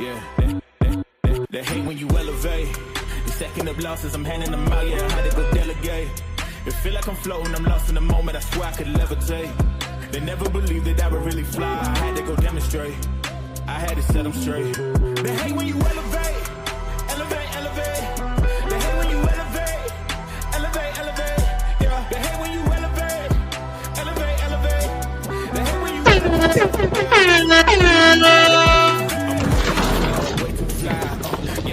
Yeah, they hate when you elevate. The second of losses, I'm handing them out, yeah, I had to go delegate. It feel like I'm floating, I'm lost in the moment, I swear I could levitate. They never believed that I would really fly, I had to go demonstrate. I had to set them straight. They hate when you elevate, elevate, elevate. They hate when you elevate, elevate, elevate. Yeah, they hate when you elevate, elevate, elevate. They hate when you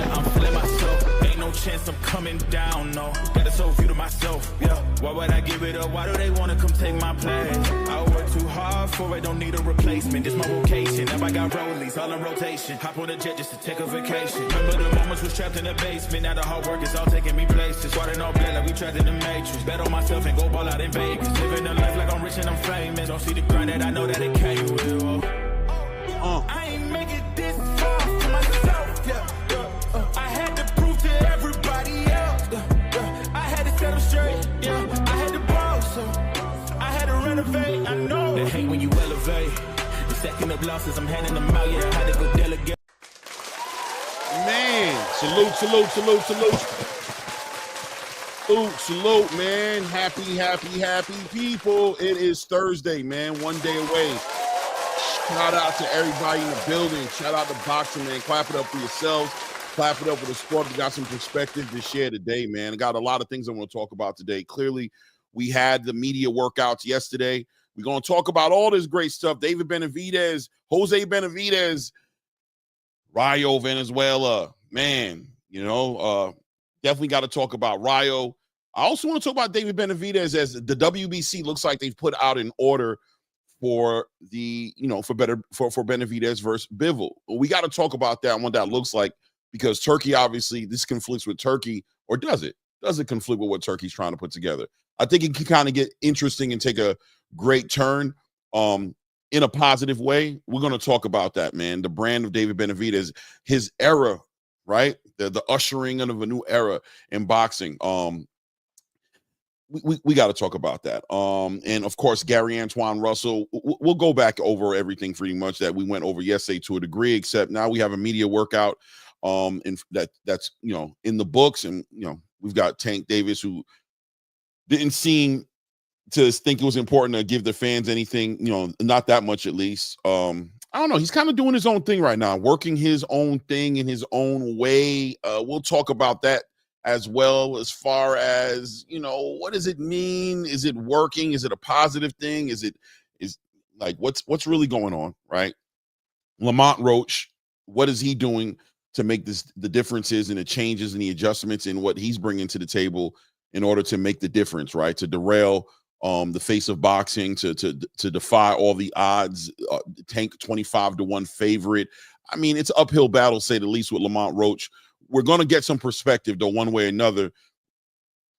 I'm feeling myself. Ain't no chance I'm coming down, no. Got a soul view to myself, yeah. Why would I give it up? Why do they wanna come take my place? I work too hard for it, don't need a replacement. This my vocation. Now I got rollies all in rotation. Hop on a jet just to take a vacation. Remember the moments was trapped in the basement. Now the hard work is all taking me places. Water no blood like we trapped in the matrix. Bet on myself and go ball out in Vegas. Living a life like I'm rich and I'm famous. Don't see the grind that I know that it came with. I ain't make it this far for myself, yeah. I had to prove to everybody else, I had to set them straight, yeah. I had to ball, so I had to renovate. I know they hate when you elevate. The second of losses, I'm handing them out, yeah. I had to go delegate. Man, salute, man. Happy people. It is Thursday, man. One day away. Shout out to everybody in the building. Shout out to boxing, man. Clap it up for yourselves. Clap it up for the sport. We got some perspective to share today, man. I got a lot of things I want to talk about today. Clearly, we had the media workouts yesterday. We're going to talk about all this great stuff. David Benavidez, Jose Benavidez, Rayo, Venezuela. Man, definitely got to talk about Rayo. I also want to talk about David Benavidez, as the WBC looks like they've put out an order for the, for Benavidez versus Bivol. We got to talk about that and what that looks like, because Turkey, obviously, this conflicts with Turkey, or does it? Does it conflict with what Turkey's trying to put together? I think it can kind of get interesting and take a great turn in a positive way. We're going to talk about that, man. The brand of David Benavidez, his era, right? The ushering of a new era in boxing. We got to talk about that. And of course, Gary Antoine Russell. We'll go back over everything pretty much that we went over yesterday to a degree, except now we have a media workout and that's in the books. And we've got Tank Davis, who didn't seem to think it was important to give the fans anything, not that much at least. I don't know. He's kind of doing his own thing right now, working his own thing in his own way. We'll talk about that as well, as far as, what does it mean? Is it working? Is it a positive thing? Is like, what's really going on, right? Lamont Roach, what is he doing to make the differences and the changes and the adjustments in what he's bringing to the table in order to make the difference, right? To derail the face of boxing, to defy all the odds, Tank 25-1 favorite. I mean, it's an uphill battle, say the least, with Lamont Roach. We're going to get some perspective, though, one way or another.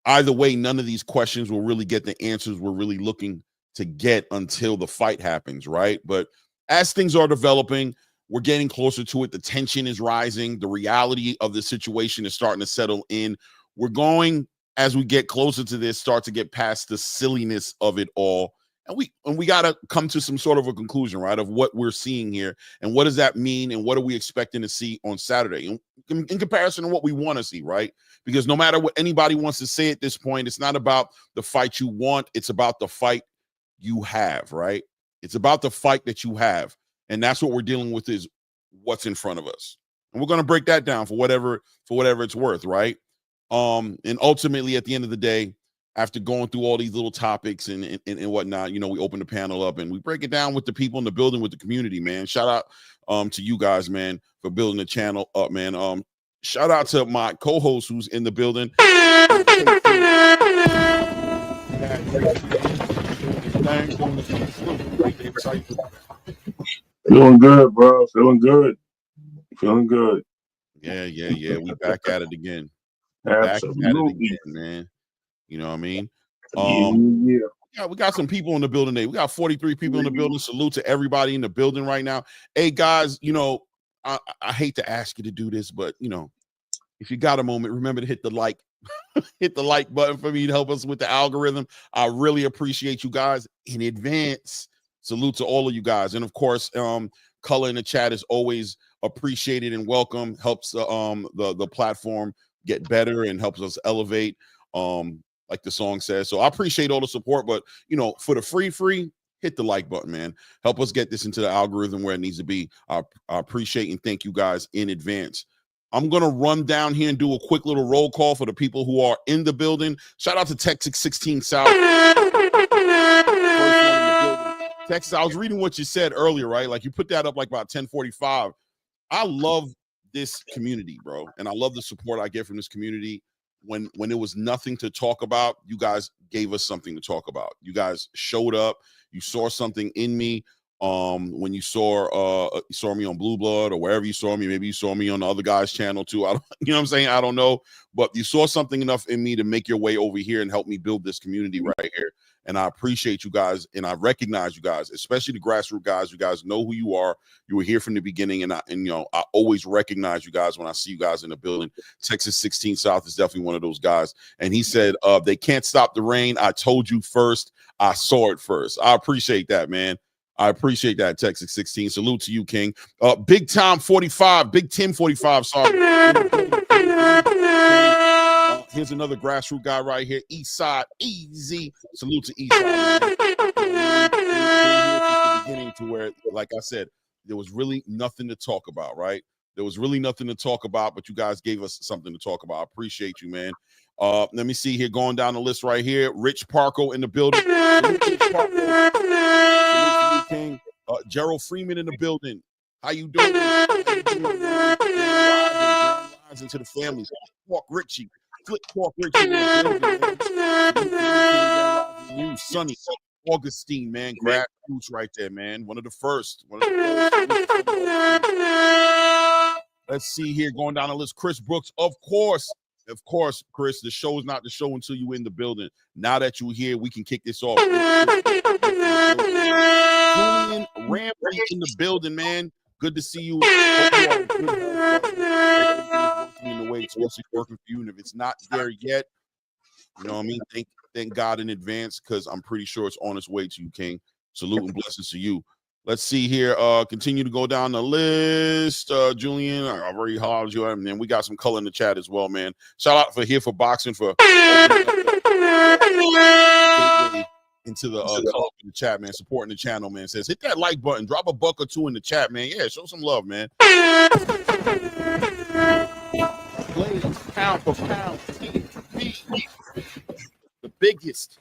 Either way, none of these questions will really get the answers we're really looking to get until the fight happens, right? But as things are developing, we're getting closer to it. The tension is rising. The reality of the situation is starting to settle in. We're going, as we get closer to this, start to get past the silliness of it all. And we got to come to some sort of a conclusion, right, of what we're seeing here and what does that mean and what are we expecting to see on Saturday in comparison to what we want to see, right? Because no matter what anybody wants to say at this point, it's not about the fight you want. It's about the fight you have, right? It's about the fight that you have. And that's what we're dealing with, is what's in front of us. And we're going to break that down for whatever it's worth, right? And ultimately, at the end of the day, after going through all these little topics and whatnot, we open the panel up and we break it down with the people in the building, with the community, man. Shout out to you guys, man, for building the channel up, man. Shout out to my co-host who's in the building. Feeling good, bro. Feeling good. Yeah. We back at it again. Absolutely. Back at it again, man. You know what I mean? Yeah, we got some people in the building today. We got 43 people in the building. Salute to everybody in the building right now. Hey, guys, I hate to ask you to do this, but, if you got a moment, remember to hit the like button for me to help us with the algorithm. I really appreciate you guys in advance. Salute to all of you guys. And, of course, color in the chat is always appreciated and welcome. Helps the platform get better and helps us elevate. Like the song says. So I appreciate all the support, but for the free, hit the like button, man. Help us get this into the algorithm where it needs to be. I appreciate and thank you guys in advance. I'm going to run down here and do a quick little roll call for the people who are in the building. Shout out to Texas 16 South. Texas, I was reading what you said earlier, right? Like you put that up like about 10:45. I love this community, bro. And I love the support I get from this community. When it was nothing to talk about, you guys gave us something to talk about. You guys showed up. You saw something in me. When you saw me on Blue Blood or wherever you saw me, maybe you saw me on the other guy's channel too. You know what I'm saying? I don't know, but you saw something enough in me to make your way over here and help me build this community right here. And I appreciate you guys, and I recognize you guys, especially the grassroots guys. You guys know who you are. You were here from the beginning, and I always recognize you guys when I see you guys in the building. Texas 16 South is definitely one of those guys. And he said, they can't stop the rain. I told you first. I saw it first. I appreciate that, man. I appreciate that, Texas 16. Salute to you, King. Big Tom 45, Big Tim 45. Sorry. Here's another grassroots guy right here. East Side, easy. Salute to East Side. The beginning to where, like I said, there was really nothing to talk about, right? There was really nothing to talk about, but you guys gave us something to talk about. I appreciate you, man. Let me see here, going down the list right here. Rich Parko in the building. Rich Parko. King. Gerald Freeman in the building. How you doing? Into the families. Pork Richie. Flip Pork Richie in the building. You, Sonny. Augustine, man. Grab Goose right there, man. One of the first. Let's see here, going down the list. Chris Brooks, of course, Chris. The show is not the show until you in the building. Now that you're here, we can kick this off. Julian Ramsey in the building, man. Good to see you. In the way it's supposed to be working for you, and if it's not there yet, you know what I mean. Thank God in advance, because I'm pretty sure it's on its way to you, King. Salute and blessings to you. Let's see here. Continue to go down the list. Julian, I already hollered you, and then we got some color in the chat as well, man. Shout out for Boxing for into the color in the chat, man. Supporting the channel, man. Says hit that like button, drop a buck or two in the chat, man. Yeah, show some love, man. Plays pound for pound. The biggest.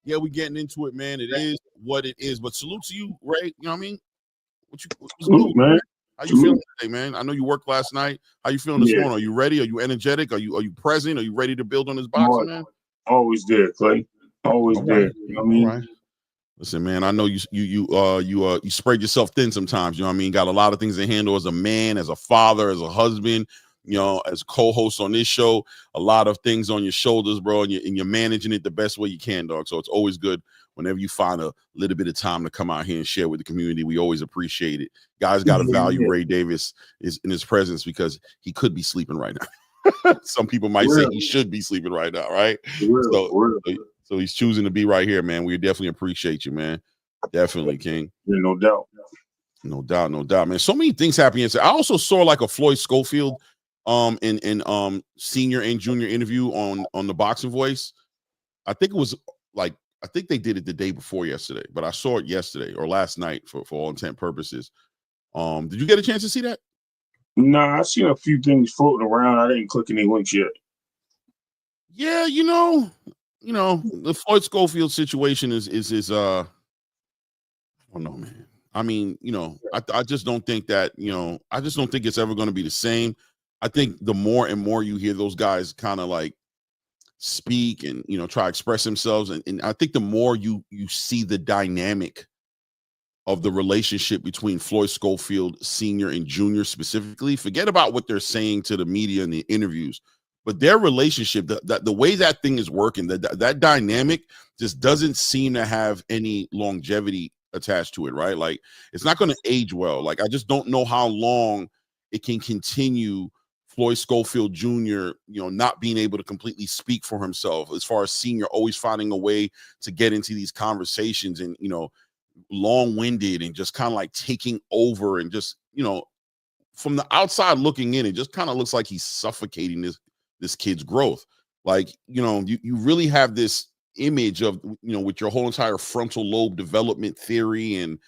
Yeah, we getting into it, man. It is what it is. But salute to you, Ray. You know what I mean? What's salute, man? How you feeling today, man? I know you worked last night. How you feeling this morning? Are you ready? Are you energetic? Are you present? Are you ready to build on this boxing, man? Always there, Clay. Always there. You know what I mean? All right. Listen, man, I know you spread yourself thin sometimes. You know what I mean? Got a lot of things to handle as a man, as a father, as a husband. As co-host on this show, a lot of things on your shoulders, bro, and you're managing it the best way you can, dog. So it's always good whenever you find a little bit of time to come out here and share with the community. We always appreciate it. Guys got to value Ray Davis in his presence, because he could be sleeping right now. Some people might say he should be sleeping right now, right? So he's choosing to be right here, man. We definitely appreciate you, man. Definitely, King. Yeah, no doubt. No doubt, man. So many things happening. I also saw like a Floyd Schofield in senior and junior interview on the Boxing Voice. I think they did it the day before yesterday, but I saw it yesterday or last night for all intent purposes. Did you get a chance to see that? Nah, I seen a few things floating around. I didn't click any links yet. Yeah, the Floyd Schofield situation is I don't know, man. I mean, I just don't think that, I just don't think it's ever going to be the same. I think the more and more you hear those guys kind of like speak and, try to express themselves. And I think the more you see the dynamic of the relationship between Floyd Schofield Sr. and Jr. specifically, forget about what they're saying to the media in the interviews, but their relationship, the way that thing is working, that dynamic just doesn't seem to have any longevity attached to it, right? Like, it's not going to age well. Like, I just don't know how long it can continue Floyd Schofield Jr., not being able to completely speak for himself, as far as Senior always finding a way to get into these conversations and, long-winded and just kind of like taking over and just, from the outside looking in, it just kind of looks like he's suffocating this kid's growth. Like, you really have this image of, with your whole entire frontal lobe development theory and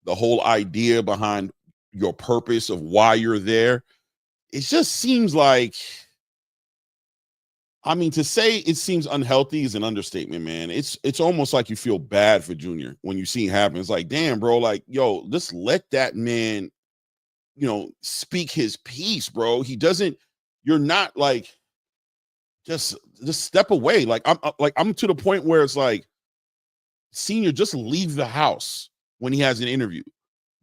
the whole idea behind your purpose of why you're there. It just seems like, to say it seems unhealthy is an understatement, man. It's almost like you feel bad for Junior when you see it happen. It's like, damn, bro, like, yo, just let that man, speak his piece, bro. You're not like, just step away. Like, I'm to the point where it's like, Senior, just leave the house when he has an interview.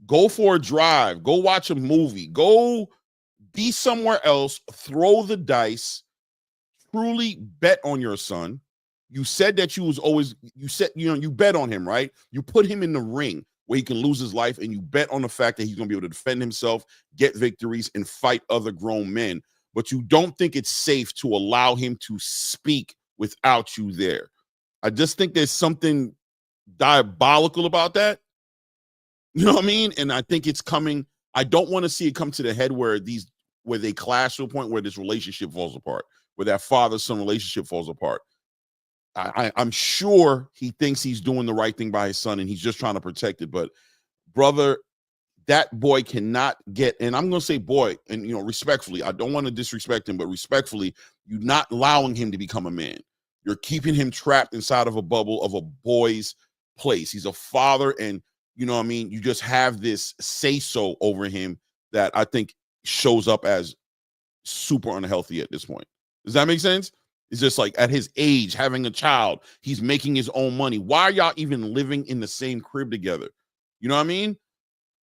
Go for a drive. Go watch a movie. Go be somewhere else. Throw the dice. Truly bet on your son. You said that you bet on him, right? You put him in the ring where he can lose his life, and you bet on the fact that he's going to be able to defend himself, get victories, and fight other grown men. But you don't think it's safe to allow him to speak without you there. I just think there's something diabolical about that. You know what I mean? And I think it's coming. I don't want to see it come to the head where they clash to a point where this relationship falls apart, where that father-son relationship falls apart. I'm sure he thinks he's doing the right thing by his son and he's just trying to protect it. But brother, that boy cannot get, and I'm going to say boy, and respectfully, I don't want to disrespect him, but respectfully, you're not allowing him to become a man. You're keeping him trapped inside of a bubble of a boy's place. He's a father, and you just have this say-so over him that I think shows up as super unhealthy at this point. Does that make sense? It's just like, at his age, having a child, he's making his own money. Why are y'all even living in the same crib together? You know what I mean?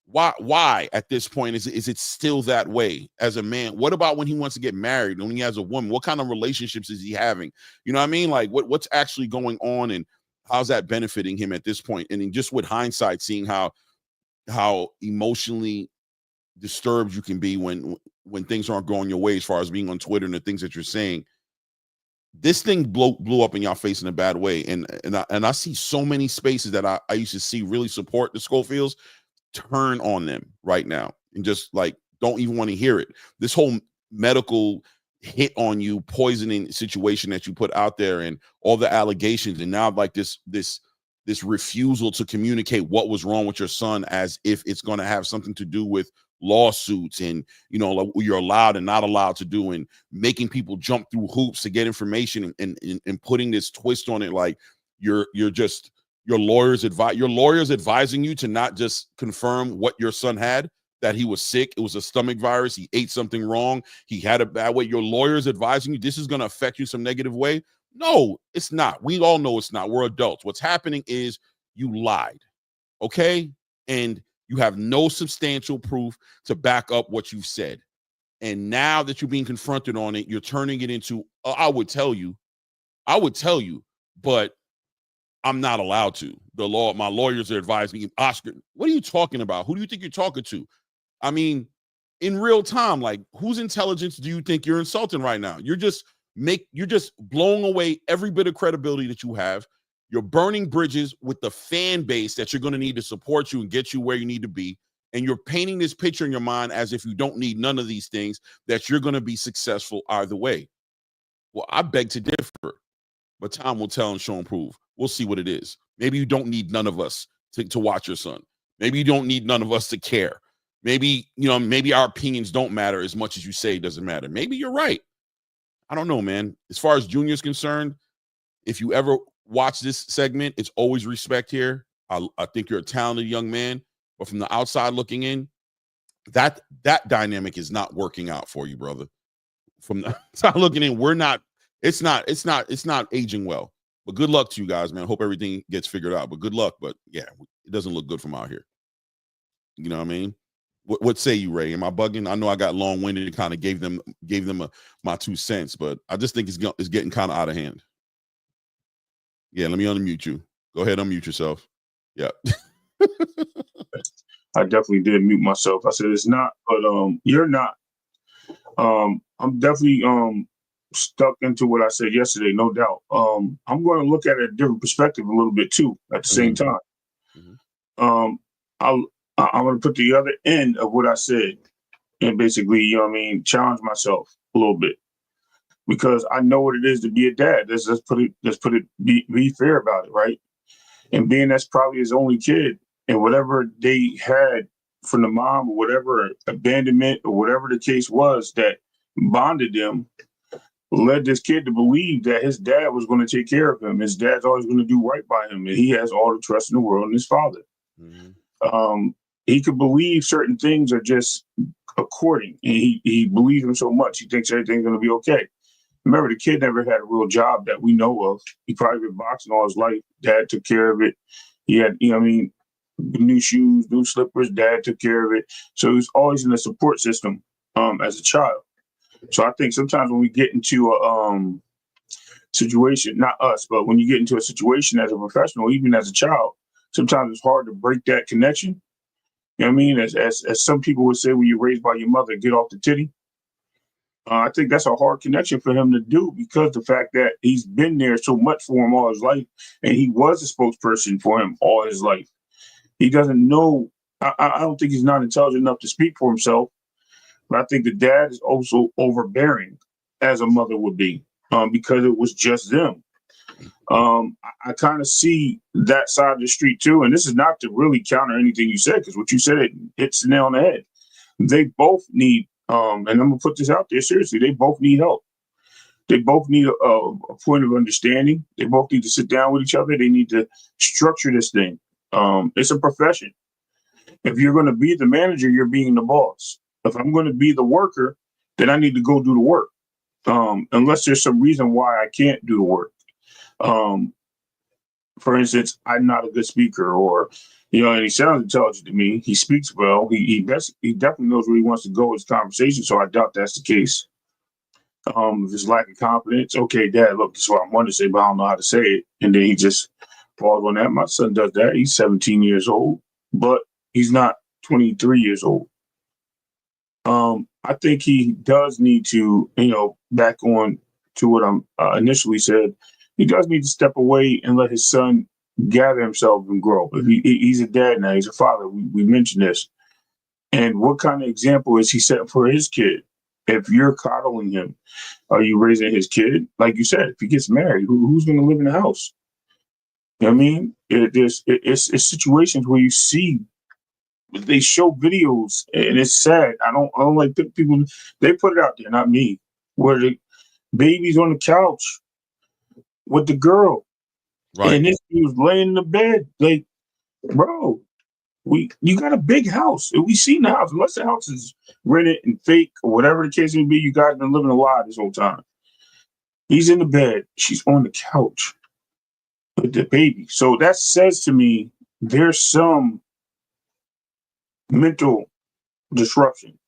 Why at this point is it still that way as a man? What about when he wants to get married, when he has a woman? What kind of relationships is he having? You know what I mean? Like, what's actually going on, and how's that benefiting him at this point? And then just with hindsight, seeing how emotionally disturbed you can be when things aren't going your way, as far as being on Twitter and the things that you're saying. This thing blew up in y'all face in a bad way. And I see so many spaces that I used to see really support the Schofields turn on them right now and just like don't even want to hear it. This whole medical hit on you, poisoning situation that you put out there, and all the allegations, and now like this refusal to communicate what was wrong with your son, as if it's going to have something to do with lawsuits and like you're allowed and not allowed to do, and making people jump through hoops to get information, and putting this twist on it, like your lawyers advising you to not just confirm what your son had, that he was sick, it was a stomach virus, he ate something wrong, he had a bad way. Your lawyers advising you this is going to affect you some negative way. No, it's not. We all know it's not. We're adults. What's happening is you lied, okay? And you have no substantial proof to back up what you've said. And now that you're being confronted on it, you're turning it into, I would tell you, but I'm not allowed to. My lawyers are advising me. Oscar, what are you talking about? Who do you think you're talking to? I mean, in real time, like, whose intelligence do you think you're insulting right now? You're just blowing away every bit of credibility that you have. You're burning bridges with the fan base that you're going to need to support you and get you where you need to be. And you're painting this picture in your mind as if you don't need none of these things, that you're going to be successful either way. Well, I beg to differ, but time will tell and show and prove. We'll see what it is. Maybe you don't need none of us to watch your son. Maybe you don't need none of us to care. Maybe, maybe our opinions don't matter as much as you say it doesn't matter. Maybe you're right. I don't know, man. As far as Junior's concerned, if you ever watch this segment, it's always respect here. I think you're a talented young man, but from the outside looking in, that dynamic is not working out for you, brother. From the outside looking in, it's not aging well. But good luck to you guys, man. Hope everything gets figured out. But good luck. But yeah, it doesn't look good from out here. You know what I mean? What say you, Ray? Am I bugging? I know I got long-winded and kind of gave them my 2 cents, but I just think it's getting kind of out of hand. Yeah, let me unmute you. Go ahead, unmute yourself. Yeah. I definitely did mute myself. I said it's not, but you're not. I'm definitely stuck into what I said yesterday, no doubt. I'm going to look at it a different perspective a little bit too at the same time. Um, I'll, I'm going to put the other end of what I said and basically, challenge myself a little bit because I know what it is to be a dad. Be fair about it, right? And being that's probably his only kid, and whatever they had from the mom or whatever abandonment or whatever the case was that bonded them led this kid to believe that his dad was going to take care of him. His dad's always going to do right by him, and he has all the trust in the world in his father. He could believe certain things are just according, and he believes him so much he thinks everything's going to be okay. Remember, the kid never had a real job that we know of. He probably been boxing all his life. Dad took care of it. He had, new shoes, new slippers. Dad took care of it. So he was always in a support system as a child. So I think sometimes when we get into a situation, not us, but when you get into a situation as a professional, even as a child, sometimes it's hard to break that connection. You know what I mean? As some people would say, when you're raised by your mother, get off the titty. I think that's a hard connection for him to do because the fact that he's been there so much for him all his life, and he was a spokesperson for him all his life. He doesn't know. I don't think he's not intelligent enough to speak for himself, but I think the dad is also overbearing, as a mother would be, because it was just them. I kind of see that side of the street too, and this is not to really counter anything you said, because what you said, it hits the nail on the head. They both need, and I'm gonna put this out there seriously, they both need help. They both need a point of understanding. They both need to sit down with each other. They need to structure this thing. It's a profession. If you're going to be the manager, you're being the boss. If I'm going to be the worker, then I need to go do the work. Unless there's some reason why I can't do the work. For instance, I'm not a good speaker, or and he sounds intelligent to me. He speaks well. He definitely knows where he wants to go with his conversation. So I doubt that's the case. If it's lack of confidence, okay, Dad, look, this is what I want to say, but I don't know how to say it. And then he just falls on that. My son does that. He's 17 years old, but he's not 23 years old. I think he does need to, back on to what I initially said, he does need to step away and let his son gather himself and grow. He's a dad now, he's a father. We mentioned this. And what kind of example is he setting for his kid? If you're coddling him, are you raising his kid? Like you said, if he gets married, who's going to live in the house? You know what I mean? It's situations where you see, they show videos, and it's sad. I don't like people. They put it out there, not me. Where the baby's on the couch with the girl, right? And this dude was laying in the bed. Like, bro, you got a big house, and we seen the house. Unless the house is rented and fake or whatever the case may be, you guys been living a lie this whole time. He's in the bed. She's on the couch with the baby. So that says to me there's some mental disruption,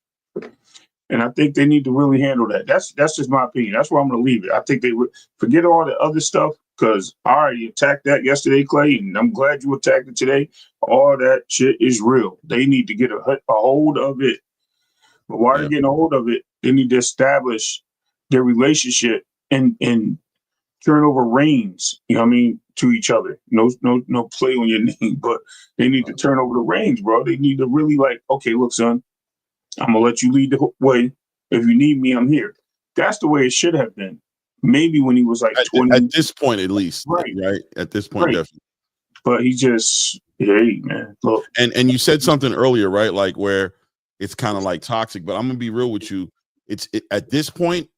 and I think they need to really handle that. That's just my opinion. That's where I'm going to leave it. I think they forget all the other stuff, because I already attacked that yesterday, Clay, and I'm glad you attacked it today. All that shit is real. They need to get a hold of it. But while they're getting a hold of it, they need to establish their relationship and turn over reins, to each other. No play on your name, but they need to turn over the reins, bro. They need to really okay, look, son, I'm gonna let you lead the way. If you need me, I'm here. That's the way it should have been. Maybe when he was 20. At this point, at least, right? At this point, definitely. But he just, hey, man, look. And you said something earlier, right? Like where it's kind of toxic, but I'm gonna be real with you. At this point,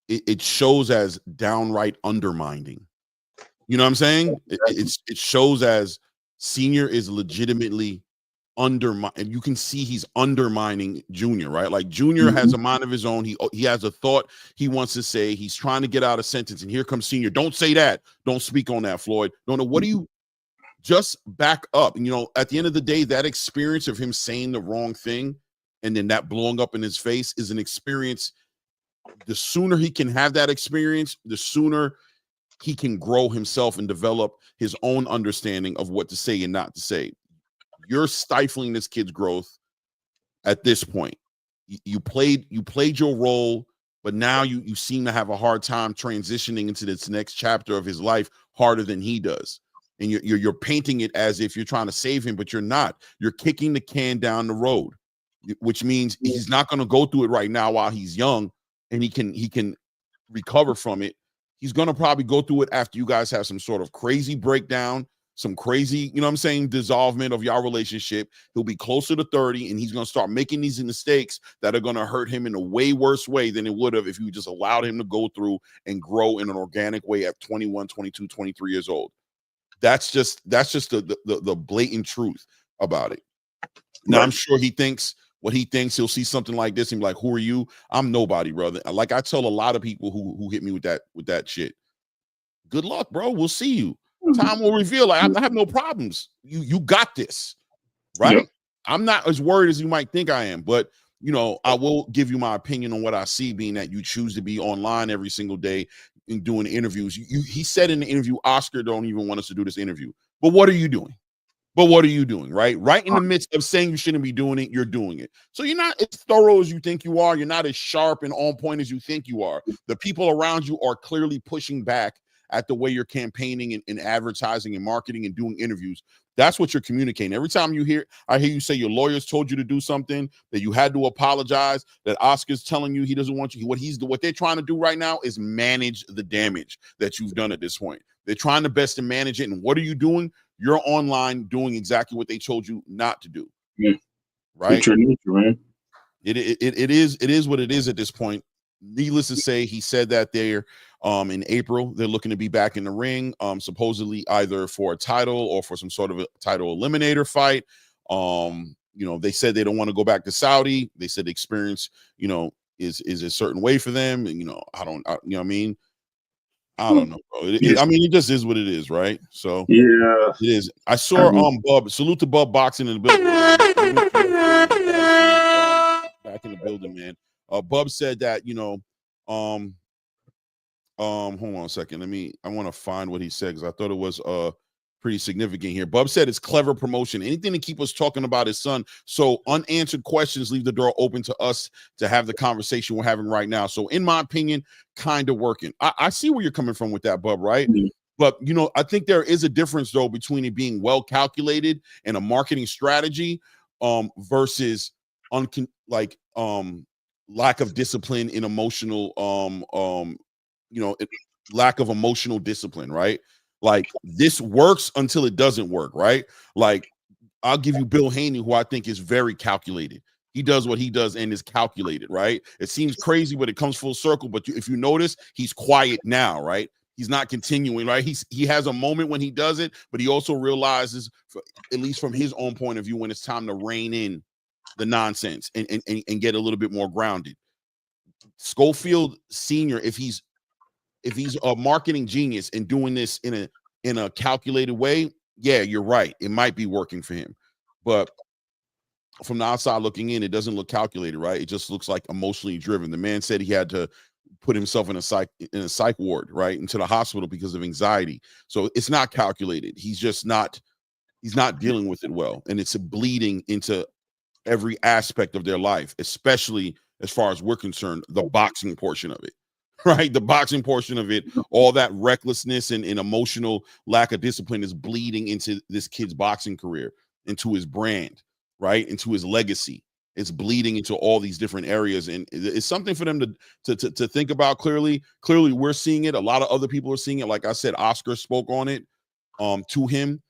it shows as downright undermining. You know what I'm saying? It shows as Senior is legitimately undermine, and you can see he's undermining Junior, right? Like Junior has a mind of his own. He has a thought he wants to say. He's trying to get out a sentence, and here comes Senior. Don't say that. Don't speak on that, Floyd. No, what do you just back up? And at the end of the day, that experience of him saying the wrong thing and then that blowing up in his face is an experience. The sooner he can have that experience, the sooner he can grow himself and develop his own understanding of what to say and not to say. You're stifling this kid's growth at this point. You played your role, but now you seem to have a hard time transitioning into this next chapter of his life harder than he does. And you're painting it as if you're trying to save him, but you're not. You're kicking the can down the road, which means he's not going to go through it right now while he's young and he can recover from it. He's going to probably go through it after you guys have some sort of crazy breakdown, some crazy, you know what I'm saying, dissolvement of your relationship. He'll be closer to 30 and he's going to start making these mistakes that are going to hurt him in a way worse way than it would have if you just allowed him to go through and grow in an organic way at 21, 22, 23 years old. That's just the blatant truth about it. Now, right. I'm sure he thinks what he thinks. He'll see something like this and be like, who are you? I'm nobody, brother. Like I tell a lot of people who hit me with that shit. Good luck, bro. We'll see you. Time will reveal. Like, I have no problems. You got this, right? Yep. I'm not as worried as you might think I am, but you know, I will give you my opinion on what I see, being that you choose to be online every single day and doing interviews. He said in the interview, Oscar don't even want us to do this interview. But what are you doing? Right? Right in the midst of saying you shouldn't be doing it, you're doing it. So you're not as thorough as you think you are. You're not as sharp and on point as you think you are. The people around you are clearly pushing back at the way you're campaigning and advertising and marketing and doing interviews. That's what you're communicating. Every time I hear you say your lawyers told you to do something, that you had to apologize, that Oscar's telling you he doesn't want you. What they're trying to do right now is manage the damage that you've done at this point. They're trying the best to manage it. And what are you doing? You're online doing exactly what they told you not to do. Yeah. Right? It's your nature, man. It is what it is at this point. Needless to say, he said that they're in April, they're looking to be back in the ring, supposedly either for a title or for some sort of a title eliminator fight. You know, they said they don't want to go back to Saudi. They said the experience, you know, is a certain way for them. And, you know, you know what I mean? I don't know, bro. I mean, it just is what it is, right? So yeah, it is. I saw Bub. Salute to Bub Boxing in the building. Back in the building, man. Bub said that, you know, hold on a second. I want to find what he said because I thought it was pretty significant here. Bub said it's clever promotion. Anything to keep us talking about his son. So unanswered questions leave the door open to us to have the conversation we're having right now. So in my opinion, kind of working. I see where you're coming from with that, Bub, right? Mm-hmm. But, you know, I think there is a difference, though, between it being well calculated and a marketing strategy versus lack of discipline in emotional, lack of emotional discipline, right? Like this works until it doesn't work, right? Like I'll give you Bill Haney, who I think is very calculated. He does what he does and is calculated, right? It seems crazy, but it comes full circle. But if you notice, he's quiet now, right? He's not continuing, right? He has a moment when he does it, but he also realizes, at least from his own point of view, when it's time to rein in the nonsense and get a little bit more grounded. Schofield Sr., if he's a marketing genius and doing this in a calculated way, yeah, you're right. It might be working for him. But from the outside looking in, it doesn't look calculated, right? It just looks like emotionally driven. The man said he had to put himself in a psych ward, right, into the hospital because of anxiety. So it's not calculated. He's not dealing with it well. And it's bleeding into every aspect of their life, especially as far as we're concerned, the boxing portion of it. Right, the boxing portion of it, all that recklessness and emotional lack of discipline is bleeding into this kid's boxing career, into his brand, right, into his legacy. It's bleeding into all these different areas, and it's something for them to think about. Clearly, we're seeing it. A lot of other people are seeing it. Like I said, Oscar spoke on it to him.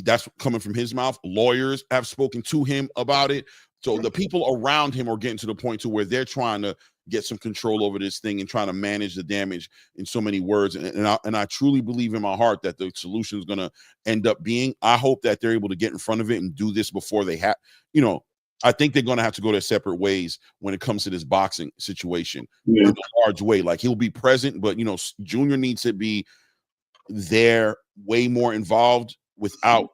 That's coming from his mouth. Lawyers have spoken to him about it. So the people around him are getting to the point to where they're trying to get some control over this thing and trying to manage the damage in so many words. And I truly believe in my heart that the solution is going to end up being, I hope that they're able to get in front of it and do this before they have, you know, I think they're going to have to go their separate ways when it comes to this boxing situation in a large way. Like he'll be present, but, you know, Junior needs to be there way more involved without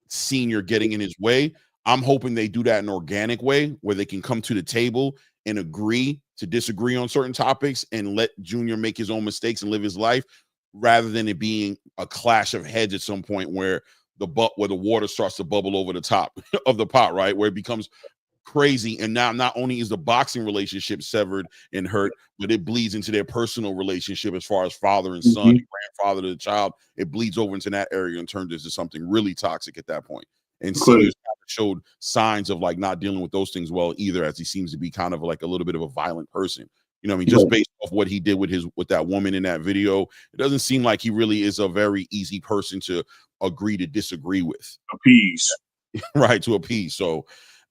Senior getting in his way. I'm hoping they do that in an organic way where they can come to the table and agree to disagree on certain topics and let Junior make his own mistakes and live his life, rather than it being a clash of heads at some point where the water starts to bubble over the top of the pot, right? Where it becomes crazy. And now not only is the boxing relationship severed and hurt, but it bleeds into their personal relationship as far as father and son, and grandfather to the child. It bleeds over into that area and turns into something really toxic at that point. And Senior's showed signs of like not dealing with those things well either, as he seems to be kind of like a little bit of a violent person. You know what I mean? Just based off what he did with that woman in that video, it doesn't seem like he really is a very easy person to agree to disagree with. Appease. Right, to appease. So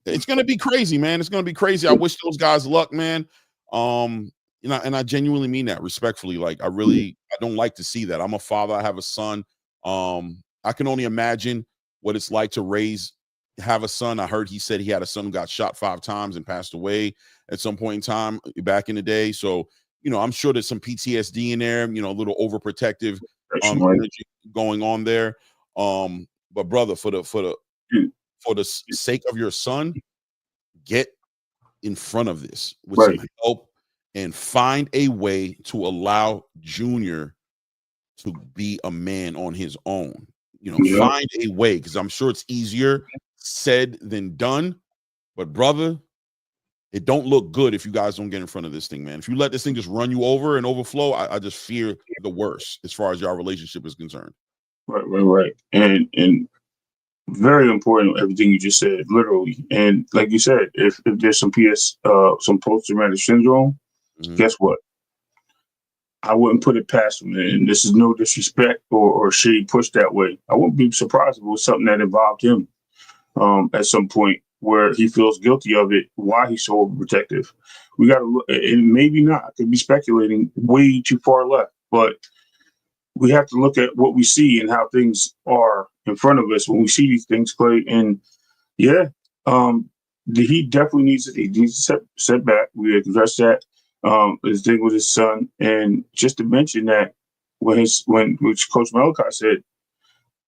it's gonna be crazy, man. It's gonna be crazy. I wish those guys luck, man. You know, and I genuinely mean that respectfully. Like, I don't like to see that. I'm a father, I have a son. I can only imagine what it's like to have a son. I heard he said he had a son who got shot 5 times and passed away at some point in time back in the day. So, you know, I'm sure there's some PTSD in there, you know, a little overprotective energy going on there. But brother, for the sake of your son, get in front of this with some help and find a way to allow Junior to be a man on his own. You know, find a way, because I'm sure it's easier said than done. But brother, it don't look good if you guys don't get in front of this thing, man. If you let this thing just run you over and overflow, I just fear the worst as far as your relationship is concerned. Right. And very important, everything you just said, literally. And like you said, if there's some post-traumatic syndrome, guess what? I wouldn't put it past him. And this is no disrespect or shade pushed that way. I wouldn't be surprised if it was something that involved him at some point where he feels guilty of it, why he's so overprotective. We got to look, and maybe not. I could be speculating way too far left, but we have to look at what we see and how things are in front of us when we see these things, Clay. And he definitely needs to set back. We addressed that. His thing with his son, and just to mention that which Coach Malachi said,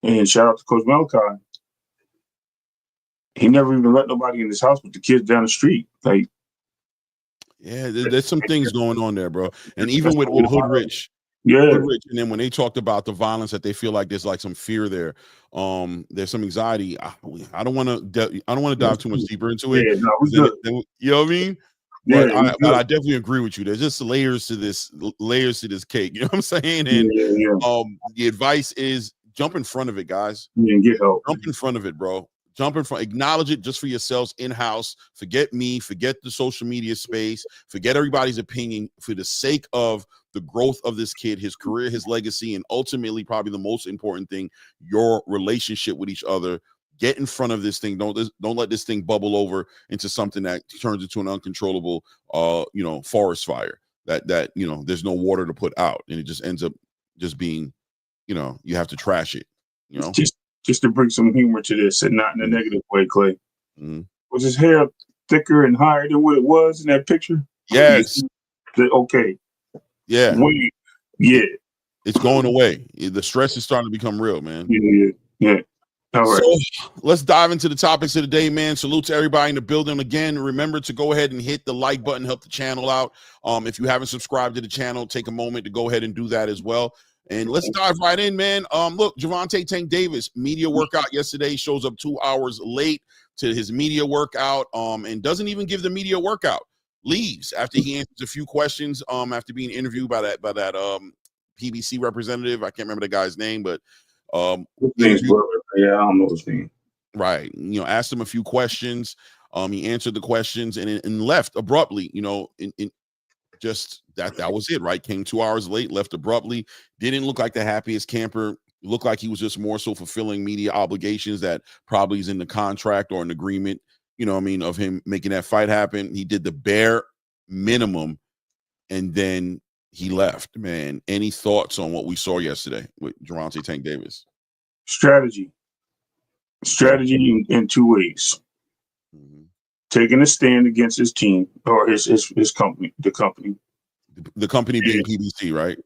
and shout out to Coach Malachi, he never even let nobody in his house but the kids down the street. Like, yeah, there's some things going on there, bro. And even with Hood Rich. Hood and then when they talked about the violence, that they feel like there's like some fear there, there's some anxiety. I don't want to dive too much deeper into it. You know what I mean? But I definitely agree with you. There's just layers to this cake. You know what I'm saying? And the advice is jump in front of it, guys. Get help. Jump in front of it, bro. Jump in front. Acknowledge it just for yourselves in-house. Forget me. Forget the social media space. Forget everybody's opinion, for the sake of the growth of this kid, his career, his legacy, and ultimately probably the most important thing, your relationship with each other. Get in front of this thing. Don't let this thing bubble over into something that turns into an uncontrollable forest fire that there's no water to put out, and it just ends up just being, you have to trash it. Just to bring some humor to this, and not in a negative way, Clay. Was his hair thicker and higher than what it was in that picture? Yes. Okay. Yeah. Yeah. It's going away. The stress is starting to become real, man. Yeah. All right. So let's dive into the topics of the day, man. Salute to everybody in the building. Again, remember to go ahead and hit the like button, help the channel out. If you haven't subscribed to the channel, take a moment to go ahead and do that as well. And let's dive right in, man. Look, Gervonta Tank Davis, media workout yesterday, shows up 2 hours late to his media workout, and doesn't even give the media workout. Leaves after he answers a few questions, after being interviewed by that PBC representative. I can't remember the guy's name, but I don't know his name. Right. Asked him a few questions. He answered the questions and left abruptly, just that was it, right? Came 2 hours late, left abruptly. Didn't look like the happiest camper. Looked like he was just more so fulfilling media obligations that probably is in the contract or an agreement, of him making that fight happen. He did the bare minimum, and then he left, man. Any thoughts on what we saw yesterday with Gervonta Tank Davis? Strategy in 2 ways. Taking a stand against his team or his company, the company being PBC, right?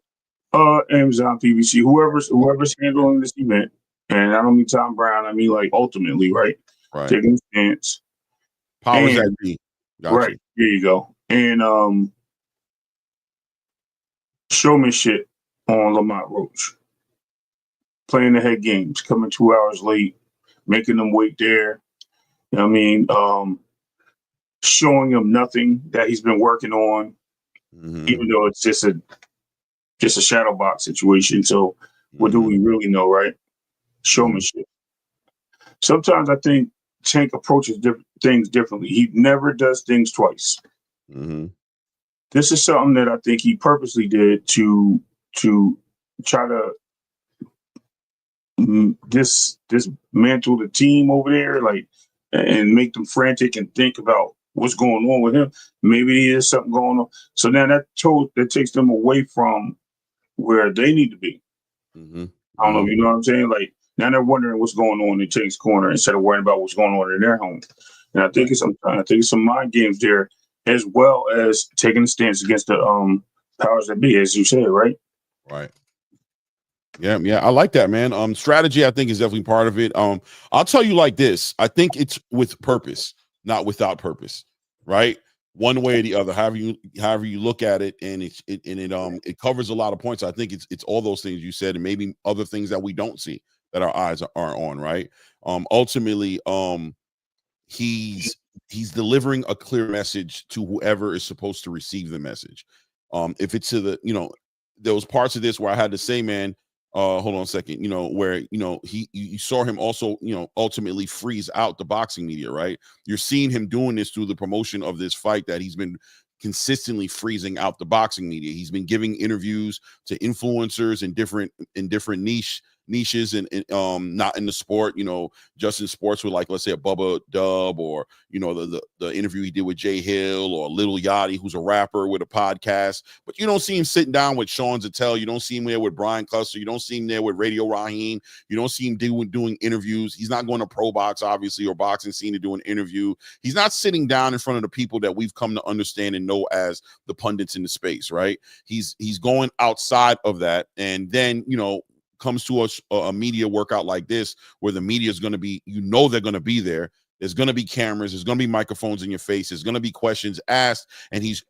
Amazon, PBC, whoever's handling this event. And I don't mean Tom Brown, I mean like ultimately, right? Taking a stance. Powers that be. Right. There you go. And showmanship on Lamont Roach. Playing the head games, coming 2 hours late, making them wait there. showing him nothing that he's been working on, even though it's just a shadow box situation. So what do we really know, right? Showmanship. Sometimes I think Tank approaches things differently. He never does things twice. This is something that I think he purposely did to try to dismantle the team over there, like, and make them frantic and think about what's going on with him. Maybe there's something going on. So now that takes them away from where they need to be. I don't know if you know what I'm saying. Like, now they're wondering what's going on in Tank's corner instead of worrying about what's going on in their home. And I think it's some mind games there, as well as taking a stance against the powers that be, as you said, right? Right. Yeah, I like that, man. Strategy, I think, is definitely part of it. I'll tell you like this. I think it's with purpose, not without purpose, right? One way or the other, however you look at it, and it covers a lot of points. I think it's all those things you said, and maybe other things that we don't see that our eyes are on, right? Ultimately, he's delivering a clear message to whoever is supposed to receive the message. If it's to the, there was parts of this where I had to say, man, hold on a second, where, you saw him also, ultimately freeze out the boxing media, right? You're seeing him doing this through the promotion of this fight, that he's been consistently freezing out the boxing media. He's been giving interviews to influencers in different niches and not in the sport, just in sports with, like, let's say a Bubba Dub, or the interview he did with Jay Hill, or Lil Yachty, who's a rapper with a podcast. But you don't see him sitting down with Sean Zattel. You don't see him there with Brian Custer. You don't see him there with Radio Raheem. You don't see him doing interviews. He's not going to Pro Box, obviously, or Boxing Scene to do an interview. He's not sitting down in front of the people that we've come to understand and know as the pundits in the space, right? He's going outside of that, and then comes to a media workout like this, where the media is going to be, they're going to be there. There's going to be cameras. There's going to be microphones in your face. There's going to be questions asked, and he's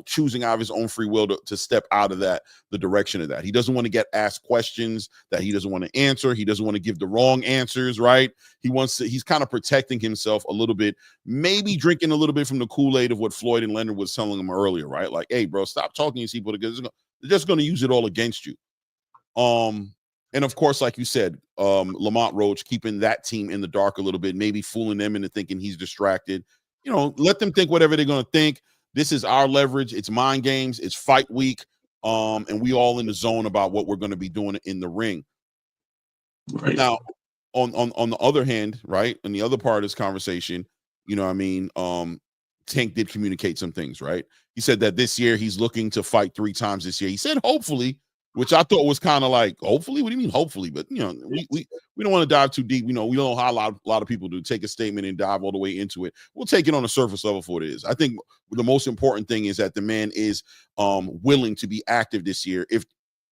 choosing out of his own free will to step out of the direction of that. He doesn't want to get asked questions that he doesn't want to answer. He doesn't want to give the wrong answers, right? He's kind of protecting himself a little bit, maybe drinking a little bit from the Kool-Aid of what Floyd and Leonard was telling him earlier, right? Like, hey, bro, stop talking to these people, because they're just going to use it all against you. And of course, like you said, Lamont Roach keeping that team in the dark a little bit, maybe fooling them into thinking he's distracted. Let them think whatever they're going to think. This is our leverage. It's mind games. It's fight week. And we all in the zone about what we're going to be doing in the ring. Right. Now, on the other hand, right, and the other part of this conversation, Tank did communicate some things, right? He said that this year he's looking to fight 3 times this year. He said, hopefully, which I thought was kind of like, hopefully? What do you mean, hopefully? But, we don't want to dive too deep. We don't know how a lot of people do, take a statement and dive all the way into it. We'll take it on the surface level for what it is. I think the most important thing is that the man is willing to be active this year if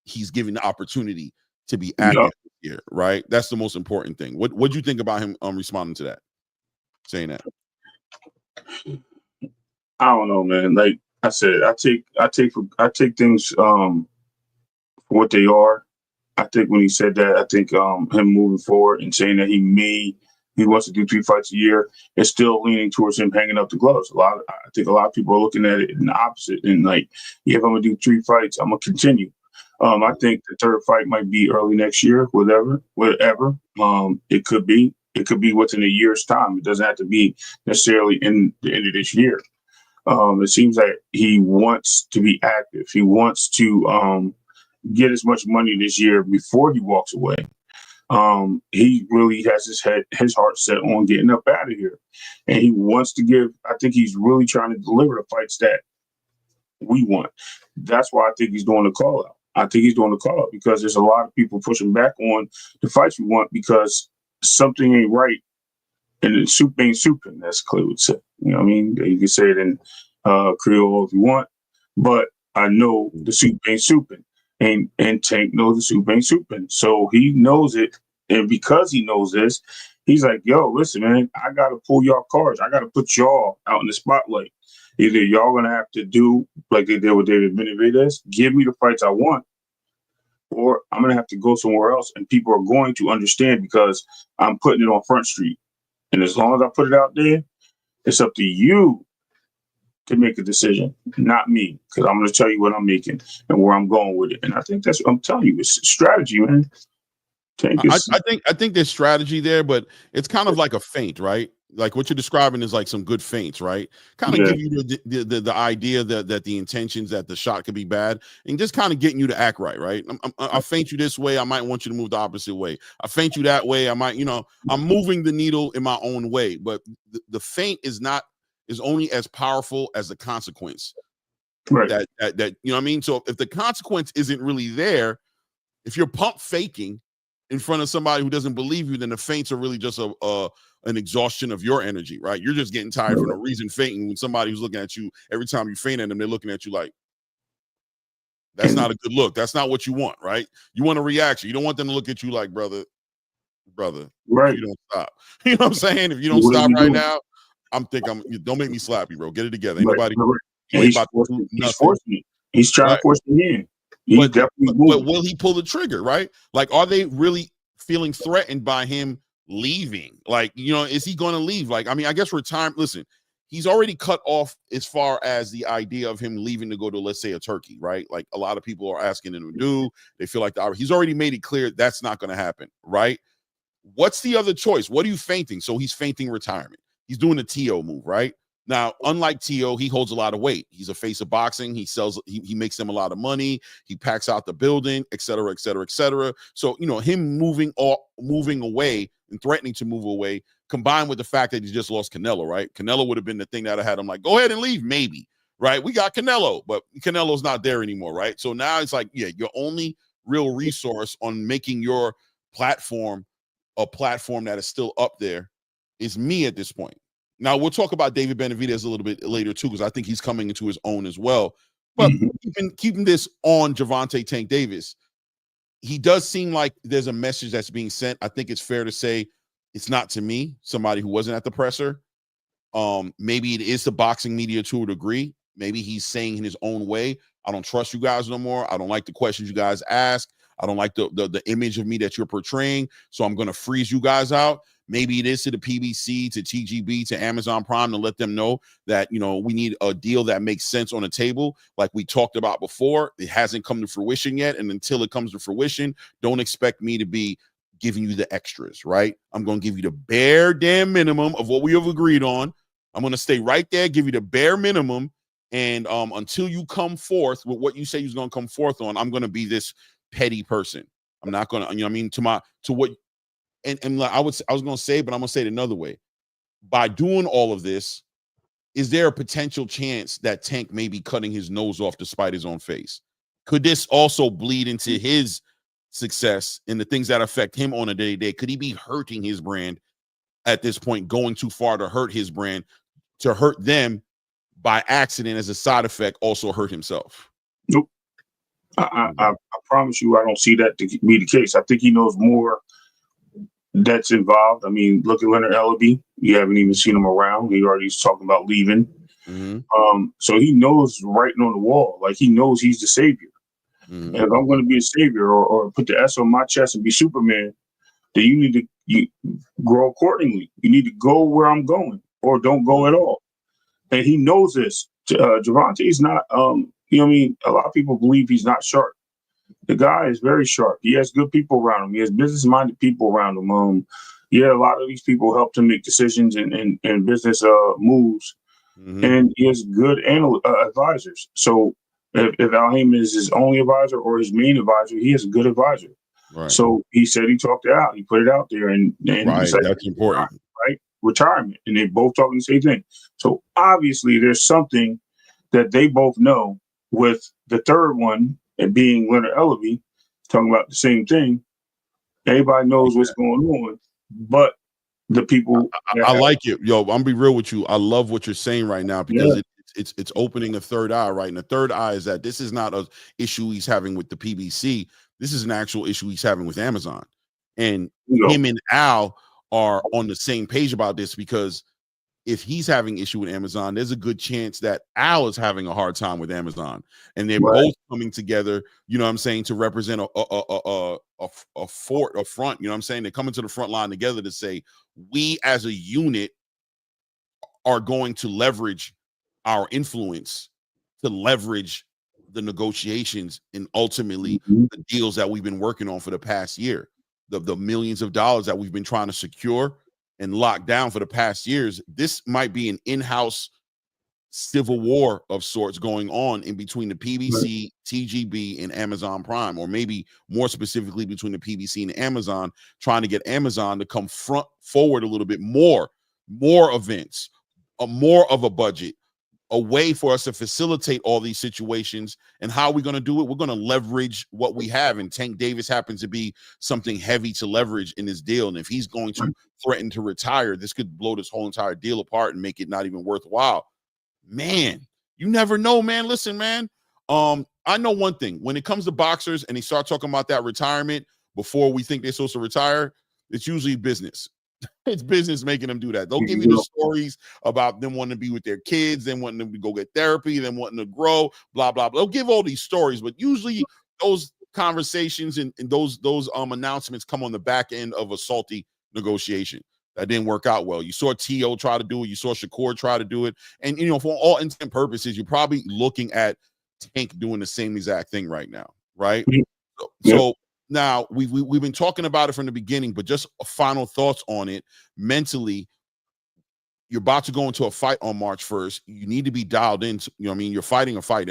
he's given the opportunity to be active this year, right? That's the most important thing. What do you think about him responding to that, saying that? I don't know, man. Like I said, I take things what they are. I think when he said that, I think him moving forward and saying that he wants to do 3 fights a year, is still leaning towards him hanging up the gloves. I think a lot of people are looking at it in the opposite, and like, yeah, if I'm gonna do 3 fights, I'm gonna continue. I think the 3rd fight might be early next year, whatever. It could be within a year's time. It doesn't have to be necessarily in the end of this year. It seems like he wants to be active. He wants to get as much money this year before he walks away. He really has his heart set on getting up out of here, and he wants to give. I think he's really trying to deliver the fights that we want. That's why I think he's doing the call out. I think he's doing the call out because there's a lot of people pushing back on the fights we want because something ain't right, and the soup ain't souping. That's Clay would say. You know what I mean? You can say it in Creole if you want, but I know the soup ain't souping. And Tank knows the soup ain't souping. So he knows it. And because he knows this, he's like, yo, listen, man, I got to pull y'all cards. I got to put y'all out in the spotlight. Either y'all going to have to do like they did with David Benavidez, give me the fights I want, or I'm going to have to go somewhere else. And people are going to understand because I'm putting it on Front Street. And as long as I put it out there, it's up to you to make a decision, not me, because I'm going to tell you what I'm making and where I'm going with it. And I think that's what I'm telling you. It's strategy, man. I think there's strategy there, but it's kind of like a feint, right? Like what you're describing is like some good feints, right? Kind of give you the idea that the intentions that the shot could be bad, and just kind of getting you to act right, right? I feint you this way, I might want you to move the opposite way. I feint you that way, I might, I'm moving the needle in my own way, but the feint is only as powerful as the consequence. Right. That you know what I mean? So if the consequence isn't really there, if you're pump faking in front of somebody who doesn't believe you, then the feints are really just an exhaustion of your energy, right? You're just getting tired for no reason fainting when somebody who's looking at you every time you feint at them, they're looking at you like, that's not a good look. That's not what you want, right? You want a reaction. You don't want them to look at you like, brother, right? If you don't stop. You know what I'm saying? If you don't stop right now, don't make me slap you, bro. Get it together. Ain't nobody he's forcing it. He's trying to force it in. But will he pull the trigger, right? Like, are they really feeling threatened by him leaving? Like, is he going to leave? Like, I mean, I guess retirement. Listen, he's already cut off as far as the idea of him leaving to go to, let's say, a Turkey, right? Like a lot of people are asking him to do. They feel like he's already made it clear that's not going to happen, right? What's the other choice? What are you feinting? So he's feinting retirement. He's doing the T.O. move, right? Now, unlike T.O., he holds a lot of weight. He's a face of boxing. He makes them a lot of money. He packs out the building, et cetera, et cetera, et cetera. So, him moving away and threatening to move away, combined with the fact that he just lost Canelo, right? Canelo would have been the thing that had him like, go ahead and leave, maybe, right? We got Canelo, but Canelo's not there anymore, right? So now it's like, your only real resource on making your platform a platform that is still up there is me at this point. Now, we'll talk about David Benavidez a little bit later, too, because I think he's coming into his own as well. But keeping this on Gervonta Tank Davis, he does seem like there's a message that's being sent. I think it's fair to say it's not to me, somebody who wasn't at the presser. Maybe it is the boxing media to a degree. Maybe he's saying in his own way, I don't trust you guys no more. I don't like the questions you guys ask. I don't like the image of me that you're portraying. So I'm going to freeze you guys out. Maybe it is to the PBC, to TGB, to Amazon Prime to let them know that, we need a deal that makes sense on the table. Like we talked about before, it hasn't come to fruition yet. And until it comes to fruition, don't expect me to be giving you the extras, right? I'm going to give you the bare damn minimum of what we have agreed on. I'm going to stay right there, give you the bare minimum. And until you come forth with what you say you're going to come forth on, I'm going to be this petty person. I'm not going to, to what. And like I was going to say, but I'm going to say it another way. By doing all of this, is there a potential chance that Tank may be cutting his nose off to spite his own face? Could this also bleed into his success and the things that affect him on a day-to-day? Could he be hurting his brand at this point, going too far to hurt his brand, to hurt them by accident as a side effect, also hurt himself? Nope. I promise you, I don't see that to be the case. I think he knows more that's involved. I mean, look at Leonard Ellaby. You haven't even seen him around. He already is talking about leaving. So he knows writing on the wall. Like he knows he's the savior. And if I'm going to be a savior or put the S on my chest and be Superman, then you need to grow accordingly. You need to go where I'm going or don't go at all. And he knows this. Gervonta is not, a lot of people believe he's not sharp. The guy is very sharp. He has good people around him. He has business-minded people around him. A lot of these people helped him make decisions and business moves. And he has good advisors. So if Al Heyman is his only advisor or his main advisor, he has a good advisor. Right. So he said he talked it out. He put it out there. And right, said, that's important. Right? Retirement. And they're both talking the same thing. So obviously there's something that they both know, with the third one and being Leonard Ellaby talking about the same thing. Everybody knows what's going on, but the people. I like it. Yo, I'm gonna be real with you. I love what you're saying right now because it's opening a third eye, right? And the third eye is that this is not an issue he's having with the PBC. This is an actual issue he's having with Amazon. And him and Al are on the same page about this, because if he's having issue with Amazon, there's a good chance that Al is having a hard time with Amazon, and they're both coming together, to represent a front, they're coming to the front line together to say, we as a unit are going to leverage our influence to leverage the negotiations and ultimately the deals that we've been working on for the past year, the millions of dollars that we've been trying to secure and lock down for the past years. This might be an in-house civil war of sorts going on in between the PBC, TGB, and Amazon Prime, or maybe more specifically between the PBC and Amazon, trying to get Amazon to come forward a little bit more events, more of a budget, a way for us to facilitate all these situations. And how are we going to do it? We're going to leverage what we have. And Tank Davis happens to be something heavy to leverage in this deal. And if he's going to threaten to retire, this could blow this whole entire deal apart and make it not even worthwhile. Man, you never know, man. Listen, man. I know one thing. When it comes to boxers and they start talking about that retirement before we think they're supposed to retire, it's usually business. It's business making them do that. They'll give you the stories about them wanting to be with their kids, them wanting them to go get therapy, them wanting to grow, blah, blah, blah. They'll give all these stories, but usually those conversations and those announcements come on the back end of a salty negotiation that didn't work out well. You saw T.O. try to do it. You saw Shakur try to do it. And, you know, for all intent and purposes, you're probably looking at Tank doing the same exact thing right now, right? So now we've been talking about it from the beginning, but just final thoughts on it. Mentally, you're about to go into a fight on March 1st. You need to be dialed in. You know what I mean? You're fighting a fight.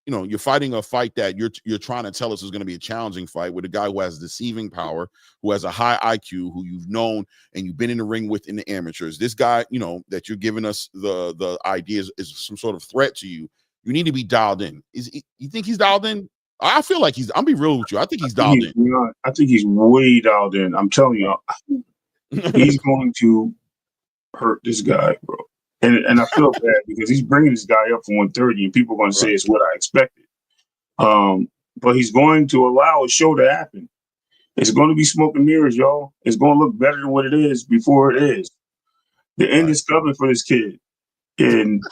You're fighting a fight that you're trying to tell us is going to be a challenging fight with a guy who has deceiving power, who has a high IQ, who you've known and you've been in the ring with in the amateurs. This guy, you know, that you're giving us the ideas is some sort of threat to you. You need to be dialed in. You think he's dialed in? I feel like I'm be real with you. I think he's dialed in. You know, I think he's way dialed in. I'm telling you, he's going to hurt this guy, bro. And I feel bad because he's bringing this guy up for 130, and people are going to say it's what I expected. But he's going to allow a show to happen. It's going to be smoke and mirrors, y'all. It's going to look better than what it is before it is. The end is coming for this kid, and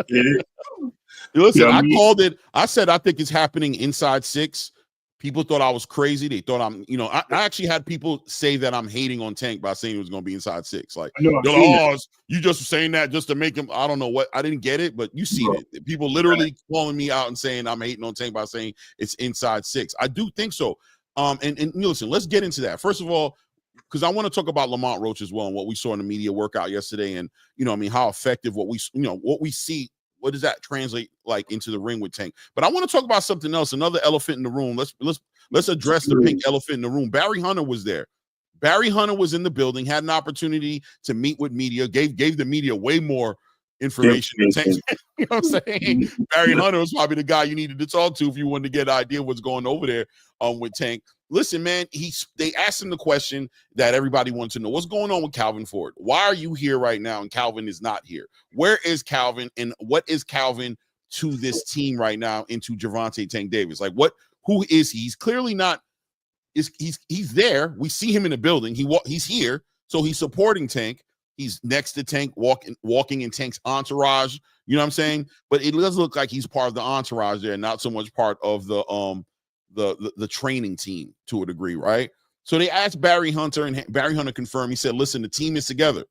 it is. Listen, I called it. I said I think it's happening inside 6. People thought I was crazy. They thought I actually had people say that I'm hating on Tank by saying it was going to be inside 6. Like, you just saying that just to make him. I don't know what. I didn't get it, but you see it. People literally calling me out and saying I'm hating on Tank by saying it's inside 6. I do think so. And listen, let's get into that. First of all, because I want to talk about Lamont Roach as well and what we saw in the media workout yesterday, and how effective what we see. What does that translate like into the ring with Tank? But I want to talk about something else, another elephant in the room. Let's address the pink elephant in the room. Barry Hunter was there. Barry Hunter was in the building, had an opportunity to meet with media, gave the media way more information than Tank. You know what I'm saying? Barry Hunter was probably the guy you needed to talk to if you wanted to get an idea of what's going over there with Tank. Listen, man, they asked him the question that everybody wants to know. What's going on with Calvin Ford? Why are you here right now and Calvin is not here? Where is Calvin, and what is Calvin to this team right now, into Gervonta Tank Davis? Like, who is he? He's clearly not. He's there. We see him in the building. He's here, so he's supporting Tank. He's next to Tank, walking in Tank's entourage. You know what I'm saying? But it does look like he's part of the entourage there, not so much part of the training team to a degree, right? So they asked Barry Hunter, and Barry Hunter confirmed. He said, listen, the team is together.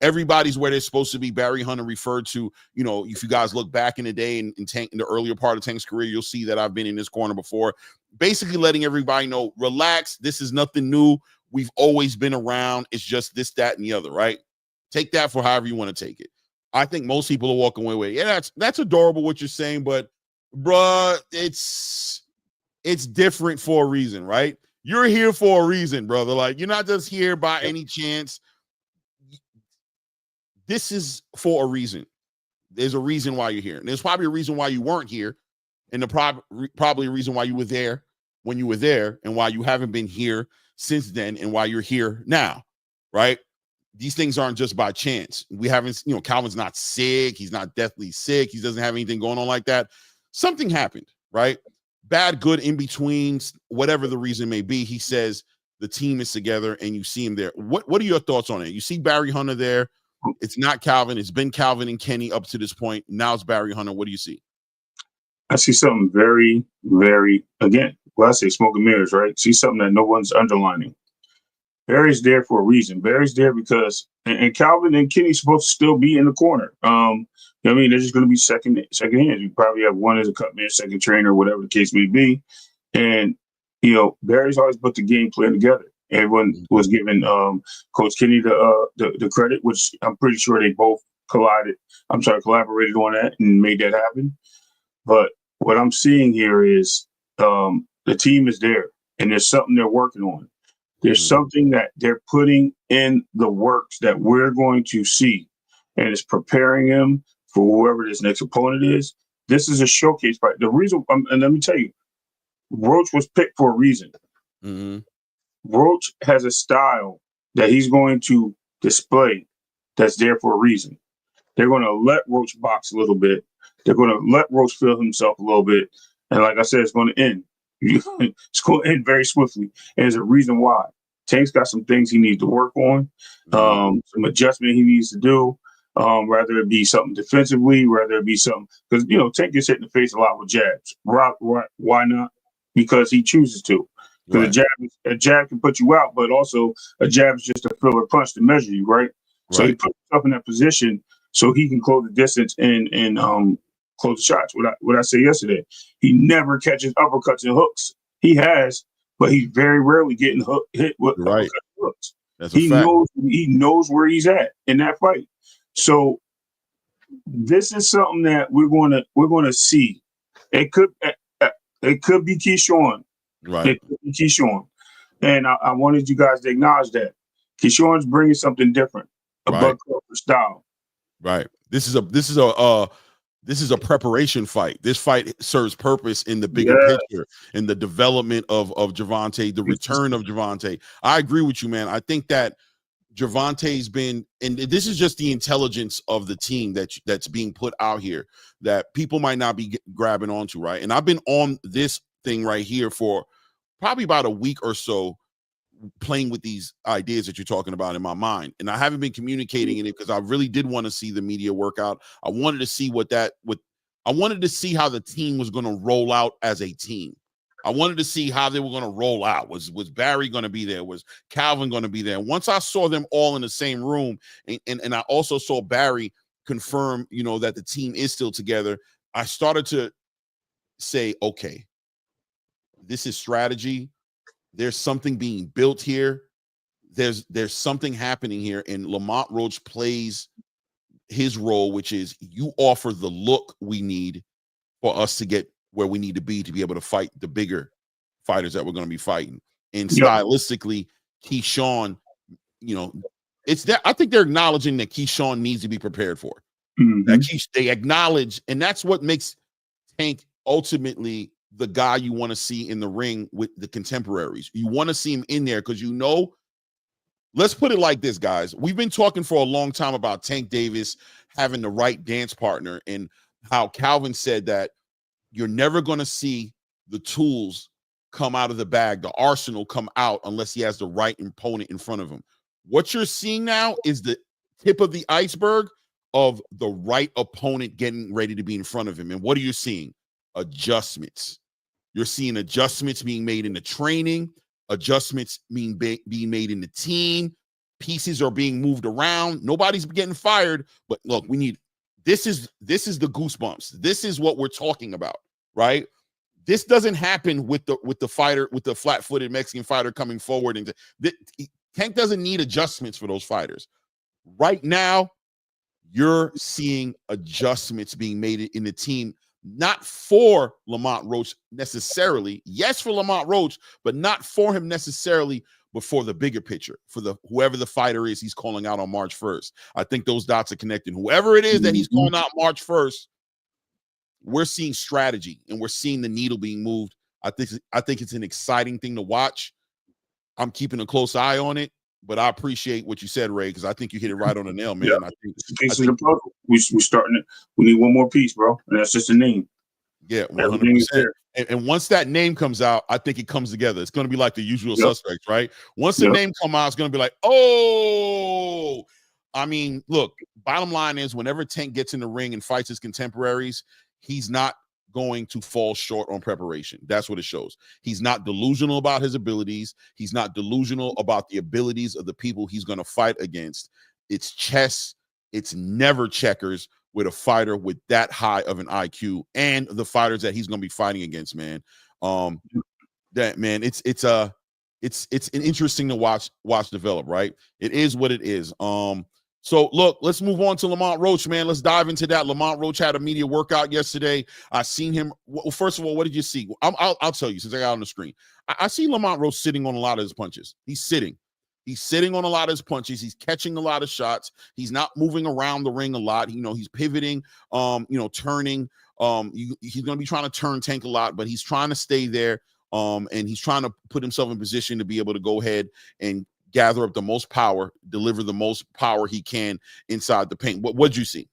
Everybody's where they're supposed to be. Barry Hunter referred to, if you guys look back in the day in Tank, in the earlier part of Tank's career, you'll see that I've been in this corner before, basically letting everybody know, relax, this is nothing new. We've always been around. It's just this, that, and the other, right? Take that for however you want to take it. I think most people are walking away with, yeah, that's adorable what you're saying, but bruh, it's different for a reason, right? You're here for a reason, brother. Like, you're not just here by any chance. This is for a reason. There's a reason why you're here. And there's probably a reason why you weren't here, and probably a reason why you were there when you were there, and why you haven't been here since then, and why you're here now, right? These things aren't just by chance. We haven't, Calvin's not sick. He's not deathly sick. He doesn't have anything going on like that. Something happened, right? Bad, good, in between, whatever the reason may be. He says the team is together and you see him there. What are your thoughts on it? You see Barry Hunter there. It's not Calvin. It's been Calvin and Kenny up to this point. Now it's Barry Hunter. What do you see? I see something very, very, again, well, I say smoke and mirrors, right? See something that no one's underlining. Barry's there for a reason. Barry's there because, and Calvin and Kenny's supposed to still be in the corner. You know what I mean? They're just going to be second hands. You probably have one as a cut man, second trainer, whatever the case may be. And, you know, Barry's always put the game plan together. Everyone was giving Coach Kenny the credit, which I'm pretty sure they both collaborated on that and made that happen. But what I'm seeing here is the team is there, and there's something they're working on. There's something that they're putting in the works that we're going to see, and it's preparing them for whoever this next opponent is. This is a showcase fight. The reason, and let me tell you, Roach was picked for a reason. Mm-hmm. Roach has a style that he's going to display that's there for a reason. They're going to let Roach box a little bit. They're going to let Roach feel himself a little bit. And like I said, it's going to end. It's going to end very swiftly. And there's a reason why. Tank's got some things he needs to work on, some adjustment he needs to do, whether it be something defensively, whether it be something, because, you know, Tank gets hit in the face a lot with jabs. Why not? Because he chooses to. Because a jab can put you out, but also a jab is just a filler punch to measure you, right? So he puts himself in that position so he can close the distance and close the shots. What I said yesterday, he never catches uppercuts and hooks. He has, but he's very rarely getting hit with uppercuts and hooks. That's a fact. He knows where he's at in that fight. So this is something that we're going to see. It could be Keyshawn. Right. It could be Keyshawn. And I wanted you guys to acknowledge that. Keyshawn's bringing something different, a Bud Crawford style. Right. This is a preparation fight. This fight serves purpose in the bigger picture, in the development of Gervonta, the return of Gervonta. I agree with you, man. I think that Gervonta's been, and this is just the intelligence of the team that's being put out here that people might not be grabbing onto, right? And I've been on this thing right here for probably about a week or so, playing with these ideas that you're talking about in my mind. And I haven't been communicating in it because I really did want to see the media workout. I wanted to see I wanted to see how the team was going to roll out as a team. I wanted to see how they were going to roll out. Was Barry going to be there? Was Calvin going to be there? And once I saw them all in the same room, and I also saw Barry confirm, you know, that the team is still together, I started to say, okay, this is strategy. There's something being built here. There's something happening here, and Lamont Roach plays his role, which is you offer the look we need for us to get where we need to be able to fight the bigger fighters that we're going to be fighting. And stylistically, Keyshawn, you know, it's that I think they're acknowledging that Keyshawn needs to be prepared for. They acknowledge, and that's what makes Tank ultimately the guy you want to see in the ring with the contemporaries. You want to see him in there because, you know, let's put it like this, guys. We've been talking for a long time about Tank Davis having the right dance partner, and how Calvin said that you're never going to see the tools come out of the bag, the arsenal come out, unless he has the right opponent in front of him. What you're seeing now is the tip of the iceberg of the right opponent getting ready to be in front of him. And what are you seeing? Adjustments. You're seeing adjustments being made in the training, adjustments being made in the team. Pieces are being moved around. Nobody's getting fired, but look, this is the goosebumps. This is what we're talking about, right? This doesn't happen with the fighter, with the flat-footed Mexican fighter coming forward, and Tank doesn't need adjustments for those fighters. Right now, you're seeing adjustments being made in the team, not for Lamont Roach necessarily. Yes, for Lamont Roach, but not for him necessarily, but for the bigger picture, for whoever the fighter is he's calling out on March 1st. I think those dots are connected. Whoever it is that he's calling out March 1st, we're seeing strategy and we're seeing the needle being moved. I think it's an exciting thing to watch. I'm keeping a close eye on it, but I appreciate what you said, Ray, because I think you hit it right on the nail, man. I think it's a piece of the puzzle. We're starting it. We need one more piece, bro, and that's just a name. Yeah, 100%. And once that name comes out, I think it comes together. It's going to be like the usual suspects, right? Once the name comes out, it's going to be like, oh, I mean, look, bottom line is whenever Tank gets in the ring and fights his contemporaries, he's not going to fall short on preparation. That's what it shows. He's not delusional about his abilities. He's not delusional about the abilities of the people he's going to fight against. It's chess. It's never checkers with a fighter with that high of an IQ and the fighters that he's going to be fighting against, man. It's an interesting to watch develop, right? It is what it is. So look, let's move on to Lamont Roach, man. Let's dive into that. Lamont Roach had a media workout yesterday. I seen him. Well, first of all, what did you see? I'll tell you since I got on the screen. I see Lamont Roach sitting on a lot of his punches. He's sitting on a lot of his punches. He's catching a lot of shots. He's not moving around the ring a lot. He's pivoting, turning. He's going to be trying to turn Tank a lot, but he's trying to stay there. And he's trying to put himself in position to be able to go ahead and gather up the most power, deliver the most power he can inside the paint. What'd you see?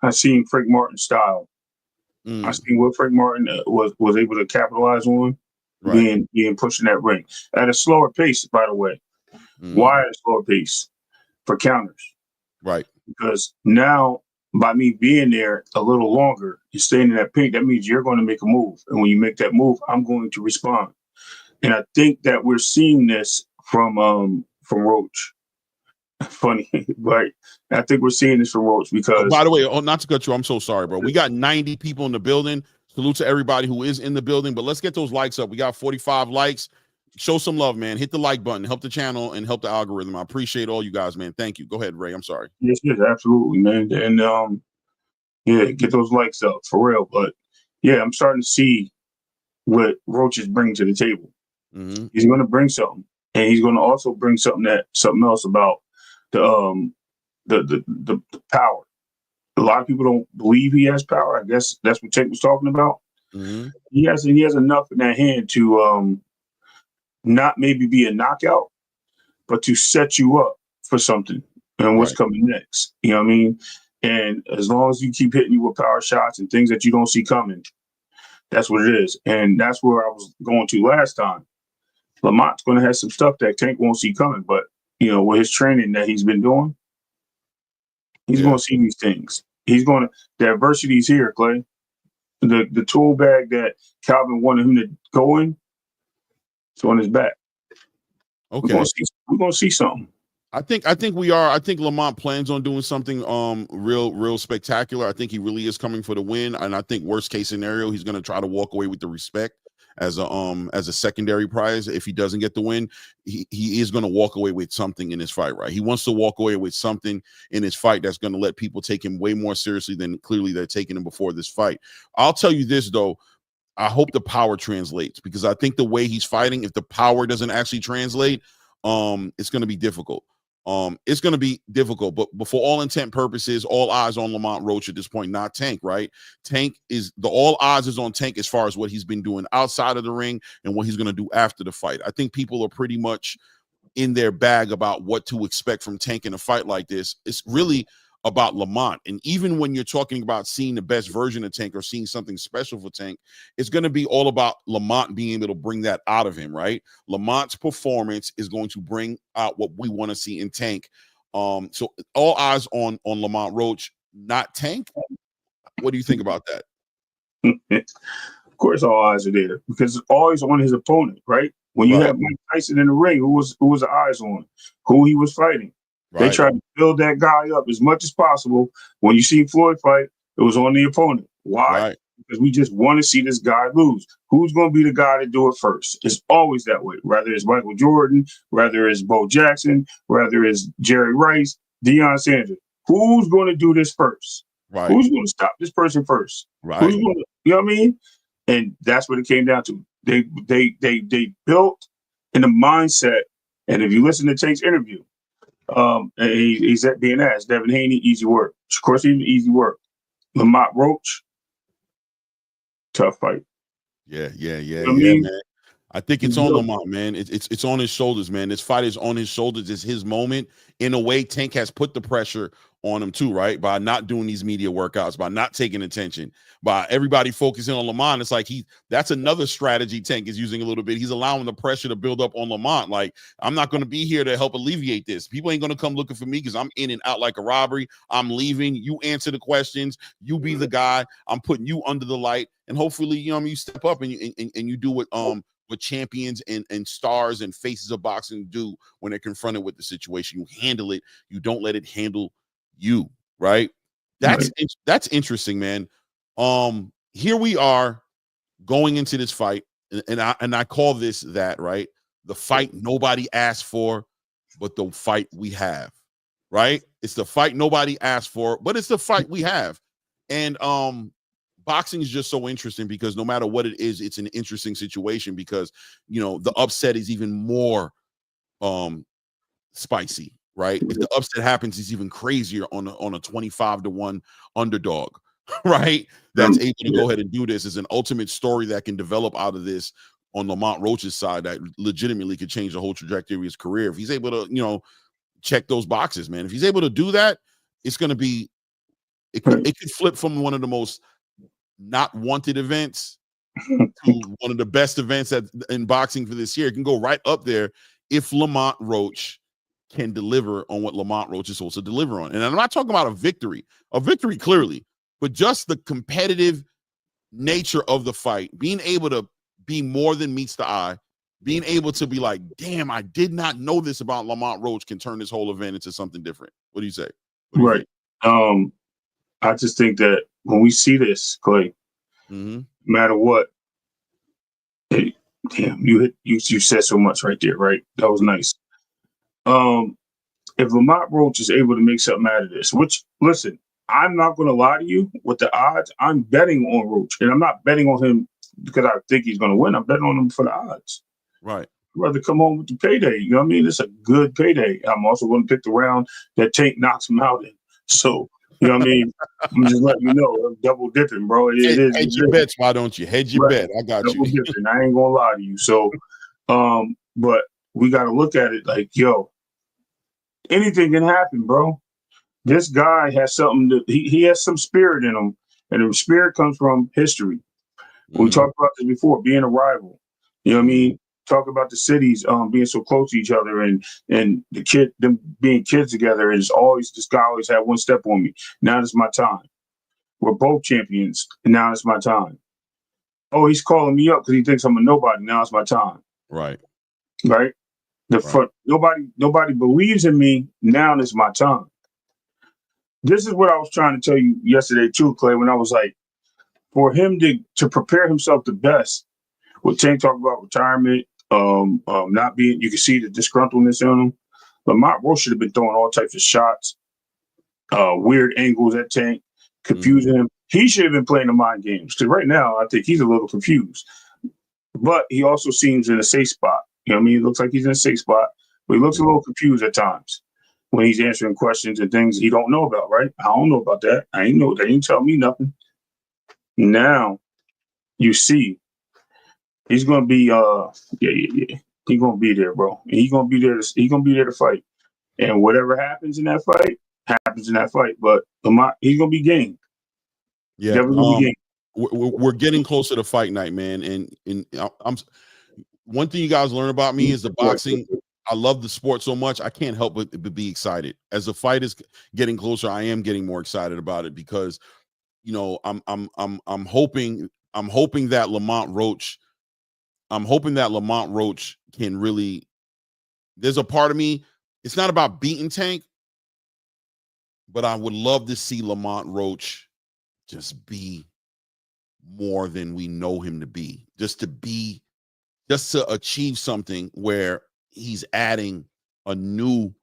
I seen Frank Martin style. I seen what Frank Martin was able to capitalize on, being pushing that ring at a slower pace, by the way. Why at a slower pace? For counters. Right. Because now, by me being there a little longer, you're staying in that paint, that means you're going to make a move. And when you make that move, I'm going to respond. And I think that we're seeing this from Roach. Funny, but I think we're seeing this from Roach because... by the way, not to cut you, I'm so sorry, bro. We got 90 people in the building. Salute to everybody who is in the building, but let's get those likes up. We got 45 likes. Show some love, man. Hit the like button. Help the channel and help the algorithm. I appreciate all you guys, man. Thank you. Go ahead, Ray. I'm sorry. Yes, absolutely, man. And get those likes up for real. But yeah, I'm starting to see what Roach is bringing to the table. He's going to bring something, and he's going to also bring something else about the power. A lot of people don't believe he has power. I guess that's what Tank was talking about. He has enough in that hand to not maybe be a knockout, but to set you up for something and what's coming next. You know what I mean? And as long as you keep hitting you with power shots and things that you don't see coming, that's what it is. And that's where I was going to last time. Lamont's going to have some stuff that Tank won't see coming, but with his training that he's been doing, he's going to see these things. The adversity's here, Clay. The tool bag that Calvin wanted him to go in, it's on his back. Okay. We're going to see something. I think we are. I think Lamont plans on doing something real spectacular. I think he really is coming for the win. And I think worst case scenario, he's going to try to walk away with the respect as a secondary prize. If he doesn't get the win, he is going to walk away with something in his fight, right? He wants to walk away with something in his fight that's going to let people take him way more seriously than clearly they're taking him before this fight. I'll tell you this, though. I hope the power translates, because I think the way he's fighting, if the power doesn't actually translate, it's going to be difficult. It's going to be difficult, but for all intent purposes, all eyes on Lamont Roach at this point, not Tank, right? All eyes is on Tank as far as what he's been doing outside of the ring and what he's going to do after the fight. I think people are pretty much in their bag about what to expect from Tank in a fight like this. It's really about Lamont. And even when you're talking about seeing the best version of Tank or seeing something special for Tank, it's going to be all about Lamont being able to bring that out of him, right? Lamont's performance is going to bring out what we want to see in Tank. So all eyes on Lamont Roach, not Tank. What do you think about that? Of course, all eyes are there because it's always on his opponent, right? When you have Mike Tyson in the ring, who was the eyes on? Who he was fighting? They tried to build that guy up as much as possible. When you see Floyd fight, it was on the opponent. Why? Because we just want to see this guy lose. Who's going to be the guy to do it first? It's always that way. Whether it's Michael Jordan, whether it's Bo Jackson, whether it's Jerry Rice, Deion Sanders. Who's going to do this first? Right. Who's going to stop this person first? Right. Who's going to, you know what I mean? And that's what it came down to. They built in the mindset. And if you listen to Tank's interview, he's at being asked, Devin Haney, easy work. Of course, easy work. Lamont Roach, tough fight. Yeah, man. I think it's on Lamont, man. It's on his shoulders, man. This fight is on his shoulders. It's his moment. In a way, Tank has put the pressure on him too, right? By not doing these media workouts, by not taking attention, by everybody focusing on Lamont. It's like that's another strategy Tank is using a little bit. He's allowing the pressure to build up on Lamont. Like, I'm not going to be here to help alleviate this. People ain't going to come looking for me because I'm in and out like a robbery. I'm leaving. You answer the questions. You be the guy. I'm putting you under the light. And hopefully, you step up and you do what champions and stars and faces of boxing do when they're confronted with the situation. You handle it. You don't let it handle you, right? That's interesting, man. Here we are going into this fight, and I call this that, right? The fight nobody asked for, but the fight we have, right? It's the fight nobody asked for, but it's the fight we have. And boxing is just so interesting because no matter what it is, it's an interesting situation because the upset is even more spicy, right? If the upset happens, it's even crazier on a 25-1 underdog, right? That's able to go ahead and do this. Is an ultimate story that can develop out of this on Lamont Roach's side that legitimately could change the whole trajectory of his career. If he's able to, check those boxes, man. If he's able to do that, it's going to be, it could flip from one of the most not wanted events to one of the best events in boxing for this year. It can go right up there if Lamont Roach can deliver on what Lamont Roach is supposed to deliver on. And I'm not talking about a victory clearly, but just the competitive nature of the fight, being able to be more than meets the eye, being able to be like, damn, I did not know this about Lamont Roach can turn this whole event into something different. What do you say? Right. I just think that when we see this, Clay, no matter what, damn, you said so much right there, right? That was nice. If Lamont Roach is able to make something out of this, which, listen, I'm not going to lie to you with the odds. I'm betting on Roach, and I'm not betting on him because I think he's going to win. I'm betting on him for the odds. Right. I'd rather come home with the payday. You know what I mean? It's a good payday. I'm also going to pick the round that Tank knocks him out in. So, you know what I mean? I'm just letting you know, I'm double dipping, bro. It is. Hedge your bets, why don't you? Hedge your bet. I got double you. Dipping. I ain't going to lie to you. So, but we got to look at it like, yo, anything can happen, bro. This guy has something that he has some spirit in him, and the spirit comes from history. We talked about this before, being a rival. You know what I mean? Talk about the cities being so close to each other and them being kids together. And it's always, this guy always had one step on me. Now it's my time. We're both champions, and now it's my time. Oh, he's calling me up because he thinks I'm a nobody. Now it's my time. Right. Right. Nobody believes in me. Now it's my time. This is what I was trying to tell you yesterday too, Clay, when I was like, for him to prepare himself the best, what Tank talked about retirement, not being, you can see the disgruntledness in him. Lamont Roach should have been throwing all types of shots, weird angles at Tank, confusing him. He should have been playing the mind games because right now I think he's a little confused. But he also seems in a safe spot. You know what I mean? It looks like he's in a safe spot, but he looks a little confused at times when he's answering questions and things he don't know about, right? I don't know about that. They didn't tell me nothing. Now you see he's gonna be he's gonna be there, bro. And he's gonna be there to fight. And whatever happens in that fight, happens in that fight. But he's gonna be game. Yeah. We're getting closer to fight night, man. And I'm one thing you guys learn about me is the boxing. I love the sport so much. I can't help but be excited. As the fight is getting closer, I am getting more excited about it because, I'm hoping that Lamont Roach can really. There's a part of me. It's not about beating Tank, but I would love to see Lamont Roach just be more than we know him to be. Just to achieve something where he's adding a new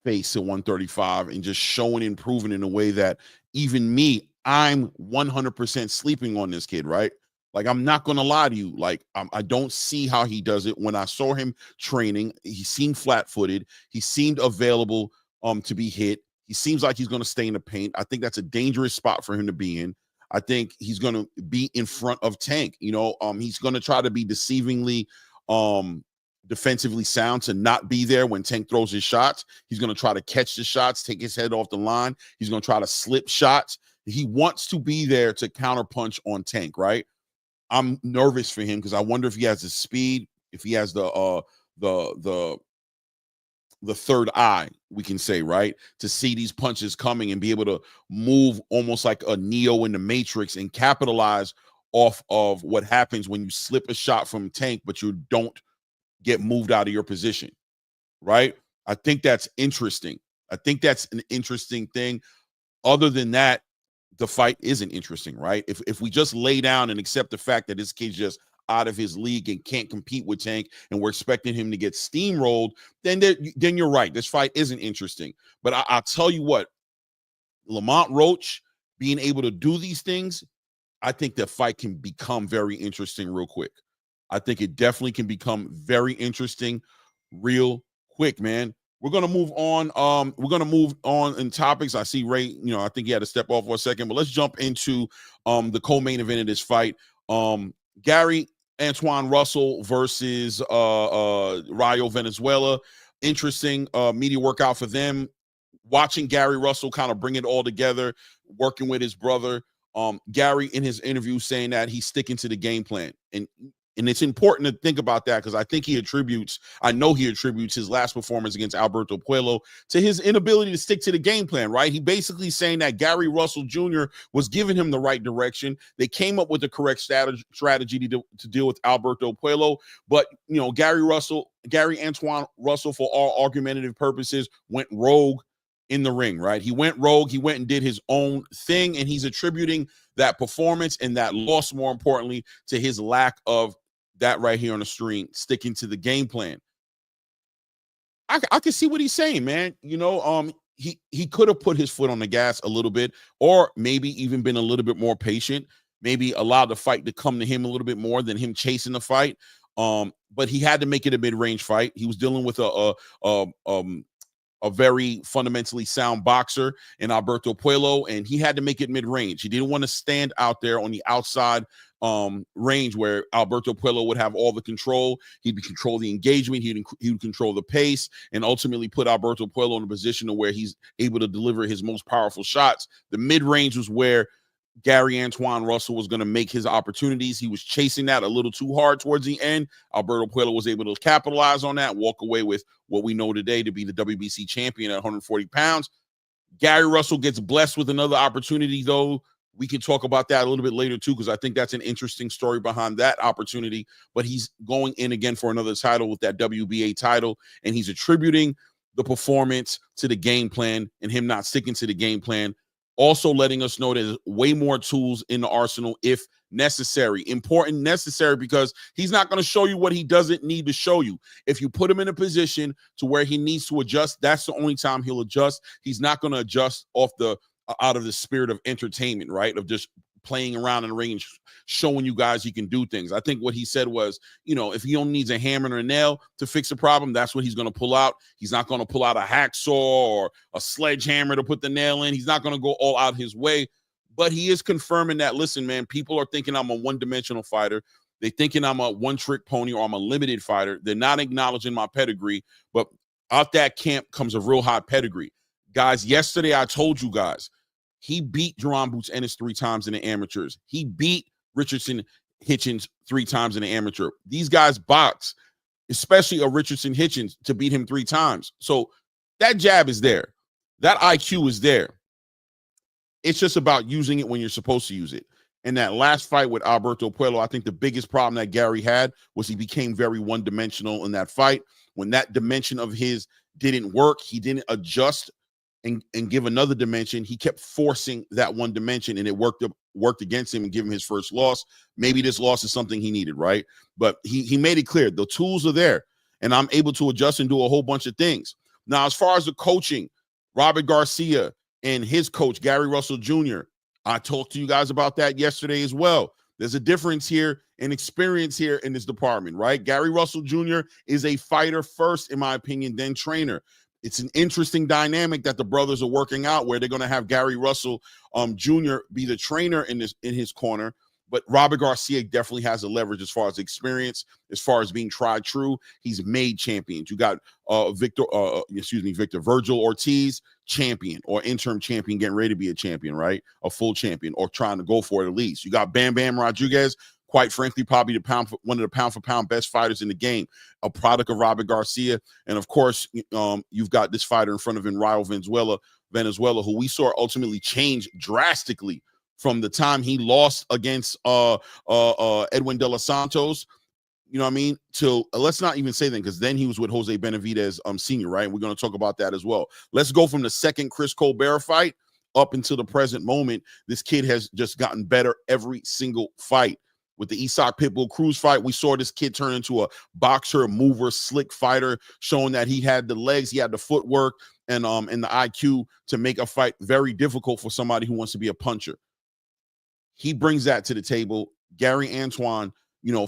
face to 135 and just showing and proving in a way that even me, I'm 100% sleeping on this kid, right? Like, I'm not going to lie to you. Like, I don't see how he does it. When I saw him training, he seemed flat-footed. He seemed available to be hit. He seems like he's going to stay in the paint. I think that's a dangerous spot for him to be in. I think he's going to be in front of Tank. He's going to try to be deceivingly defensively sound to not be there when Tank throws his shots. He's going to try to catch the shots, take his head off the line. He's going to try to slip shots. He wants to be there to counterpunch on Tank, right? I'm nervous for him because I wonder if he has the speed, if he has the third eye, we can say, right, to see these punches coming and be able to move almost like a Neo in the Matrix and capitalize off of what happens when you slip a shot from Tank, but you don't get moved out of your position, right? I think that's interesting. I think that's an interesting thing. Other than that, the fight isn't interesting, right? If we just lay down and accept the fact that this kid's just out of his league and can't compete with Tank, and we're expecting him to get steamrolled, then you're right. This fight isn't interesting. But I'll tell you what, Lamont Roach being able to do these things, I think the fight can become very interesting real quick. I think it definitely can become very interesting real quick, man. We're going to move on. We're going to move on in topics. I see Ray, I think he had to step off for a second, but let's jump into the co-main event of this fight. Gary Antoine Russell versus Rayo Venezuela. Interesting media workout for them. Watching Gary Russell kind of bring it all together, working with his brother. Gary in his interview saying that he's sticking to the game plan. And it's important to think about that because I know he attributes his last performance against Alberto Puello to his inability to stick to the game plan, right? He basically saying that Gary Russell Jr. was giving him the right direction. They came up with the correct strategy to deal with Alberto Puello. But, Gary Antoine Russell, for all argumentative purposes, went rogue in the ring, right? He went rogue. He went and did his own thing, and he's attributing that performance and that loss, more importantly, to his lack of that right here on the screen, sticking to the game plan. I can see what he's saying, man. He could have put his foot on the gas a little bit, or maybe even been a little bit more patient, maybe allowed the fight to come to him a little bit more than him chasing the fight. But he had to make it a mid-range fight. He was dealing with a very fundamentally sound boxer in Alberto Puello, and he had to make it mid-range. He didn't want to stand out there on the outside range where Alberto Puello would have all the control. He'd control the engagement. He would control the pace and ultimately put Alberto Puello in a position to where he's able to deliver his most powerful shots. The mid-range was where Gary Antoine Russell was going to make his opportunities. He was chasing that a little too hard towards the end. Alberto Puello was able to capitalize on that, walk away with what we know today to be the WBC champion at 140 pounds. Gary Russell gets blessed with another opportunity, though. We can talk about that a little bit later, too, because I think that's an interesting story behind that opportunity. But he's going in again for another title with that WBA title, and he's attributing the performance to the game plan and him not sticking to the game plan. Also letting us know there's way more tools in the arsenal if necessary. Important, necessary, because he's not going to show you what he doesn't need to show you. If you put him in a position to where he needs to adjust, that's the only time he'll adjust. He's not going to adjust out of the spirit of entertainment, right? Of just playing around in the ring and showing you guys he can do things. I think what he said was, if he only needs a hammer and a nail to fix a problem, that's what he's going to pull out. He's not going to pull out a hacksaw or a sledgehammer to put the nail in. He's not going to go all out his way. But he is confirming that, listen, man, people are thinking I'm a one-dimensional fighter. They're thinking I'm a one-trick pony or I'm a limited fighter. They're not acknowledging my pedigree. But out that camp comes a real hot pedigree. Guys, yesterday I told you guys, he beat Jerron Boots Ennis 3 times in the amateurs. He beat Richardson Hitchens 3 times in the amateur. These guys box, especially a Richardson Hitchens, to beat him 3 times. So that jab is there. That IQ is there. It's just about using it when you're supposed to use it. And that last fight with Alberto Puello, I think the biggest problem that Gary had was he became very one-dimensional in that fight. When that dimension of his didn't work, he didn't adjust and give another dimension. He kept forcing that one dimension, and it worked against him and give him his first loss. Maybe this loss is something he needed, right? But he made it clear the tools are there, and I'm able to adjust and do a whole bunch of things. Now, as far as the coaching, Robert Garcia and his coach, Gary Russell Jr., I talked to you guys about that yesterday as well. There's a difference here in experience here in this department, right? Gary Russell Jr. is a fighter first, in my opinion, then trainer. It's an interesting dynamic that the brothers are working out where they're going to have Gary Russell Jr. be the trainer in his corner, But Robert Garcia definitely has the leverage as far as experience, as far as being tried true. He's made champions. You got Victor Virgil Ortiz, champion or interim champion, getting ready to be a champion, right? A full champion or trying to go for it at least. You got Bam Bam Rodriguez, quite frankly, probably one of the pound for pound best fighters in the game, a product of Robert Garcia. And of course, you've got this fighter in front of him, Rayo Venezuela, who we saw ultimately change drastically from the time he lost against Edwin De Los Santos, you know what I mean, till let's not even say that, because then he was with Jose Benavidez Sr., right? And we're going to talk about that as well. Let's go from the second Chris Colbert fight up until the present moment. This kid has just gotten better every single fight. With the Isak Pitbull Cruz fight, we saw this kid turn into a boxer, a mover, slick fighter, showing that he had the legs, he had the footwork, and the IQ to make a fight very difficult for somebody who wants to be a puncher. He brings that to the table. Gary Antoine,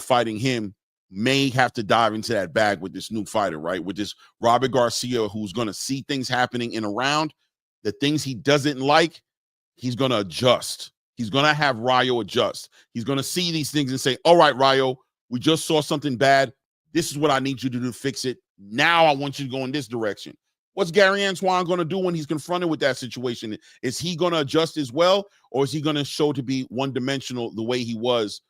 fighting him may have to dive into that bag with this new fighter, right? With this Robert Garcia, who's going to see things happening in a round. The things he doesn't like, he's going to adjust. He's going to have Rayo adjust. He's going to see these things and say, all right, Rayo, we just saw something bad. This is what I need you to do to fix it. Now I want you to go in this direction. What's Gary Antoine going to do when he's confronted with that situation? Is he going to adjust as well, or is he going to show to be one-dimensional the way he was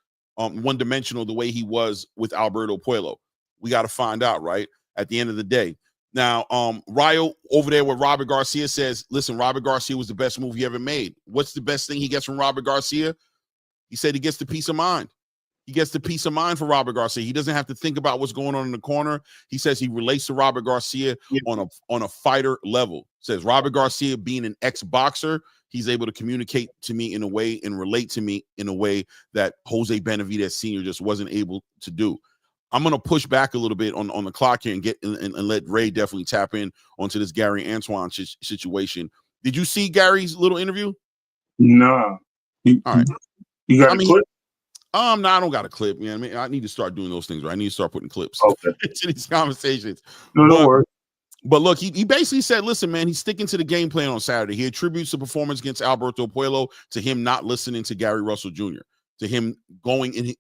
with Alberto Puello? We got to find out, right, at the end of the day. Now, Rayo over there with Robert Garcia says, listen, Robert Garcia was the best move he ever made. What's the best thing he gets from Robert Garcia? He said he gets the peace of mind. He gets the peace of mind for Robert Garcia. He doesn't have to think about what's going on in the corner. He says he relates to Robert Garcia on a fighter level. Says Robert Garcia, being an ex-boxer, he's able to communicate to me in a way and relate to me in a way that Jose Benavidez Sr. just wasn't able to do. I'm going to push back a little bit on the clock here and let Ray definitely tap in onto this Gary Antoine situation. Did you see Gary's little interview? Nah. All right. You got a clip? No, I don't got a clip, man. I mean, I need to start doing those things, right? I need to start putting clips into these conversations. No worries. But look, he basically said, listen, man, he's sticking to the game plan on Saturday. He attributes the performance against Alberto Puello to him not listening to Gary Russell Jr., to him going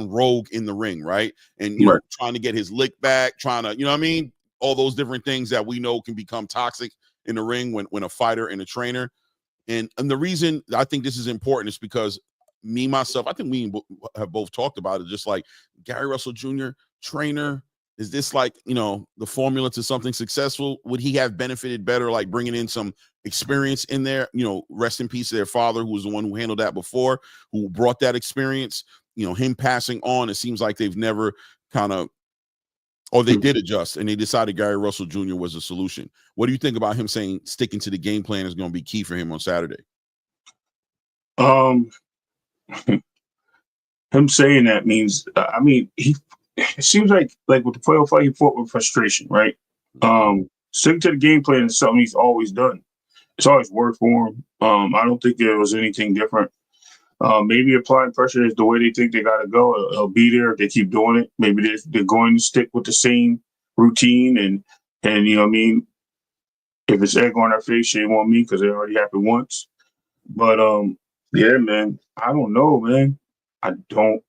rogue in the ring, right? And, you know, trying to get his lick back, trying to, you know what I mean? All those different things that we know can become toxic in the ring when a fighter and a trainer. And the reason I think this is important is because myself, I think we have both talked about it, just like Gary Russell Jr., trainer. Is this like, you know, the formula to something successful? Would he have benefited better, like bringing in some experience in there? You know, rest in peace to their father, who was the one who handled that before, who brought that experience. You know, him passing on, it seems like they've never they did adjust and they decided Gary Russell Jr. was a solution. What do you think about him saying sticking to the game plan is going to be key for him on Saturday? Him saying that means, it seems like with the Puello fight, he fought with frustration, right? Sticking to the game plan is something he's always done. It's always worked for him. I don't think there was anything different. Maybe applying pressure is the way they think they got to go. It'll be there if they keep doing it. Maybe they're going to stick with the same routine and you know what I mean? If it's egg on their face, she ain't want me because it already happened once. But yeah, man, I don't know, man. I don't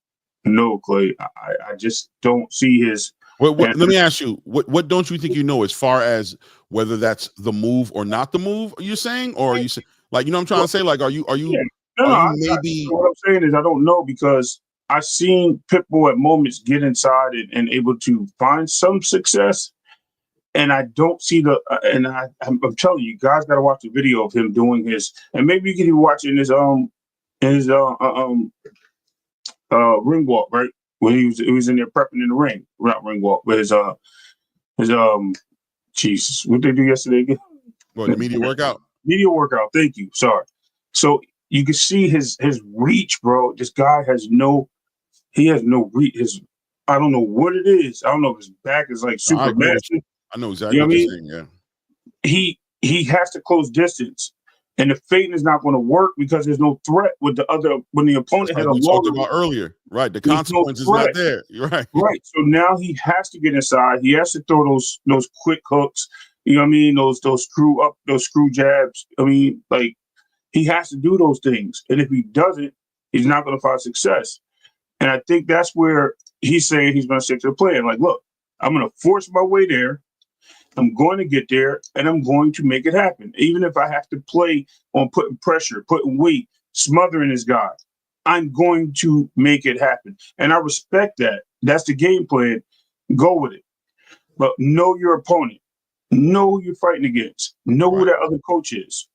know, Clay. I just don't see his. Let me ask you, what don't you think you know as far as whether that's the move or not the move? Are you saying, or are you saying, like, you know what I'm trying to say? Like, are you maybe? What I'm saying is I don't know, because I've seen Pitbull at moments get inside and able to find some success. And I don't see I'm telling you, guys got to watch the video of him doing his, and maybe you can even watch it in his ring walk, right? When he was in there prepping in the ring, not ring walk, but his Jesus, what they do yesterday again? What, the media workout? Media workout. Thank you. Sorry. So you can see his reach, bro. This guy has no reach. I don't know what it is. I don't know if his back is like super massive. I know exactly what you're saying. Yeah. He has to close distance, and the feinting is not going to work because there's no threat with when the opponent had a talked about earlier, right? The consequence is not there. You're right. Right. So now he has to get inside. He has to throw those quick hooks. You know what I mean? Those screw jabs. I mean, like, he has to do those things, and if he doesn't, he's not going to find success. And I think that's where he's saying he's going to stick to the plan. Like, look, I'm going to force my way there. I'm going to get there, and I'm going to make it happen. Even if I have to play on putting pressure, putting weight, smothering this guy, I'm going to make it happen. And I respect that. That's the game plan. Go with it. But know your opponent. Know who you're fighting against. Know who that other coach is.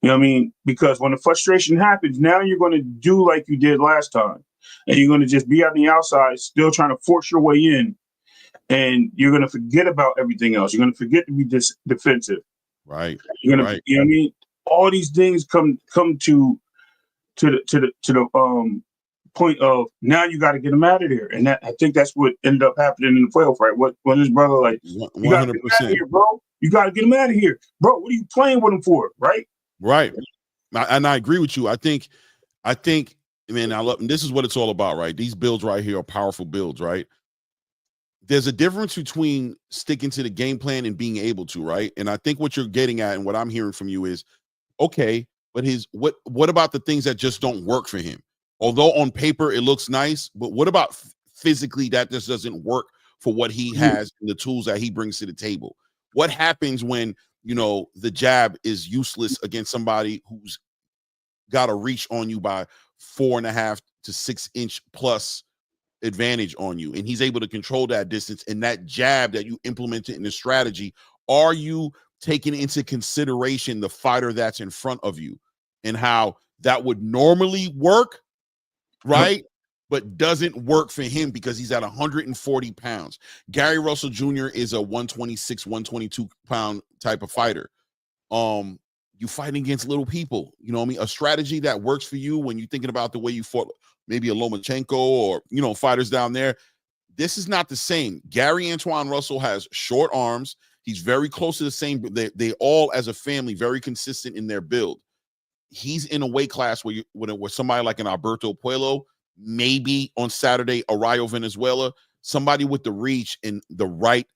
You know what I mean? Because when the frustration happens, now you're going to do like you did last time. And you're going to just be on the outside, still trying to force your way in. And you're going to forget about everything else. You're going to forget to be defensive. Right. You're going to, you know what I mean? All these things come to the point of now you got to get him out of there. And that, I think that's what ended up happening in the playoff, right? When his brother, like, you got to get him out of here, bro. You got to get him out of here. Bro, what are you playing with him for, right? Right. And I agree with you. I think, man, and this is what it's all about, right? These builds right here are powerful builds, right? There's a difference between sticking to the game plan and being able to, right? And I think what you're getting at and what I'm hearing from you is, okay, but what about the things that just don't work for him? Although on paper it looks nice, but what about physically that just doesn't work for what he has and the tools that he brings to the table? What happens when, the jab is useless against somebody who's got a reach on you by 4.5 to 6 inch plus advantage on you, and he's able to control that distance, and that jab that you implemented in the strategy, are you taking into consideration the fighter that's in front of you and how that would normally work, right? But doesn't work for him because he's at 140 pounds. Gary Russell Jr. is a 126, 122 pound type of fighter. You fighting against little people, you know what I mean? A strategy that works for you when you're thinking about the way you fought maybe a Lomachenko or, fighters down there. This is not the same. Gary Antoine Russell has short arms. He's very close to the same. They all, as a family, very consistent in their build. He's in a weight class where somebody like an Alberto Puello, maybe on Saturday, a Rayo Venezuela, somebody with the reach and the right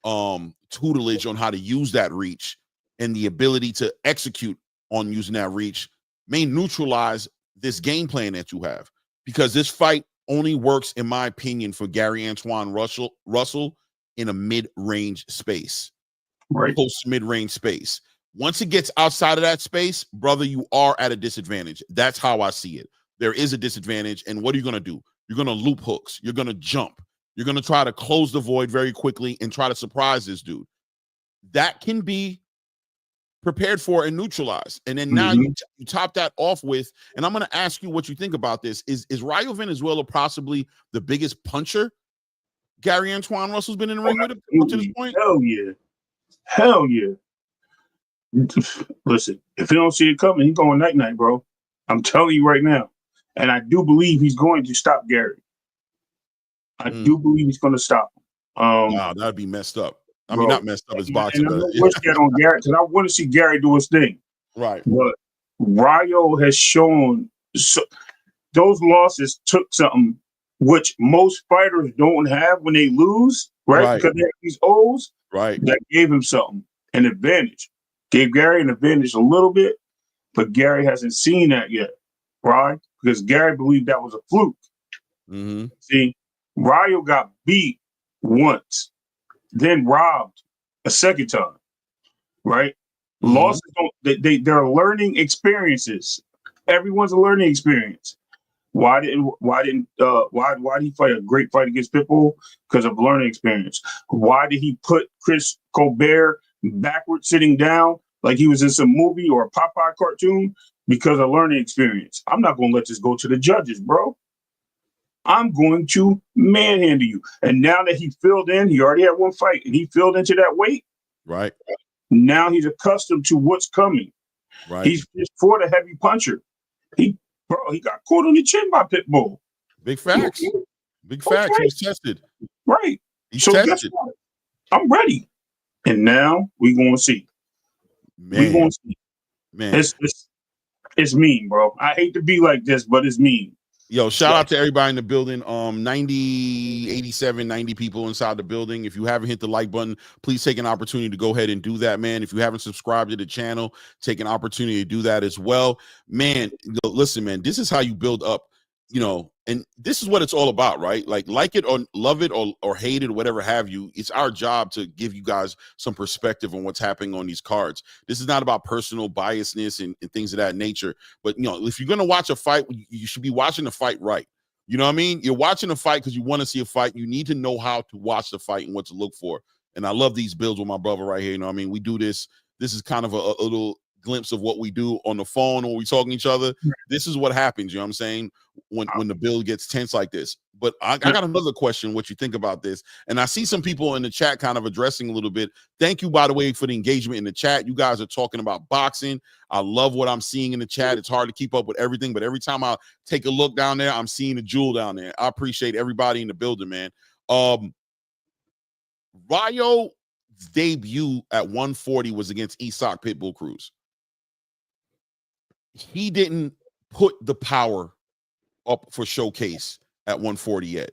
tutelage on how to use that reach and the ability to execute on using that reach may neutralize this game plan that you have, because this fight only works, in my opinion, for Gary Antoine Russell in a mid-range space, right? Post mid-range space. Once it gets outside of that space, brother, you are at a disadvantage. That's how I see it. There is a disadvantage, and what are you going to do? You're going to loop hooks. You're going to jump. You're going to try to close the void very quickly and try to surprise this dude. That can be prepared for and neutralized. And then now you top that off with, and I'm going to ask you what you think about this. Is Rayo Venezuela possibly the biggest puncher Gary Antoine Russell's been in the ring with up to this point? Hell yeah. Hell yeah. Listen, if you don't see it coming, he's going night-night, bro. I'm telling you right now. And I do believe he's going to stop Gary. I do believe he's going to stop him. Wow, that'd be messed up. I mean, not messed up as boxing. And I don't wish that on Gary, because I want to see Gary do his thing. Right. But Rayo has shown those losses took something which most fighters don't have when they lose, right? Because they have these O's. Right. That gave him something, an advantage. Gave Gary an advantage a little bit, but Gary hasn't seen that yet, right? Because Gary believed that was a fluke. See, Rayo got beat once, then robbed a second time, right? Losses they're learning experiences. Everyone's a learning experience. Why did he fight a great fight against Pitbull? Because of learning experience. Why did he put Chris Colbert backward sitting down like he was in some movie or a Popeye cartoon? Because of learning experience. I'm not going to let this go to the judges, bro. I'm going to manhandle you. And now that he filled in, he already had one fight, and he filled into that weight. Right. Now he's accustomed to what's coming. Right. He's for the heavy puncher. He got caught on the chin by Pitbull. Big facts. Big facts. Okay. He was tested. Right. He's tested. Guess what? I'm ready. And now we're going to see. We're going to see. Man. It's mean, bro. I hate to be like this, but it's mean. Yo, shout out to everybody in the building. 90, 87, 90 people inside the building. If you haven't hit the like button, please take an opportunity to go ahead and do that, man. If you haven't subscribed to the channel, take an opportunity to do that as well. Man, listen, man, this is how you build up, and this is what it's all about, right? Like it or love it or hate it or whatever have you. It's our job to give you guys some perspective on what's happening on these cards. This is not about personal biasness and things of that nature. But, if you're going to watch a fight, you should be watching the fight right. You know what I mean? You're watching a fight because you want to see a fight. You need to know how to watch the fight and what to look for. And I love these builds with my brother right here. You know what I mean? We do this. This is kind of a little glimpse of what we do on the phone when we talking to each other. This is what happens, you know what I'm saying, when the build gets tense like this. But I got another question, what you think about this. And I see some people in the chat kind of addressing a little bit. Thank you, by the way, for the engagement in the chat. You guys are talking about boxing. I love what I'm seeing in the chat. It's hard to keep up with everything, but every time I take a look down there, I'm seeing a jewel down there. I appreciate everybody in the building, man. Rayo's debut at 140 was against Isak Pitbull Cruz. He didn't put the power up for showcase at 140 yet.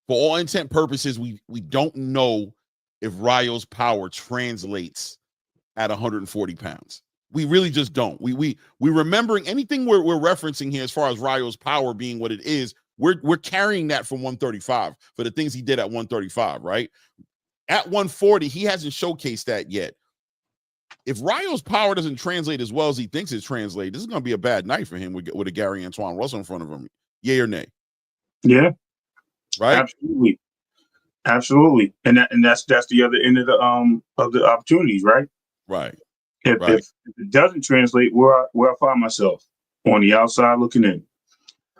For all intent purposes, we don't know if Rayo's power translates at 140 pounds. We really just don't. We remembering anything we're referencing here as far as Rayo's power being what it is, we're carrying that from 135 for the things he did at 135, right? At 140, he hasn't showcased that yet. If Rayo's power doesn't translate as well as he thinks it's translated, this is going to be a bad night for him with a Gary Antoine Russell in front of him. Yay or nay? Yeah, right. Absolutely. And that's the other end of the opportunities, right? Right. If it doesn't translate, where I find myself on the outside looking in.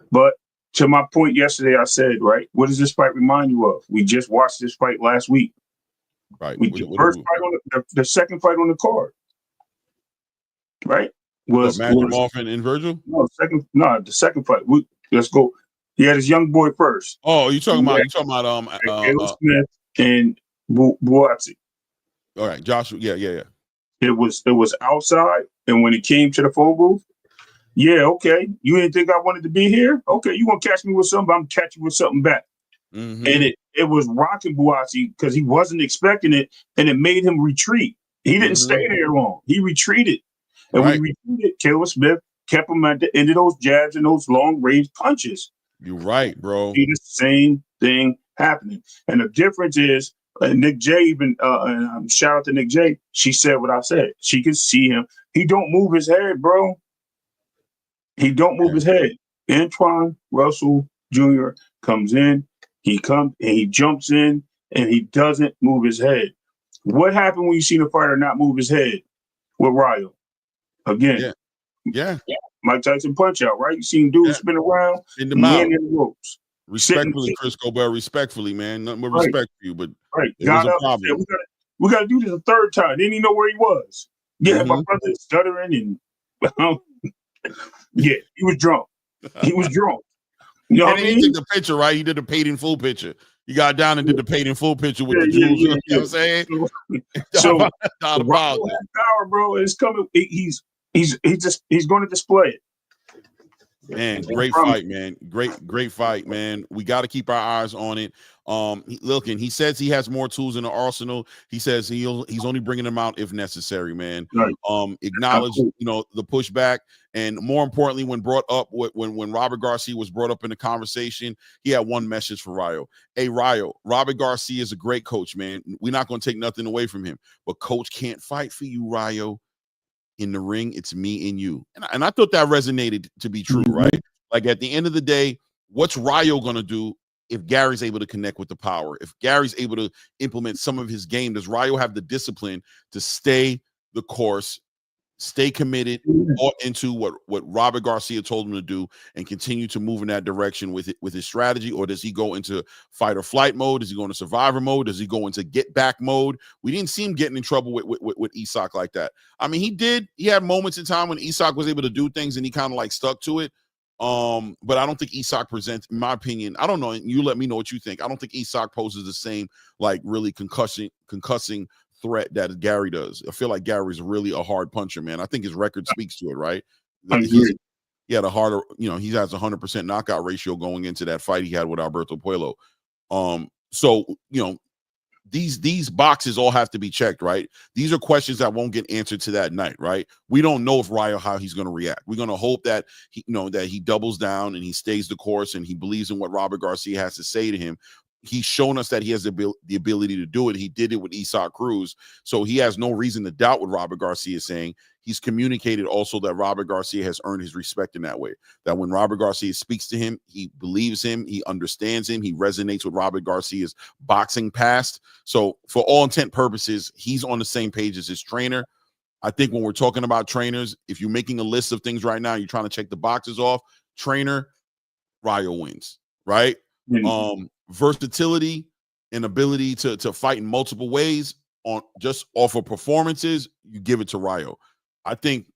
But to my point yesterday, I said, right, what does this fight remind you of? We just watched this fight last week. Right. The second fight on the card. Right? Was Madrimov and Virgil? No, the second fight. Let's go. He had his young boy first. Oh, you talking about Smith and Buatsi. All right, Joshua. Yeah. It was outside, and when it came to the phone booth, yeah, okay. You didn't think I wanted to be here? Okay, you want to catch me with something, I'm catch you with something back. Mm-hmm. And it was rocking Buatsi because he wasn't expecting it, and it made him retreat. He didn't stay there long. He retreated. And when he retreated, Caleb Smith kept him at the end of those jabs and those long-range punches. You're right, bro. See the same thing happening. And the difference is, Nick J even, and shout out to Nick J, she said what I said. She could see him. He don't move his head, bro. He don't move his head. Antoine Russell Jr. comes in, he jumps in, and he doesn't move his head. What happened when you see the fighter not move his head with Rayo? Again. Yeah. Mike Tyson punch out, right? You seen dudes spin around in the mouth. In the ropes. Respectfully, Chris Colbert, respectfully, man. Nothing but respect for you, but got up and said, we got to do this a third time. Didn't he know where he was? Yeah, my brother is stuttering and yeah, he was drunk. He was drunk. You know what I mean? He did the picture, right? He did the paid in full picture. He got down and did the paid in full picture with the jewels. You know what I'm saying? So power, bro, is coming. He's going to display it. Man, great fight, man. Great fight, man. We got to keep our eyes on it. He says he has more tools in the arsenal. He says he's only bringing them out if necessary, man. Right. Acknowledge, the pushback, and more importantly, when brought up when Robert Garcia was brought up in the conversation, he had one message for Rayo. Hey, Rayo, Robert Garcia is a great coach, man. We're not going to take nothing away from him, but coach can't fight for you, Rayo. In the ring, it's me and you. And I thought that resonated to be true, right? Like at the end of the day, what's Rayo going to do if Gary's able to connect with the power? If Gary's able to implement some of his game, does Rayo have the discipline to stay the course, stay committed, bought into what Robert Garcia told him to do, and continue to move in that direction with his strategy? Or does he go into fight or flight mode? Does he go into survivor mode? Does he go into get back mode? We didn't see him getting in trouble with Isak like that. I mean, he had moments in time when Isak was able to do things and he kind of like stuck to it. But I don't think Isak presents, in my opinion, I don't know, and you let me know what you think. I don't think Isak poses the same like really concussing threat that Gary does. I feel like Gary's really a hard puncher, man. I think his record speaks to it, right? he had a harder, he has 100% knockout ratio going into that fight he had with Alberto Puello. So, these boxes all have to be checked, right? These are questions that won't get answered to that night, right? We don't know if Rayo, how he's going to react. We're going to hope that he doubles down and he stays the course and he believes in what Robert Garcia has to say to him. He's shown us that he has the ability to do it. He did it with Isaac Cruz. So he has no reason to doubt what Robert Garcia is saying. He's communicated also that Robert Garcia has earned his respect in that way. That when Robert Garcia speaks to him, he believes him, he understands him, he resonates with Robert Garcia's boxing past. So for all intent purposes, he's on the same page as his trainer. I think when we're talking about trainers, if you're making a list of things right now, you're trying to check the boxes off, trainer, Rayo wins, right? Versatility and ability to fight in multiple ways on just off of performances, you give it to Rayo. I think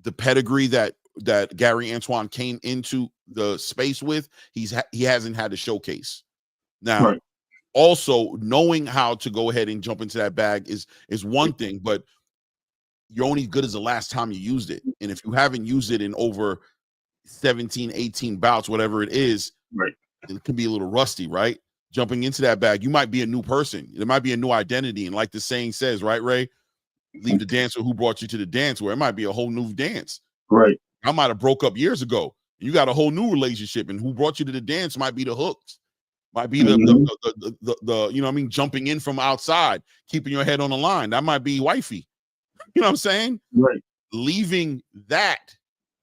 the pedigree that Gary Antoine came into the space with, he hasn't had to showcase. Now, also knowing how to go ahead and jump into that bag is one thing, but you're only good as the last time you used it. And if you haven't used it in over 17, 18 bouts, whatever it is, it can be a little rusty, right? Jumping into that bag, you might be a new person. There might be a new identity. And like the saying says, right, Ray? Leave the dancer who brought you to the dance, where it might be a whole new dance. Right. I might have broke up years ago. You got a whole new relationship, and who brought you to the dance might be the hooks. Might be the jumping in from outside, keeping your head on the line. That might be wifey. You know what I'm saying? Right. Leaving that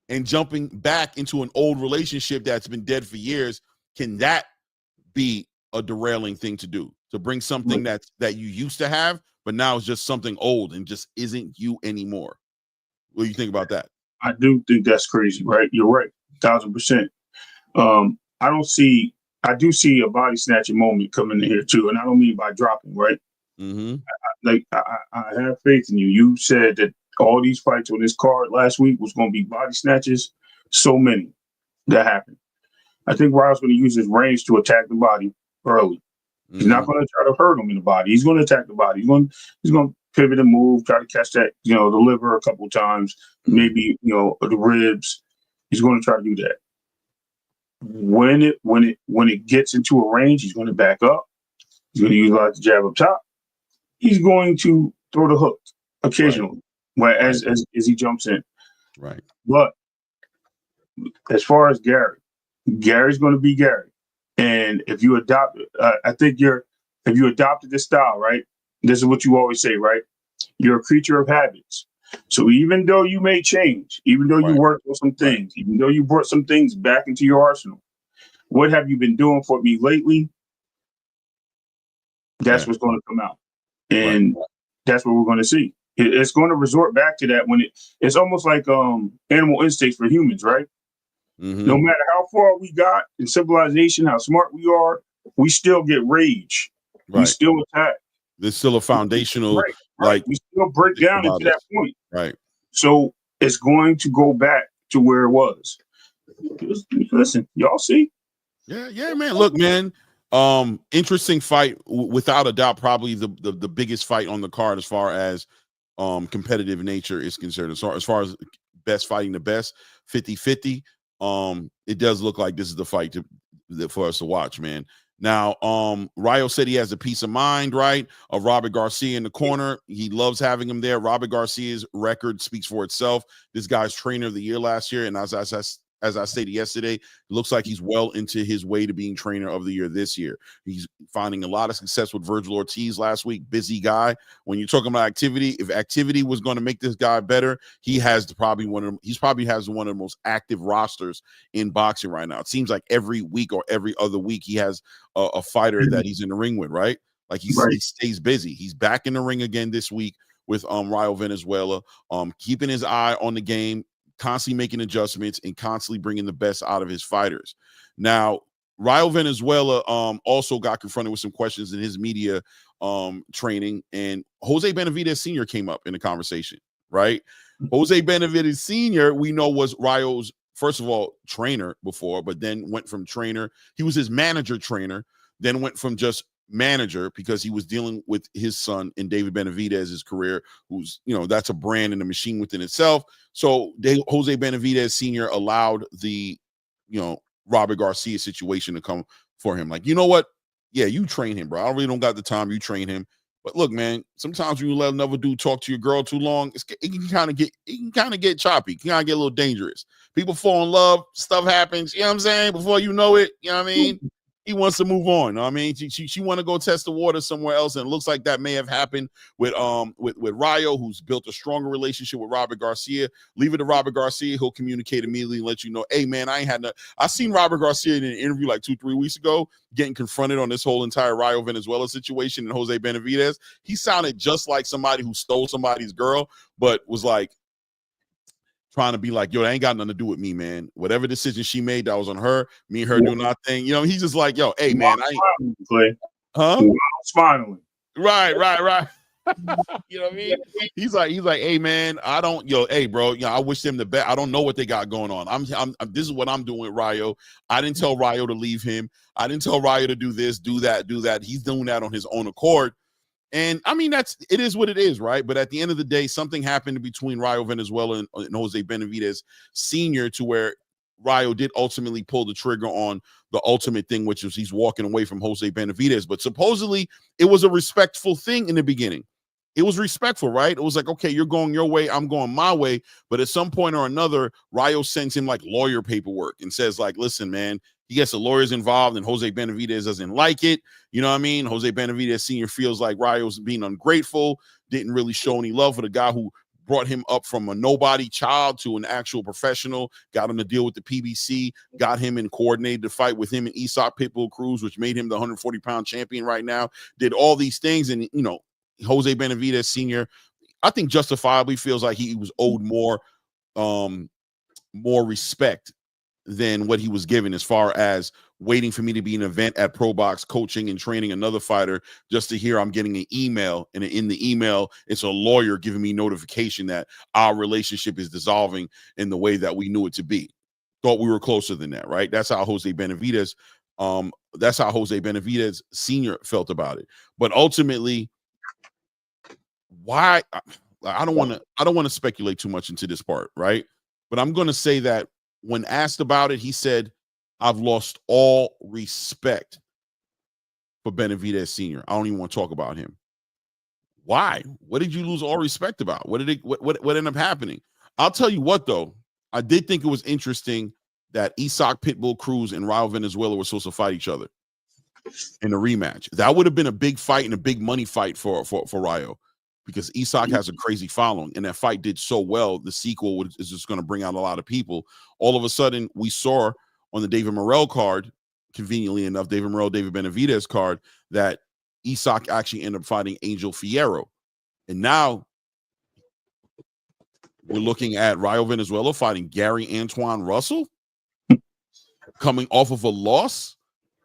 and jumping back into an old relationship that's been dead for years, can that be a derailing thing to do? To bring something that you used to have, but now it's just something old and just isn't you anymore. What do you think about that? I do think that's crazy, right? You're right, 1,000%. I do see a body snatching moment coming in here too, and I don't mean by dropping, right? I have faith in you. You said that all these fights on this card last week was going to be body snatches. So many that happened. I think Rayo's going to use his range to attack the body early. He's not going to try to hurt him in the body. He's going to attack the body. He's going to pivot and move, try to catch that, the liver a couple of times, maybe, the ribs. He's going to try to do that. When it gets into a range, he's going to back up. He's going to utilize the jab up top. He's going to throw the hook occasionally, as he jumps in. Right. But as far as Gary's going to be Gary. And if you adopt, if you adopted this style, right? This is what you always say, right? You're a creature of habits. So even though you may change, even though you worked on some things, even though you brought some things back into your arsenal, what have you been doing for me lately? That's what's going to come out. And that's what we're going to see. It's going to resort back to that when it's almost like animal instincts for humans, right? No matter how far we got in civilization, how smart we are, we still get rage. We still attack. There's still a foundational, we still break down into that point. Right. So it's going to go back to where it was. Listen, y'all see? Yeah, man. Look, man. Interesting fight, without a doubt. Probably the biggest fight on the card as far as competitive nature is concerned. As far as best fighting the best, 50-50. It does look like this is the fight for us to watch, man. Now, Rayo said he has a peace of mind, right, of Robert Garcia in the corner. He loves having him there. Robert Garcia's record speaks for itself. This guy's trainer of the year last year, and as I stated yesterday, it looks like he's well into his way to being trainer of the year this year. He's finding a lot of success with Virgil Ortiz last week. Busy guy. When you're talking about activity, if activity was going to make this guy better, he probably has one of the most active rosters in boxing right now. It seems like every week or every other week he has a fighter that he's in the ring with, right? Like he stays busy. He's back in the ring again this week with Rayo Venezuela, keeping his eye on the game, constantly making adjustments and constantly bringing the best out of his fighters. Now, Rayo Venezuela also got confronted with some questions in his media training, and Jose Benavidez Sr. came up in the conversation, right? Jose Benavidez Sr., we know, was Rayo's, first of all, trainer before, but then went from trainer. He was his manager trainer, then went from just manager because he was dealing with his son in David Benavidez's career, who's, that's a brand and a machine within itself. So Jose Benavidez Sr. allowed the, Robert Garcia situation to come for him. Like, you know what? Yeah, you train him, bro. I really don't got the time. You train him. But look, man, sometimes when you let another dude talk to your girl too long, it can kind of get choppy. It can kind of get a little dangerous. People fall in love, stuff happens, you know what I'm saying? Before you know it, you know what I mean? He wants to move on. You know what I mean? She want to go test the water somewhere else, and it looks like that may have happened with Rayo, who's built a stronger relationship with Robert Garcia. Leave it to Robert Garcia; he'll communicate immediately and let you know, hey man, I seen Robert Garcia in an interview like 2-3 weeks ago, getting confronted on this whole entire Rayo Venezuela situation and Jose Benavidez. He sounded just like somebody who stole somebody's girl, but was like trying to be like, yo, that ain't got nothing to do with me, man. Whatever decision she made, that was on her. Me and her doing our thing. He's just like, yo, hey, man. Smiling. Right. You know what I mean? He's like, hey, man, hey, bro, I wish them the best. I don't know what they got going on. This is what I'm doing with Rayo. I didn't tell Rayo to leave him. I didn't tell Rayo to do this, do that. He's doing that on his own accord. And I mean, it is what it is, right? But at the end of the day, something happened between Rayo Venezuela and Jose Benavidez Sr. to where Rayo did ultimately pull the trigger on the ultimate thing, which is he's walking away from Jose Benavidez. But supposedly it was a respectful thing in the beginning. It was respectful, right? It was like, okay, you're going your way, I'm going my way. But at some point or another, Rayo sends him like lawyer paperwork and says like, listen, man, he gets the lawyers involved and Jose Benavidez doesn't like it. You know what I mean? Jose Benavidez Sr. feels like Rayo's being ungrateful, didn't really show any love for the guy who brought him up from a nobody child to an actual professional, got him to deal with the PBC, got him and coordinated the fight with him and Isak Pitbull Cruz, which made him the 140-pound champion right now, did all these things. And, Jose Benavidez Sr., I think justifiably feels like he was owed more respect than what he was given, as far as waiting for me to be an event at Pro Box coaching and training another fighter just to hear I'm getting an email, and in the email it's a lawyer giving me notification that our relationship is dissolving in the way that we knew it to be. Thought we were closer than that, right? That's how Jose Benavidez Sr. felt about it. But ultimately, why I don't want to speculate too much into this part, right? But I'm going to say that when asked about it, he said, I've lost all respect for Benavidez Sr. I don't even want to talk about him. Why? What did you lose all respect about? What ended up happening? I'll tell you what, though. I did think it was interesting that Isak Pitbull Cruz and Rayo Venezuela were supposed to fight each other in a rematch. That would have been a big fight and a big money fight for Rayo, because Isak has a crazy following, and that fight did so well. The sequel is just going to bring out a lot of people. All of a sudden, we saw on the David Morrell card, conveniently enough, David Benavidez card, that Isak actually ended up fighting Angel Fierro. And now we're looking at Rayo Venezuela fighting Gary Antoine Russell, coming off of a loss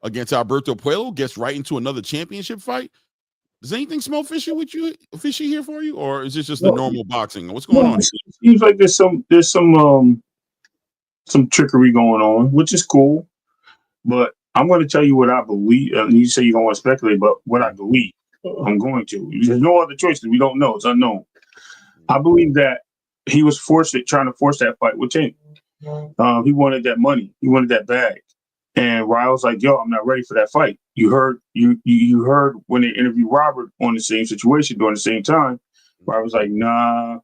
against Alberto Puello, gets right into another championship fight. Does anything smell fishy here for you, or is this just the normal boxing? What's going on? It seems like there's some trickery going on, which is cool. But I'm going to tell you what I believe. You say you don't want to speculate, but what I believe, I'm going to. There's no other choice. We don't know. It's unknown. I believe that he was trying to force that fight with Tank. He wanted that money. He wanted that bag. And Rayo's like, yo, I'm not ready for that fight. You heard when they interviewed Robert on the same situation during the same time. Robert's like, nah,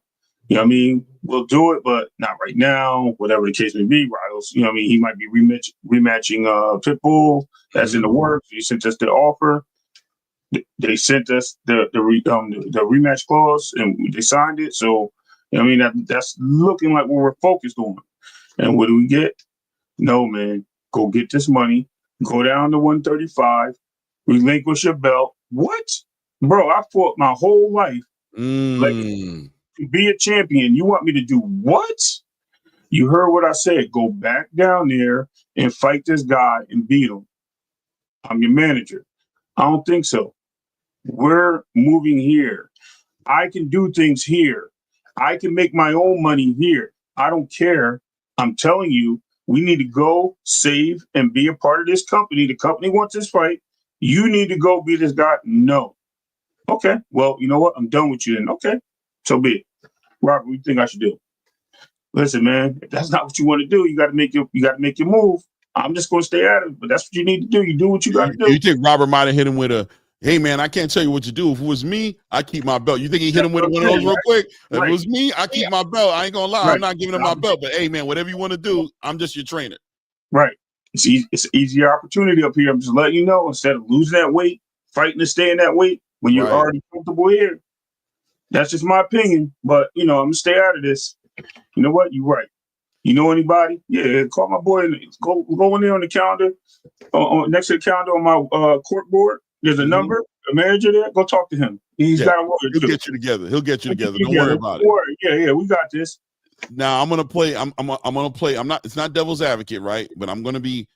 you know what I mean? We'll do it, but not right now, whatever the case may be. Rayo's, you know what I mean? He might be rematching Pitbull. That's in the works. He sent us the offer. They sent us the rematch clause, and they signed it. So, you know what I mean? That's looking like what we're focused on. And what do we get? No, man. Go get this money, go down to 135, relinquish your belt. What? Bro, I fought my whole life like, to be a champion. You want me to do what? You heard what I said. Go back down there and fight this guy and beat him. I'm your manager. I don't think so. We're moving here. I can do things here. I can make my own money here. I don't care. I'm telling you, we need to go save and be a part of this company. The company wants this fight. You need to go be this guy. No. Okay. Well, you know what? I'm done with you then. Okay. So be it. Robert, what do you think I should do? Listen, man, if that's not what you want to do, you got to make your move. I'm just going to stay at it, but that's what you need to do. You do what you got to do. You think Robert might have hit him with a, hey, man, I can't tell you what to do. If it was me, I keep my belt. You think he hit him with one of those real quick? If it was me, I keep my belt. I ain't going to lie. I'm not giving him my belt. But, hey, man, whatever you want to do, I'm just your trainer. Right. It's an easier opportunity up here. I'm just letting you know, instead of losing that weight, fighting to stay in that weight when you're already comfortable here. That's just my opinion. But, I'm going to stay out of this. You know what? You're right. You know anybody? Yeah, call my boy. Go in there on the calendar, next to the calendar on my court board. There's a number, a manager there. Go talk to him. He's got a lawyer. He'll get you together. Don't worry about it. Yeah, we got this. Now I'm gonna play. I'm gonna play. I'm not. It's not devil's advocate, right? But I'm gonna be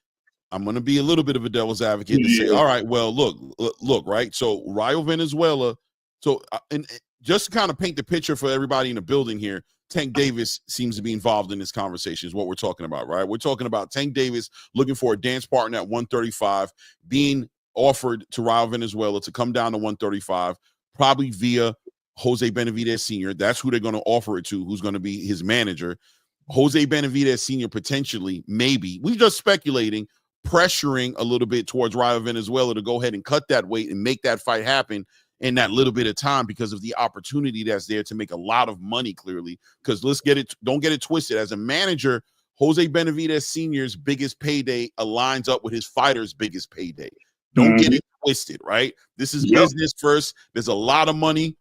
a little bit of a devil's advocate to say, all right, well, look, right? So Rayo Venezuela. So and just to kind of paint the picture for everybody in the building here. Tank Davis seems to be involved in this conversation is what we're talking about, right? We're talking about Tank Davis looking for a dance partner at 135, being offered to Rayo Venezuela to come down to 135, probably via Jose Benavidez Sr. That's who they're going to offer it to, who's going to be his manager. Jose Benavidez Sr. potentially, maybe, we're just speculating, pressuring a little bit towards Rayo Venezuela to go ahead and cut that weight and make that fight happen in that little bit of time because of the opportunity that's there to make a lot of money, clearly. Because don't get it twisted. As a manager, Jose Benavidez Sr.'s biggest payday aligns up with his fighter's biggest payday. Don't get it twisted, right? This is business first. There's a lot of money.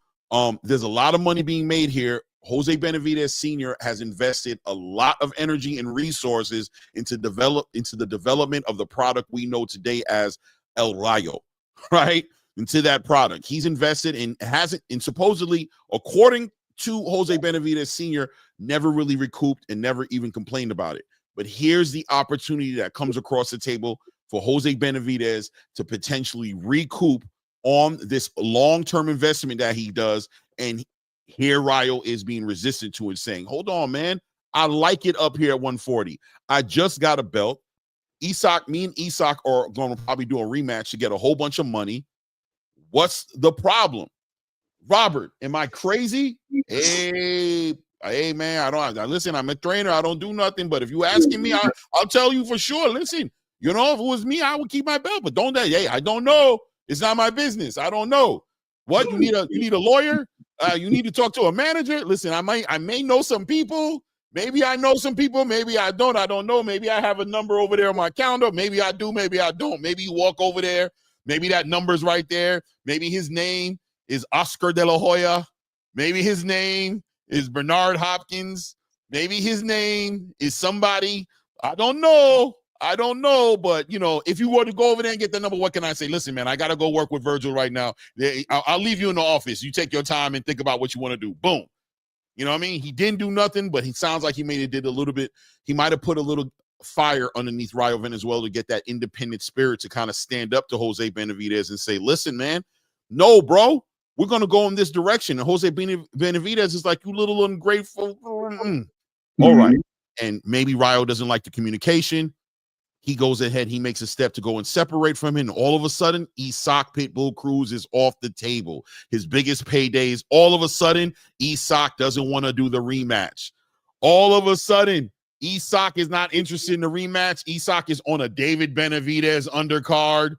There's a lot of money being made here. Jose Benavidez Sr. has invested a lot of energy and resources into the development of the product we know today as El Rayo, right? Into that product. He's invested and supposedly, according to Jose Benavidez Sr., never really recouped and never even complained about it. But here's the opportunity that comes across the table for Jose Benavidez to potentially recoup on this long-term investment that he does. And here Rayo is being resistant to it, saying, hold on, man, I like it up here at 140. I just got a belt. Me and Isak are going to probably do a rematch to get a whole bunch of money. What's the problem? Robert, am I crazy? Hey, man, listen, I'm a trainer. I don't do nothing. But if you asking me, I'll tell you for sure. Listen, if it was me, I would keep my belt. But I don't know. It's not my business. I don't know. What? You need a lawyer? You need to talk to a manager? Listen, I may know some people. Maybe I know some people. Maybe I don't. I don't know. Maybe I have a number over there on my calendar. Maybe I do. Maybe I don't. Maybe you walk over there. Maybe that number's right there. Maybe his name is Oscar De La Hoya. Maybe his name is Bernard Hopkins. Maybe his name is somebody. I don't know. But, if you were to go over there and get the number, what can I say? Listen, man, I got to go work with Virgil right now. I'll leave you in the office. You take your time and think about what you want to do. Boom. You know what I mean? He didn't do nothing, but he sounds like he did a little bit. He might have put a little fire underneath Rayo Venezuela to get that independent spirit to kind of stand up to Jose Benavidez and say, listen, man, no, bro, we're going to go in this direction. And Jose Benavidez is like, you little ungrateful. All right. And maybe Rayo doesn't like the communication. He goes ahead, he makes a step to go and separate from him. And all of a sudden, Isak Pitbull Cruz is off the table. His biggest paydays. All of a sudden, Isak doesn't want to do the rematch. All of a sudden, Isak is not interested in the rematch. Isak is on a David Benavidez undercard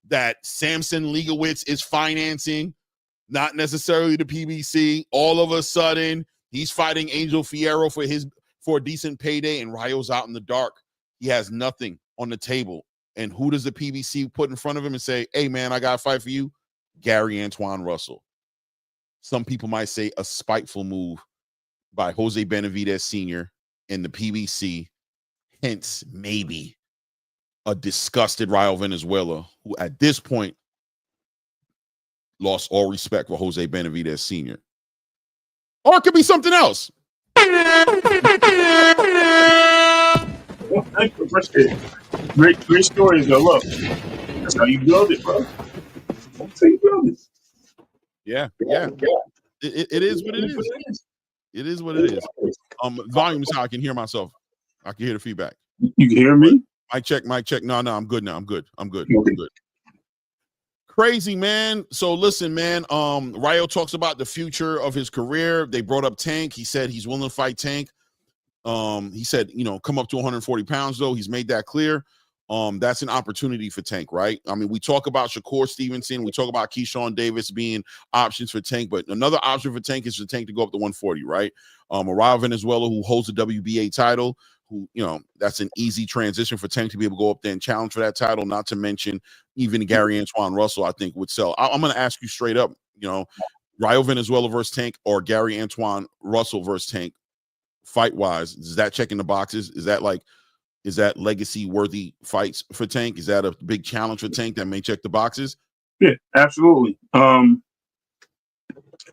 that Samson Legowitz is financing, not necessarily the PBC. All of a sudden, he's fighting Angel Fierro for a decent payday, and Rayo's out in the dark. He has nothing on the table. And who does the PBC put in front of him and say, hey, man, I got a fight for you? Gary Antoine Russell. Some people might say a spiteful move by Jose Benavidez Sr. and the PBC. Hence, maybe a disgusted Rayo Venezuela, who at this point lost all respect for Jose Benavidez Sr. Or it could be something else. Great stories, though. Look, that's how you build it, bro. That's how you build it. Yeah. It is what it is. It is what it is. Volume is how I can hear myself. I can hear the feedback. You can hear me? Mic check. No, I'm good now. I'm good. Okay. Crazy, man. So listen, man, Rayo talks about the future of his career. They brought up Tank. He said he's willing to fight Tank. He said, come up to 140 pounds, though. He's made that clear. That's an opportunity for Tank, right? I mean, we talk about Shakur Stevenson. We talk about Keyshawn Davis being options for Tank, but another option for Tank is for Tank to go up to 140, right? Rayo Venezuela, who holds the WBA title, who, that's an easy transition for Tank to be able to go up there and challenge for that title, not to mention even Gary Antoine Russell, I think, would sell. I'm going to ask you straight up, Rayo Venezuela versus Tank or Gary Antoine Russell versus Tank, fight-wise, is that checking the boxes? Is that legacy-worthy fights for Tank? Is that a big challenge for Tank that may check the boxes? Yeah, absolutely.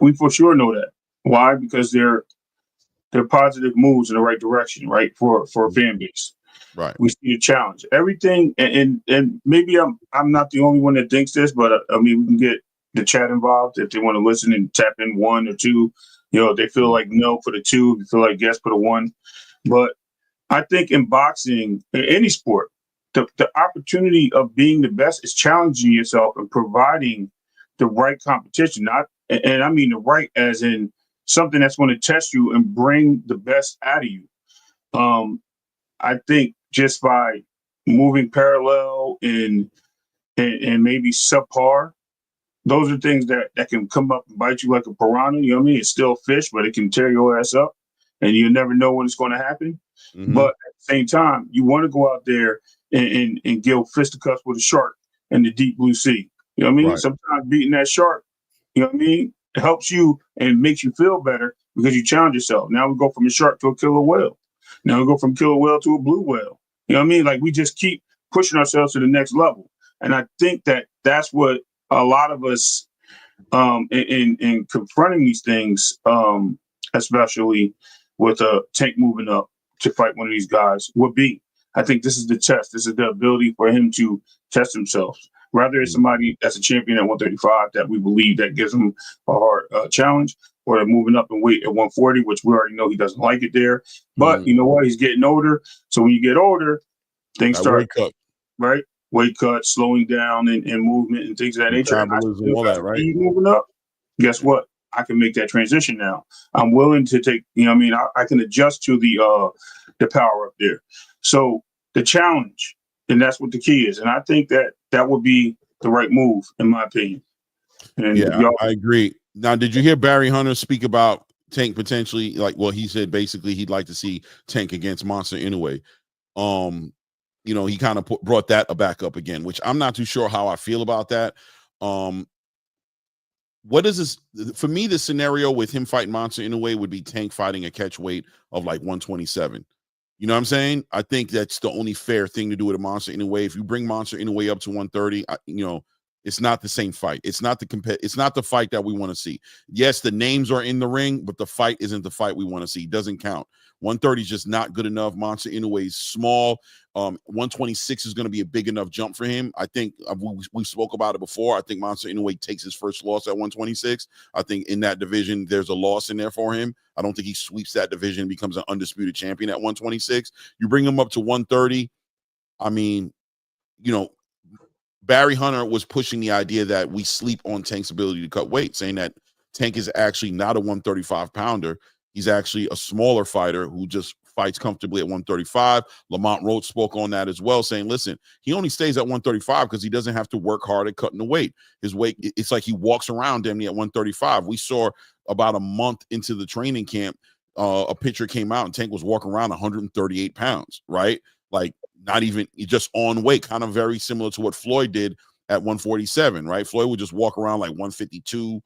We for sure know that. Why? Because they're positive moves in the right direction, right? For a fan base. Right. We see a challenge. Everything, and maybe I'm not the only one that thinks this, but I mean, we can get the chat involved if they want to listen and tap in 1 or 2. If they feel like no, put a 2. If you feel like yes, put a 1. But I think in boxing, in any sport, the opportunity of being the best is challenging yourself and providing the right competition. And I mean the right as in something that's going to test you and bring the best out of you. I think just by moving parallel and maybe subpar, those are things that can come up and bite you like a piranha. You know what I mean? It's still fish, but it can tear your ass up, and you never know when it's going to happen. Mm-hmm. But at the same time, you want to go out there and give fisticuffs with a shark in the deep blue sea. You know what I mean? Right. Sometimes beating that shark, you know what I mean, it helps you and makes you feel better because you challenge yourself. Now we go from a shark to a killer whale. Now we go from killer whale to a blue whale. You know what I mean? Like we just keep pushing ourselves to the next level. And I think that's what a lot of us in confronting these things, especially with Tank moving up to fight one of these guys, would be. I think this is the test. This is the ability for him to test himself. Rather it's somebody that's a champion at 135 that we believe that gives him a hard challenge, or they're moving up in weight at 140, which we already know he doesn't like it there. But you know what? He's getting older. So when you get older, things start, right? Weight cut, slowing down and movement and things of that nature. And all that, right? Moving up, guess what? I can make that transition now. I'm willing to take, I can adjust to the power up there. So the challenge, and that's what the key is. And I think that would be the right move, in my opinion. And yeah, I agree. Now, did you hear Barry Hunter speak about Tank potentially? He said basically he'd like to see Tank against Monster Inoue. He kind of brought that back up again, which I'm not too sure how I feel about that. What is this? For me, the scenario with him fighting Monster Inoue would be Tank fighting a catch weight of like 127. You know what I'm saying? I think that's the only fair thing to do with a Monster Inoue. If you bring Monster Inoue up to 130, it's not the same fight. It's not the fight that we want to see. Yes, the names are in the ring, but the fight isn't the fight we want to see. It doesn't count. 130 is just not good enough. Monster Inoue is small. 126 is going to be a big enough jump for him. I think we spoke about it before. I think Monster Inoue takes his first loss at 126. I think in that division, there's a loss in there for him. I don't think he sweeps that division and becomes an undisputed champion at 126. You bring him up to 130. I mean, Barry Hunter was pushing the idea that we sleep on Tank's ability to cut weight, saying that Tank is actually not a 135 pounder. He's actually a smaller fighter who just fights comfortably at 135. Lamont Roach spoke on that as well, saying, listen, he only stays at 135 because he doesn't have to work hard at cutting the weight. His weight, it's like he walks around damn near at 135. We saw about a month into the training camp, a picture came out and Tank was walking around 138 pounds, right? Like not even just on weight, kind of very similar to what Floyd did at 147, right? Floyd would just walk around like 152,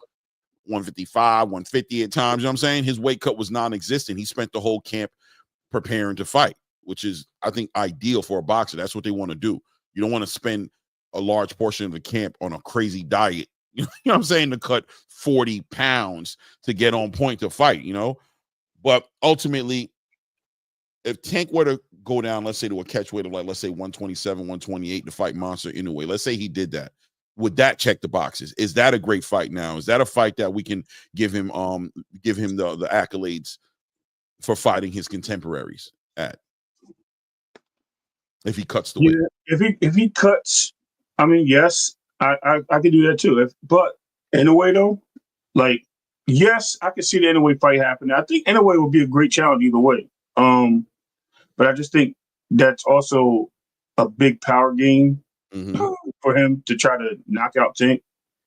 155, 150 at times. You know what I'm saying? His weight cut was non-existent. He spent the whole camp preparing to fight, which is, I think, ideal for a boxer. That's what they want to do. You don't want to spend a large portion of the camp on a crazy diet. You know what I'm saying? To cut 40 pounds to get on point to fight, But ultimately, if Tank were to go down, let's say to a catch weight of like, let's say 127, 128 to fight Monster Inoue, let's say he did that. Would that check the boxes? Is that a great fight now? Is that a fight that we can give him the accolades for fighting his contemporaries at? If he cuts the weight. If he cuts, I mean, yes. I could do that too. But in a way though, like yes, I could see the Inoue fight happening. I think Inoue would be a great challenge either way. But I just think that's also a big power game for him to try to knock out Tank.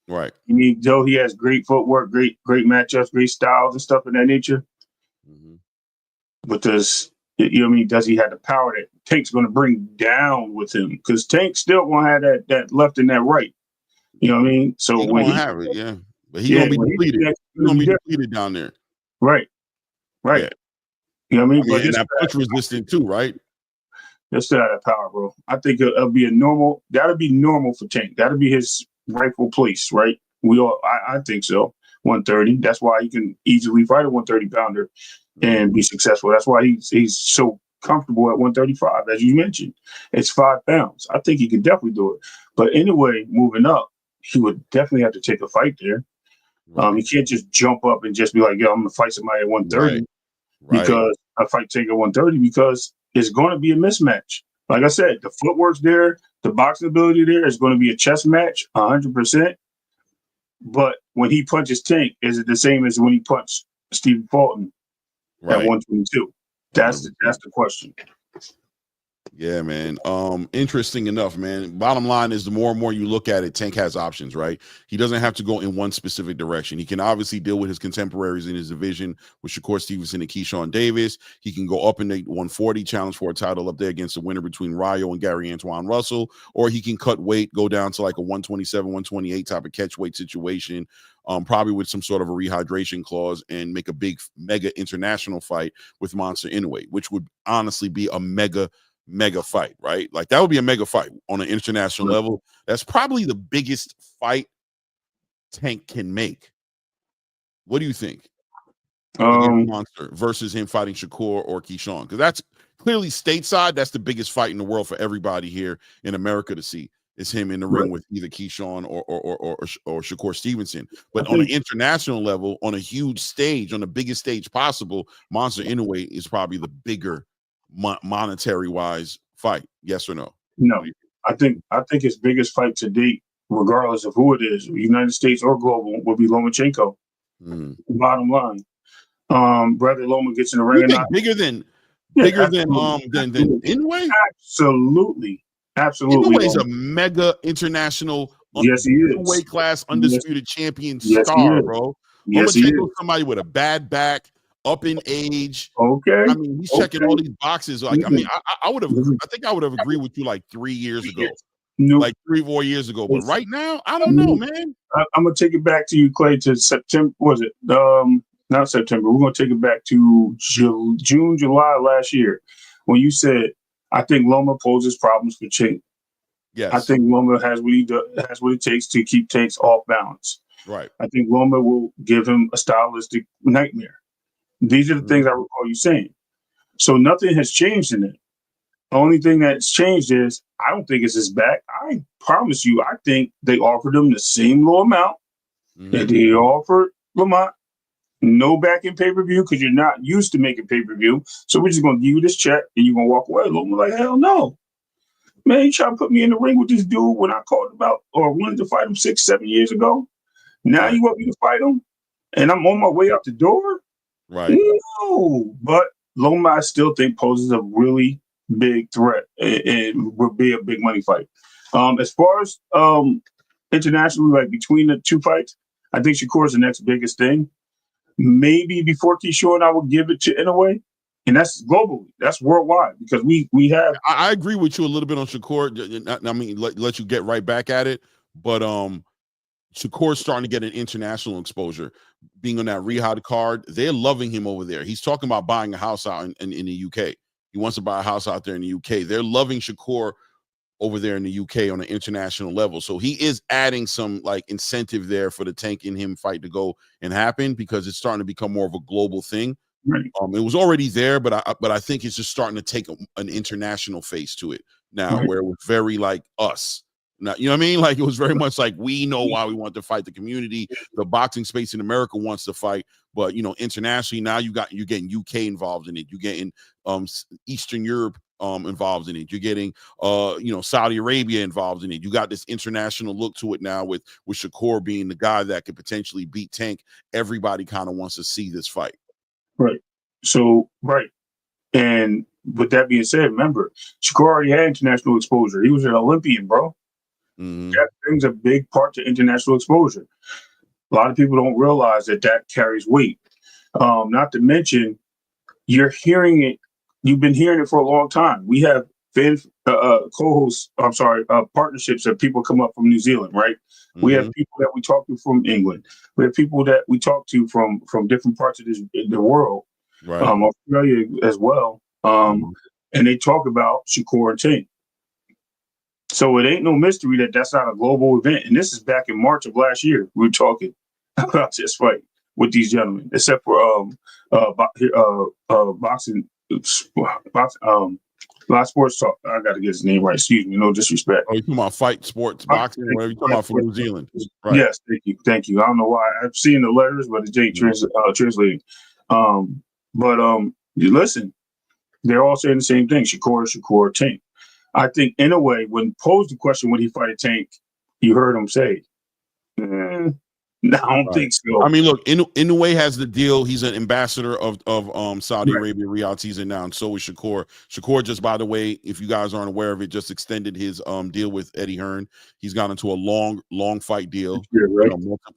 Right. I mean, though he has great footwork, great matchups, great styles and stuff of that nature. But does you know what I mean? Does he have the power that Tank's going to bring down with him? Because Tank's still going to have that left and that right. You know what I mean? So He when gonna have it, yeah. But he's gonna be depleted. He's gonna be depleted down there. Right. Yeah. You know what I mean? But and that punch resistant too, right? They'll still have that power, bro. I think it'll be that'll be normal for Tank. That'll be his rightful place, right? I think so. 130. That's why he can easily fight a 130 pounder and be successful. That's why he's so comfortable at 135, as you mentioned. It's 5 pounds. I think he can definitely do it. But anyway, moving up, he would definitely have to take a fight there. He can't just jump up and just be like, "Yo, I'm gonna fight somebody at 130." Right. Because I fight Tank at 130 because it's going to be a mismatch. Like I said, the footwork's there, the boxing ability there is going to be a chess match, 100%. But when he punches Tank, is it the same as when he punched Stephen Fulton at 122? That's the question. Yeah, man. Interesting enough, man. Bottom line is the more and more you look at it, Tank has options, right? He doesn't have to go in one specific direction. He can obviously deal with his contemporaries in his division with Shakur Stevenson and Keyshawn Davis. He can go up in the 140, challenge for a title up there against the winner between Rayo and Gary Antoine Russell, or he can cut weight, go down to like a 127, 128 type of catch weight situation, probably with some sort of a rehydration clause, and make a big mega international fight with Monster Inoue, which would honestly be a mega fight, right? Like that would be a mega fight on an international level. That's probably the biggest fight Tank can make. What do you think? Monster versus him fighting Shakur or Keyshawn, because that's clearly stateside. That's the biggest fight in the world for everybody here in America to see. Is him in the ring with either Keyshawn or Shakur Stevenson. But on an international level, on a huge stage, on the biggest stage possible, Monster Inoue is probably the bigger monetary wise fight. Yes or no? No. I think his biggest fight to date, regardless of who it is, United States or global, will be Lomachenko. Bottom line. Brother Loma gets in the ring. Bigger than Inoue? Absolutely. Inoue is a mega international weight class undisputed champion star, bro. Lomachenko is somebody with a bad back, up in age. Okay. I mean, he's checking all these boxes. Like, I mean, I think I would have agreed with you like 3 years ago. Like 3-4 years ago. But right now, I don't know, man. I'm gonna take it back to you, Clay, to September. Was it not September? We're gonna take it back to June, July last year, when you said, I think Loma poses problems for Tank. Yes. I think Loma has what it takes to keep Tanks off balance. Right. I think Loma will give him a stylistic nightmare. These are the things I recall you saying. So nothing has changed in it. The only thing that's changed is I don't think it's his back. I promise you, I think they offered him the same low amount that they offered Lamont. No back in pay-per-view because you're not used to making pay-per-view. So we're just going to give you this check and you're going to walk away. Loma like, hell no. Man, you trying to put me in the ring with this dude when I called about or wanted to fight him 6-7 years ago. Now you want me to fight him and I'm on my way out the door? Right. No, but Loma, I still think poses a really big threat. It will be a big money fight. As far as internationally, like between the two fights, I think Shakur is the next biggest thing. Maybe before Keyshawn, I would give it to Inoue, and that's globally, that's worldwide, because we have. I agree with you a little bit on Shakur. I mean, let you get right back at it, but Shakur's starting to get an international exposure. Being on that rehab card, they're loving him over there. He's talking about buying a house out in the UK. He wants to buy a house out there in the UK. They're loving Shakur over there in the UK on an international level. So he is adding some like incentive there for the Tank and him fight to go and happen, because it's starting to become more of a global thing. Right. It was already there, but I think it's just starting to take an international face to it now, where it was very like us. Now, you know what I mean? Like it was very much like, we know why we want to fight. The community, the boxing space in America wants to fight, but you know, internationally now you're getting UK involved in it. You're getting Eastern Europe involved in it. You're getting Saudi Arabia involved in it. You got this international look to it now with Shakur being the guy that could potentially beat Tank. Everybody kind of wants to see this fight. Right. So, right. And with that being said, remember, Shakur already had international exposure. He was an Olympian, bro. Mm-hmm. That brings a big part to international exposure. A lot of people don't realize that carries weight. Not to mention, you're hearing it. You've been hearing it for a long time. We have co-hosts, partnerships that people come up from New Zealand, right? Mm-hmm. We have people that we talk to from England. We have people that we talk to from different parts of the world, right? Australia as well. And they talk about Shakur and Tank. So it ain't no mystery that that's not a global event. And this is back in March of last year. We were talking about this fight with these gentlemen, except for boxing, live sports talk. I got to get his name right. Excuse me, no disrespect. Oh, you talking about fight sports, boxing, whatever you talking about from New Zealand? Right. Yes, thank you. I don't know why I've seen the letters, but it ain't translating. Listen, they're all saying the same thing: Shakur, Tank. I think, in a way, when posed the question, would he fight a Tank? You heard him say, "No, I don't think so." I mean, look, Inoue has the deal. He's an ambassador of Saudi Arabia, Riyadh season now, and so is Shakur. Shakur, just by the way, if you guys aren't aware of it, just extended his deal with Eddie Hearn. He's gone into a long fight deal,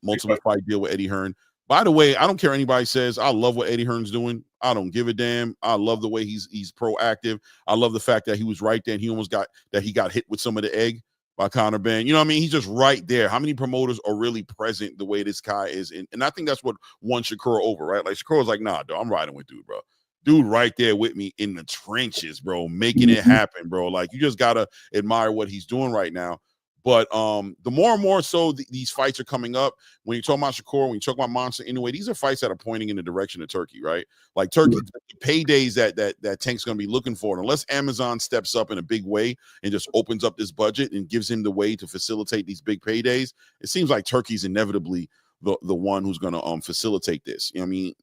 multiple fight deal with Eddie Hearn. By the way, I don't care what anybody says. I love what Eddie Hearn's doing. I don't give a damn. I love the way he's proactive. I love the fact that he was right there and he almost got hit with some of the egg by Conor Ben. You know what I mean? He's just right there. How many promoters are really present the way this guy is? And I think that's what won Shakur over, right? Like Shakur was like, nah, dog, I'm riding with dude, bro. Dude right there with me in the trenches, bro, making it happen, bro. Like, you just got to admire what he's doing right now. But the more and more so these fights are coming up, when you talk about Shakur, when you talk about Monster Inoue, these are fights that are pointing in the direction of Turkey, right? Like Turkey, the paydays that Tank's going to be looking for. And unless Amazon steps up in a big way and just opens up this budget and gives him the way to facilitate these big paydays, it seems like Turkey's inevitably the one who's going to facilitate this. You know what I mean?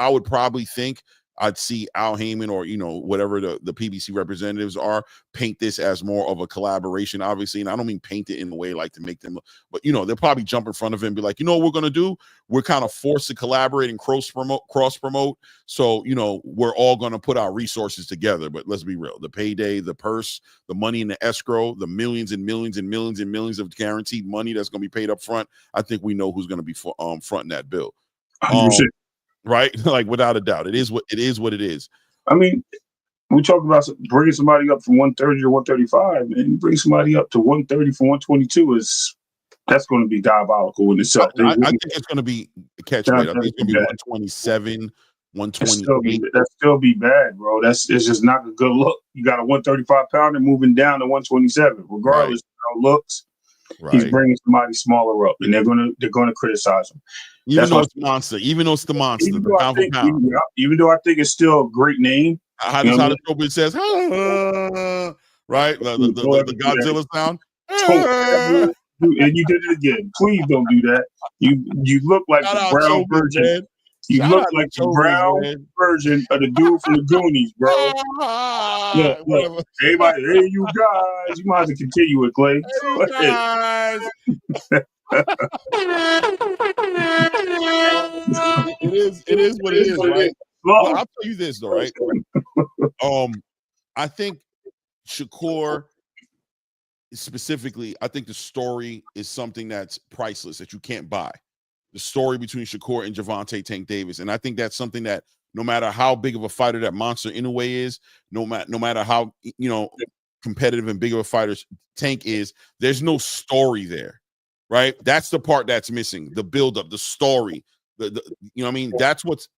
I would probably think I'd see Al Heyman or, whatever the PBC representatives are, paint this as more of a collaboration, obviously. And I don't mean paint it in a way like to make them, but, they'll probably jump in front of him and be like, what we're going to do? We're kind of forced to collaborate and cross promote. So, we're all going to put our resources together. But let's be real. The payday, the purse, the money in the escrow, the millions and millions and millions and millions of guaranteed money that's going to be paid up front. I think we know who's going to be fronting that bill. Right? Like, without a doubt, it is what it is. I mean, we talk about bringing somebody up from 130 to 135, and bring somebody up to 130 from 122 that's going to be diabolical in itself. I think it's going to be a catch weight. I think it's going to be 127, 128. That'd still be bad, bro. It's just not a good look. You got a 135 pounder moving down to 127, regardless of how it looks. Right. He's bringing somebody smaller up, and they're gonna criticize him. Even though it's the monster, even though I think it's still a great name. How the trumpet says, right? The Godzilla sound. And you did it again. Please don't do that. You look like the brown version. You look like the brown version of the dude from the Goonies, bro. Look. Everybody, hey, you guys. You might have to continue it, Clay. Hey, guys. It is what it is, right? Well, I'll tell you this, though, right? I think Shakur, specifically, I think the story is something that's priceless, that you can't buy. The story between Shakur and Gervonta Tank Davis. And I think that's something that no matter how big of a fighter that Monster Inoue is, no matter how, competitive and big of a fighter Tank is, there's no story there, right? That's the part that's missing, the buildup, the story, that's what's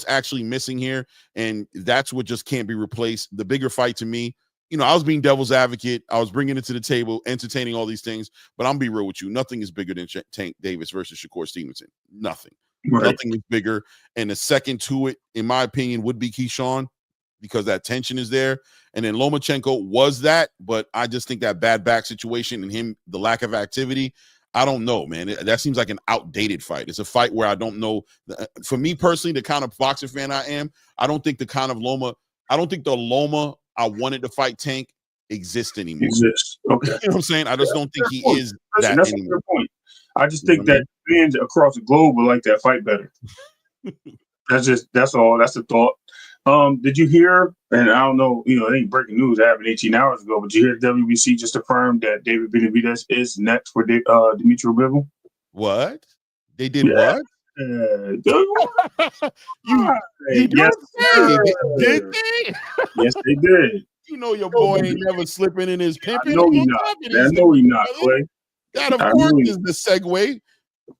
actually missing here. And that's what just can't be replaced. The bigger fight to me, I was being devil's advocate. I was bringing it to the table, entertaining all these things. But I'm be real with you. Nothing is bigger than Tank Davis versus Shakur Stevenson. Nothing. Right. Nothing is bigger. And the second to it, in my opinion, would be Keyshawn, because that tension is there. And then Lomachenko was that. But I just think that bad back situation and him, the lack of activity, I don't know, man. That seems like an outdated fight. It's a fight where I don't know. For me personally, the kind of boxing fan I am, I don't think the Loma I wanted to fight Tank exist anymore. Exists. Okay. You know what I'm saying? I just don't think he is Listen, that that's anymore. a good point. I just think that fans across the globe would like that fight better. That's all. That's the thought. Did you hear? And I don't know, it ain't breaking news. It happened 18 hours ago. But you hear WBC just affirmed that David Benavidez is next for Dimitri Bivol? What? They did what? You yes, did they? Yes, they did. You know your boy ain't never slipping in his pimping. I know he's not, Clay. That, of course, is the segue.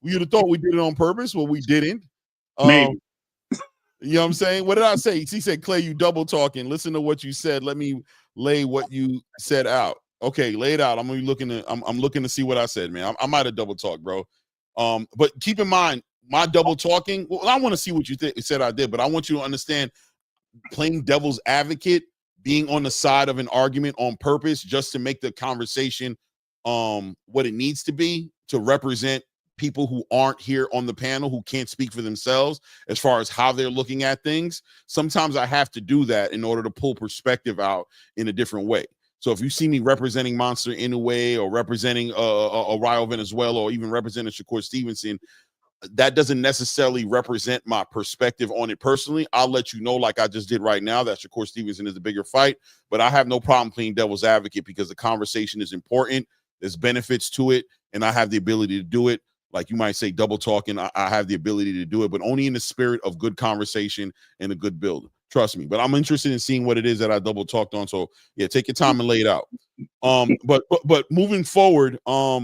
You'd have thought we did it on purpose. Well, we didn't. Maybe. You know what I'm saying? What did I say? He said, Clay, you double talking. Listen to what you said. Let me lay what you said out. Okay, lay it out. I'm looking to see what I said, man. I might have double talked, bro. But keep in mind, my double talking, well, I want to see what you said I did, but I want you to understand playing devil's advocate, being on the side of an argument on purpose just to make the conversation what it needs to be, to represent people who aren't here on the panel, who can't speak for themselves as far as how they're looking at things. Sometimes I have to do that in order to pull perspective out in a different way. So if you see me representing Monster Inoue or representing a Rayo Venezuela or even representing Shakur Stevenson, that doesn't necessarily represent my perspective on it personally. I'll let you know, like I just did right now, that Shakur Stevenson is the bigger fight, but I have no problem playing devil's advocate because the conversation is important. There's benefits to it, and I have the ability to do it. Like you might say double talking, I have the ability to do it, but only in the spirit of good conversation and a good build. Trust me. But I'm interested in seeing what it is that I double talked on. So yeah, take your time and lay it out. But moving forward, let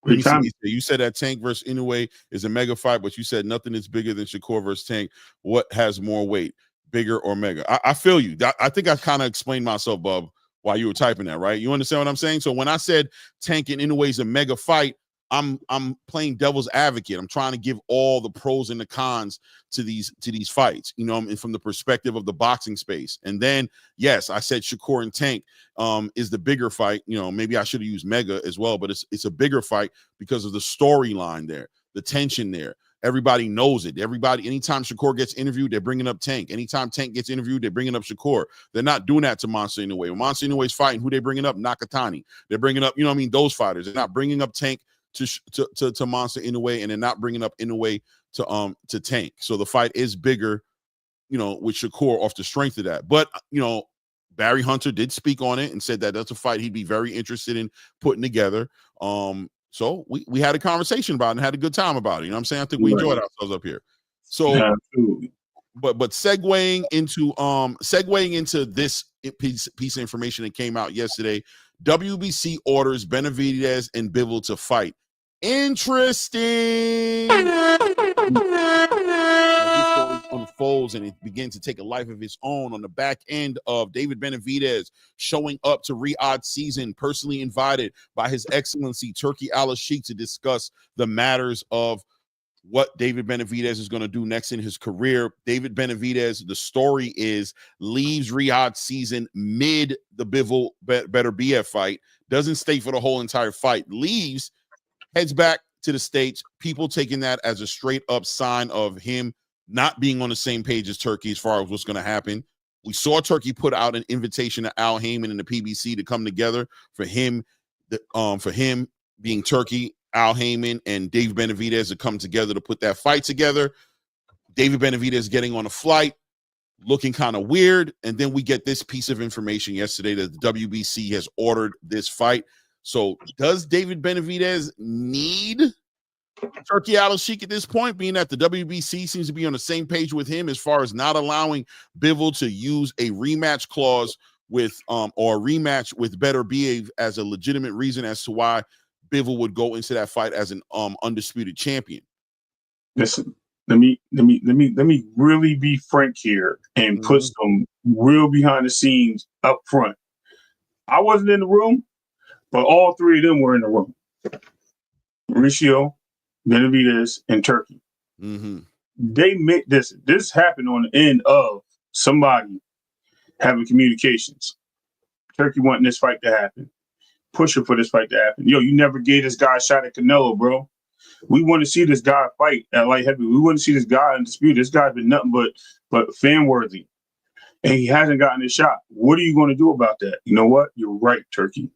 me see. You said that Tank versus Inoue is a mega fight, but you said nothing is bigger than Shakur versus Tank. What has more weight, bigger or mega? I feel you. I think I kind of explained myself, Bub, while you were typing that, right? You understand what I'm saying? So when I said Tank and Inoue is a mega fight, I'm playing devil's advocate. I'm trying to give all the pros and the cons to these fights, and from the perspective of the boxing space. And then, yes, I said Shakur and Tank is the bigger fight. Maybe I should have used mega as well, but it's a bigger fight because of the storyline there, the tension there. Everybody knows it. Anytime Shakur gets interviewed, they're bringing up Tank. Anytime Tank gets interviewed, they're bringing up Shakur. They're not doing that to Monster Inoue. When Monster Inoue's fighting, who they bringing up? Nakatani. They're bringing up, those fighters. They're not bringing up Tank to Monster Inoue, and they're not bringing up Inoue to Tank. So the fight is bigger, with Shakur off the strength of that. But Barry Hunter did speak on it and said that that's a fight he'd be very interested in putting together. So we had a conversation about it and had a good time about it. You know what I'm saying? I think we enjoyed ourselves up here. So but segueing into this piece of information that came out yesterday, WBC orders Benavidez and Bivol to fight. Interesting. As this story unfolds and it begins to take a life of its own on the back end of David Benavidez showing up to Riyadh season, personally invited by His Excellency Turki Al-Sheikh to discuss the matters of what David Benavidez is going to do next in his career. David Benavidez, the story is, leaves Riyadh season mid the Bivol Better BF fight, doesn't stay for the whole entire fight, leaves, heads back to the States, people taking that as a straight up sign of him not being on the same page as Turki as far as what's going to happen. We saw Turki put out an invitation to Al Heyman and the PBC to come together for him being Turki, Al Heyman, and Dave Benavidez to come together to put that fight together. David Benavidez getting on a flight, looking kind of weird, and then we get this piece of information yesterday that the WBC has ordered this fight. So does David Benavidez need Turki Al-Sheikh at this point, being that the WBC seems to be on the same page with him as far as not allowing Bivol to use a rematch clause with or a rematch with Better BF as a legitimate reason as to why Bivol would go into that fight as an undisputed champion? Listen, let me really be frank here and put some real behind the scenes up front. I wasn't in the room, but all three of them were in the room. Mauricio, Benavidez, and Turki. They made this happened on the end of somebody having communications. Turki wanting this fight to happen. Pushing for this fight to happen. Yo, you never gave this guy a shot at Canelo, bro. We want to see this guy fight at light heavy. We want to see this guy undisputed. This guy's been nothing but fan worthy. and he hasn't gotten his shot. What are you going to do about that? You know what? You're right, Turkey.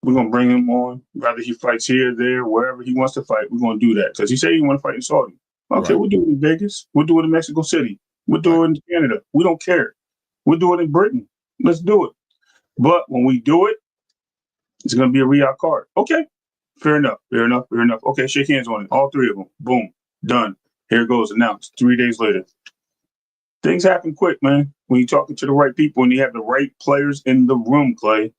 We're going to bring him on. Whether he fights here, there, wherever he wants to fight, we're going to do that. Because he said he want to fight in Saudi. Okay, Right. we'll do it in Vegas. We'll do it in Mexico City. We'll do it in Canada. We don't care. We'll do it in Britain. Let's do it. But when we do it, it's going to be a Riyadh card. Okay, fair enough. Okay, shake hands on it. All three of them. Boom. Done. Here it goes. Announced 3 days later. Things happen quick, man. When you're talking to the right people and you have the right players in the room, Clay.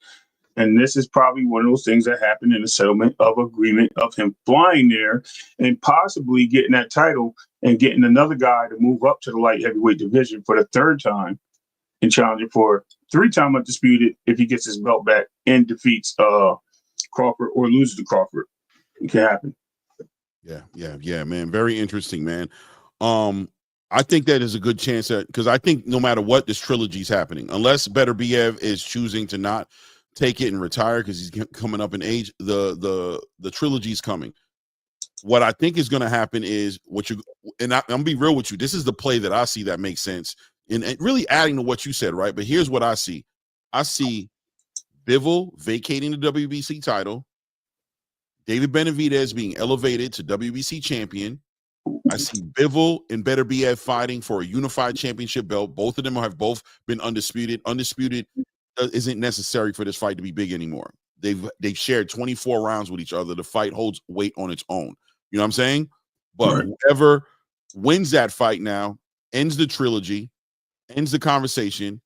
And this is probably one of those things that happened in the settlement of agreement of him flying there and possibly getting that title and getting another guy to move up to the light heavyweight division for the third time and challenging for 3-time undisputed if he gets his belt back and defeats Crawford or loses to Crawford. It can happen. Yeah, man. Very interesting, man. I think that is a good chance that, because I think no matter what, this trilogy is happening. Unless Beterbiev is choosing to not take it and retire because he's coming up in age, the trilogy is coming. What I think is going to happen is I'm gonna be real with you. This is the play that I see that makes sense, and really adding to what you said, right? But here's what I see. I see Bivol vacating the WBC title, David Benavidez being elevated to WBC champion. I see Bivol and Beterbiev fighting for a unified championship belt. Both of them have both been undisputed. Undisputed isn't necessary for this fight to be big anymore. They've shared 24 rounds with each other. The fight holds weight on its own. You know what I'm saying? But whoever wins that fight now ends the trilogy, ends the conversation,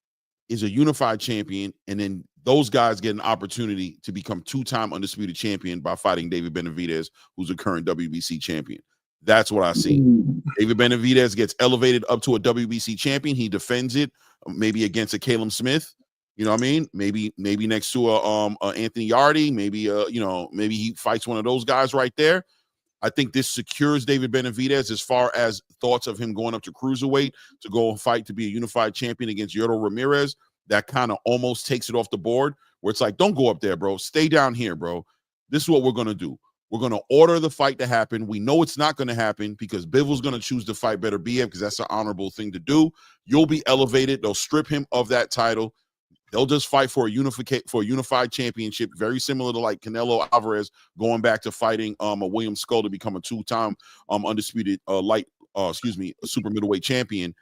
is a unified champion, and then those guys get an opportunity to become 2-time undisputed champion by fighting David Benavidez, who's a current WBC champion. That's what I see. David Benavidez gets elevated up to a WBC champion. He defends it, maybe against a Caleb Smith. You know what I mean? Maybe next to a Anthony Yardy. Maybe maybe he fights one of those guys right there. I think this secures David Benavidez as far as thoughts of him going up to cruiserweight to go and fight to be a unified champion against Yoto Ramirez. That kind of almost takes it off the board, where it's like, don't go up there, bro. Stay down here, bro. This is what we're gonna do. We're going to order the fight to happen. We know it's not going to happen because Bivol's going to choose to fight Beterbiev because that's an honorable thing to do. You'll be elevated. They'll strip him of that title. They'll just fight for a unified championship, very similar to like Canelo Alvarez going back to fighting a William Skull to become a 2-time undisputed super middleweight champion.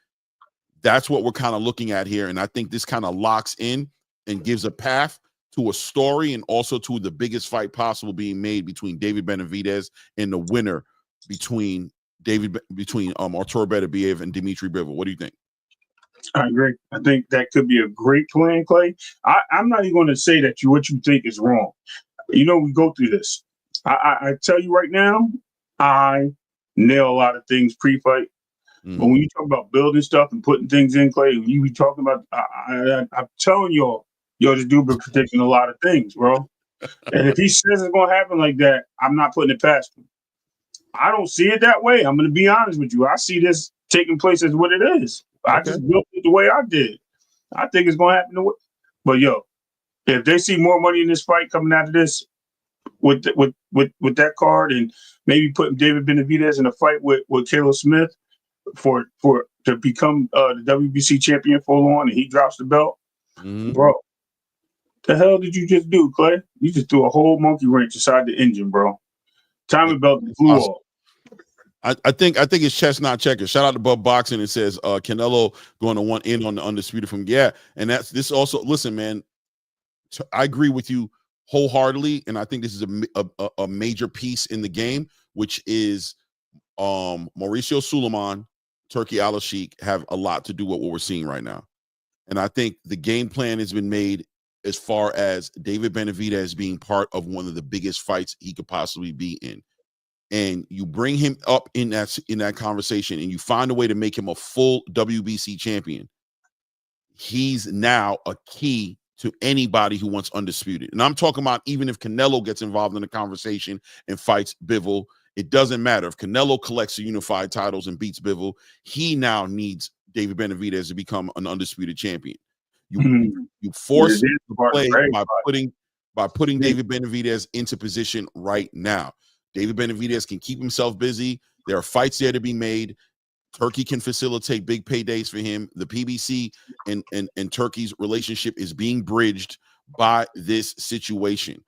That's what we're kind of looking at here, and I think this kind of locks in and gives a path to a story and also to the biggest fight possible being made between David Benavidez and the winner between Artur Beterbiev and Dimitri Bivol. What do you think? I agree. I think that could be a great plan, Clay. I'm not even going to say that what you think is wrong. You know, we go through this. I tell you right now, I nail a lot of things pre-fight. But when you talk about building stuff and putting things in, Clay, you be talking about, I'm telling y'all, this dude been predicting a lot of things, bro. And if he says it's going to happen like that, I'm not putting it past him. I don't see it that way. I'm going to be honest with you. I see this taking place as what it is. Okay. I just built it the way I did. I think it's going to happen. But, if they see more money in this fight coming out of this with that card and maybe putting David Benavidez in a fight with Caleb Smith to become the WBC champion full on and he drops the belt, bro. The hell did you just do, Clay? You just threw a whole monkey wrench inside the engine, bro. Timing belt flew off. I think it's chess not checkers. Shout out to Bub Boxing. It says Canelo going to want in on the undisputed from and that's this also. Listen, man, I agree with you wholeheartedly, and I think this is a major piece in the game, which is Mauricio Sulaiman, Turki Al-Sheikh have a lot to do with what we're seeing right now, and I think the game plan has been made as far as David Benavidez being part of one of the biggest fights he could possibly be in. And you bring him up in that conversation and you find a way to make him a full WBC champion. He's now a key to anybody who wants undisputed. And I'm talking about even if Canelo gets involved in the conversation and fights Bivol, it doesn't matter. If Canelo collects the unified titles and beats Bivol, he now needs David Benavidez to become an undisputed champion. You force him to play by putting David Benavidez into position right now. David Benavidez can keep himself busy. There are fights there to be made. Turkey can facilitate big paydays for him. The PBC and Turkey's relationship is being bridged by this situation.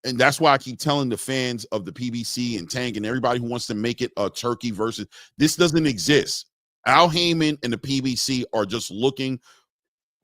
And that's why I keep telling the fans of the PBC and Tank and everybody who wants to make it a Turkey versus, this doesn't exist. Al Heyman and the PBC are just looking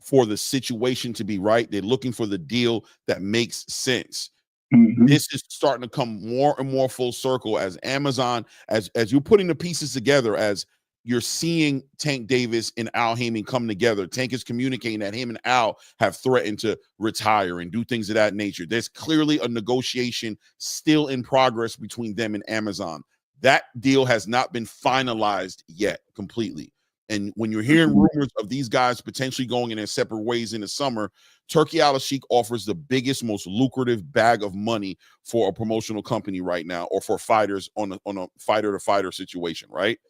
for the situation to be right. They're looking for the deal that makes sense. This is starting to come more and more full circle as Amazon, as you're putting the pieces together, as you're seeing Tank Davis and Al Heyman come together. Tank is communicating that him and Al have threatened to retire and do things of that nature. There's clearly a negotiation still in progress between them and Amazon. That deal has not been finalized yet completely. And when you're hearing rumors of these guys potentially going in their separate ways in the summer, Turkey Al-Sheikh offers the biggest, most lucrative bag of money for a promotional company right now, or for fighters on a fighter-to-fighter situation, right?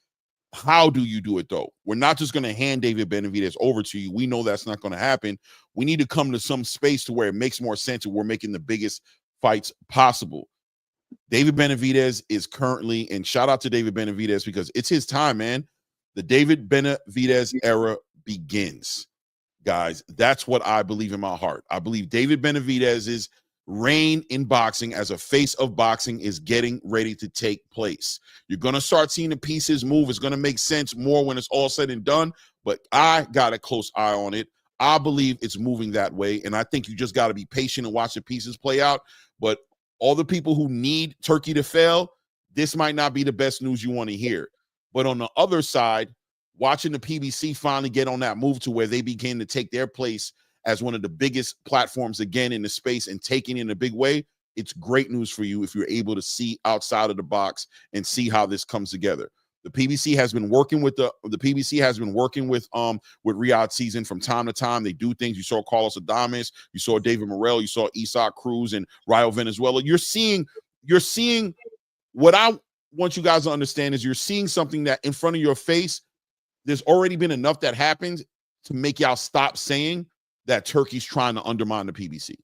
How do you do it, though? We're not just going to hand David Benavidez over to you. We know that's not going to happen. We need to come to some space to where it makes more sense and we're making the biggest fights possible. David Benavidez is currently, and shout out to David Benavidez because it's his time, man. The David Benavidez era begins, guys. That's what I believe in my heart. I believe David Benavidez's reign in boxing as a face of boxing is getting ready to take place. You're going to start seeing the pieces move. It's going to make sense more when it's all said and done, but I got a close eye on it. I believe it's moving that way, and I think you just got to be patient and watch the pieces play out. But all the people who need Turkey to fail, this might not be the best news you want to hear. But on the other side, watching the PBC finally get on that move to where they begin to take their place as one of the biggest platforms again in the space and taking it in a big way, it's great news for you if you're able to see outside of the box and see how this comes together. The PBC has been working with with Riyadh Season from time to time. They do things. You saw Carlos Adames, you saw David Morrell, you saw Isaac Cruz and Rayo Venezuela. You're seeing what I want you guys to understand is you're seeing something that in front of your face, there's already been enough that happened to make y'all stop saying that Turkey's trying to undermine the PBC.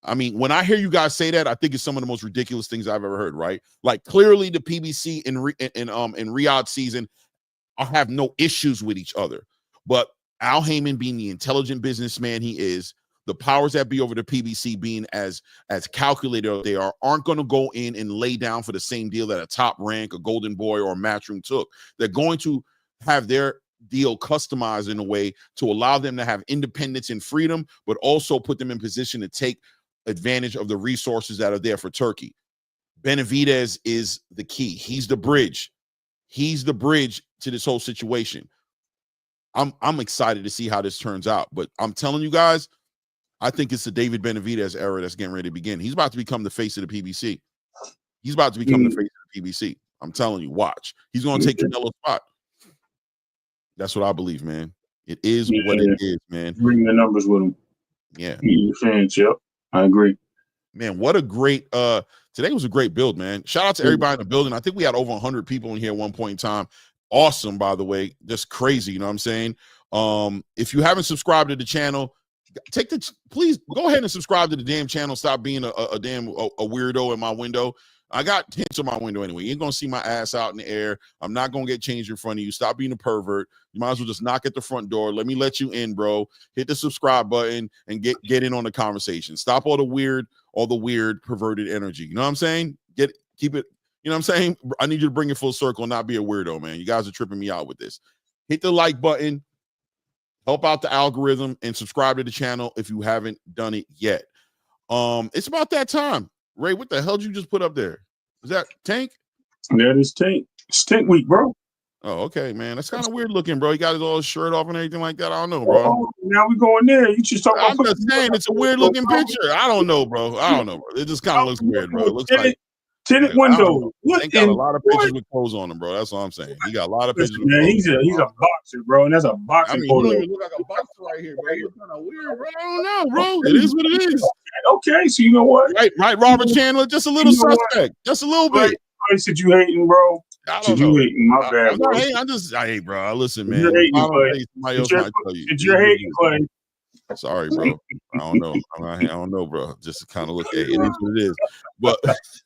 I mean, when I hear you guys say that, I think it's some of the most ridiculous things I've ever heard, right? Like, clearly the PBC in Riyadh Season have no issues with each other. But Al Heyman, being the intelligent businessman he is, the powers that be over the PBC being as calculated they aren't going to go in and lay down for the same deal that a Top Rank, a Golden Boy, or a Matchroom took. They're going to have their deal customized in a way to allow them to have independence and freedom, but also put them in position to take advantage of the resources that are there for Turkey. Benavidez is the key. He's the bridge. He's the bridge to this whole situation. I'm excited to see how this turns out, but I'm telling you guys, I think it's the David Benavidez era that's getting ready to begin. He's about to become the face of the PBC. He's about to become the face of the PBC. I'm telling you, watch. He's going to take Canelo's spot. That's what I believe, man. It is what it is, man. Bring the numbers with him. Yeah. Fans, yep. I agree. Man, what a great today was a great build, man. Shout out to everybody in the building. I think we had over 100 people in here at one point in time. Awesome, by the way. Just crazy, you know what I'm saying? If you haven't subscribed to the channel, please go ahead and subscribe to the damn channel. Stop being a damn weirdo in my window. I got hints on my window anyway. You ain't gonna see my ass out in the air. I'm not gonna get changed in front of you. Stop being a pervert. You might as well just knock at the front door. Let me let you in, bro. Hit the subscribe button and get in on the conversation. Stop all the weird perverted energy. You know what I'm saying? Keep it. You know what I'm saying? I need you to bring it full circle and not be a weirdo, man. You guys are tripping me out with this. Hit the like button. Help out the algorithm and subscribe to the channel if you haven't done it yet. It's about that time. Ray, what the hell did you just put up there? Is that Tank? That is Tank. It's Tank week, bro. Oh, okay, man. That's kind of weird looking, bro. He got his all his shirt off and everything like that. I don't know, bro. Oh, now we going there. You just talking I'm just saying it's a weird looking picture. I don't know, bro. It just kind of looks weird, bro. It looks like tinted window. Tank got a lot of pictures with clothes on him, bro. That's all I'm saying. He got a lot of pictures. Man, he's a boxer, bro, and that's a boxing. You don't even look like a boxer right here, bro. You're kind of weird, bro. I don't know, bro. It is what it is. Okay, so you know what? Right, Robert Chandler, just a little suspect, just a little bit. I said you hating, bro. I don't know. Hating, my bad, I'm bro. I hate, bro. Listen, man. You're hating, Clay. Somebody else might tell you. You're hating, Clay. Sorry, bro. I don't know. I don't know, bro. Just kind of look at it. It is what it is. But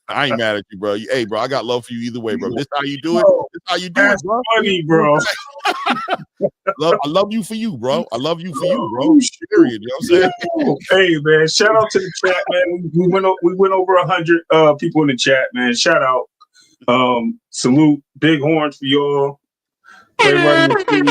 I ain't mad at you, bro. Hey, bro, I got love for you either way, bro. This how you do it. This how you do it, bro. Funny, bro. I love you for you, bro. I love you for you, bro. Period. You know what I'm saying? Hey, man. Shout out to the chat, man. We went over 100 people in the chat, man. Shout out. Salute. Big horns for y'all. Everybody.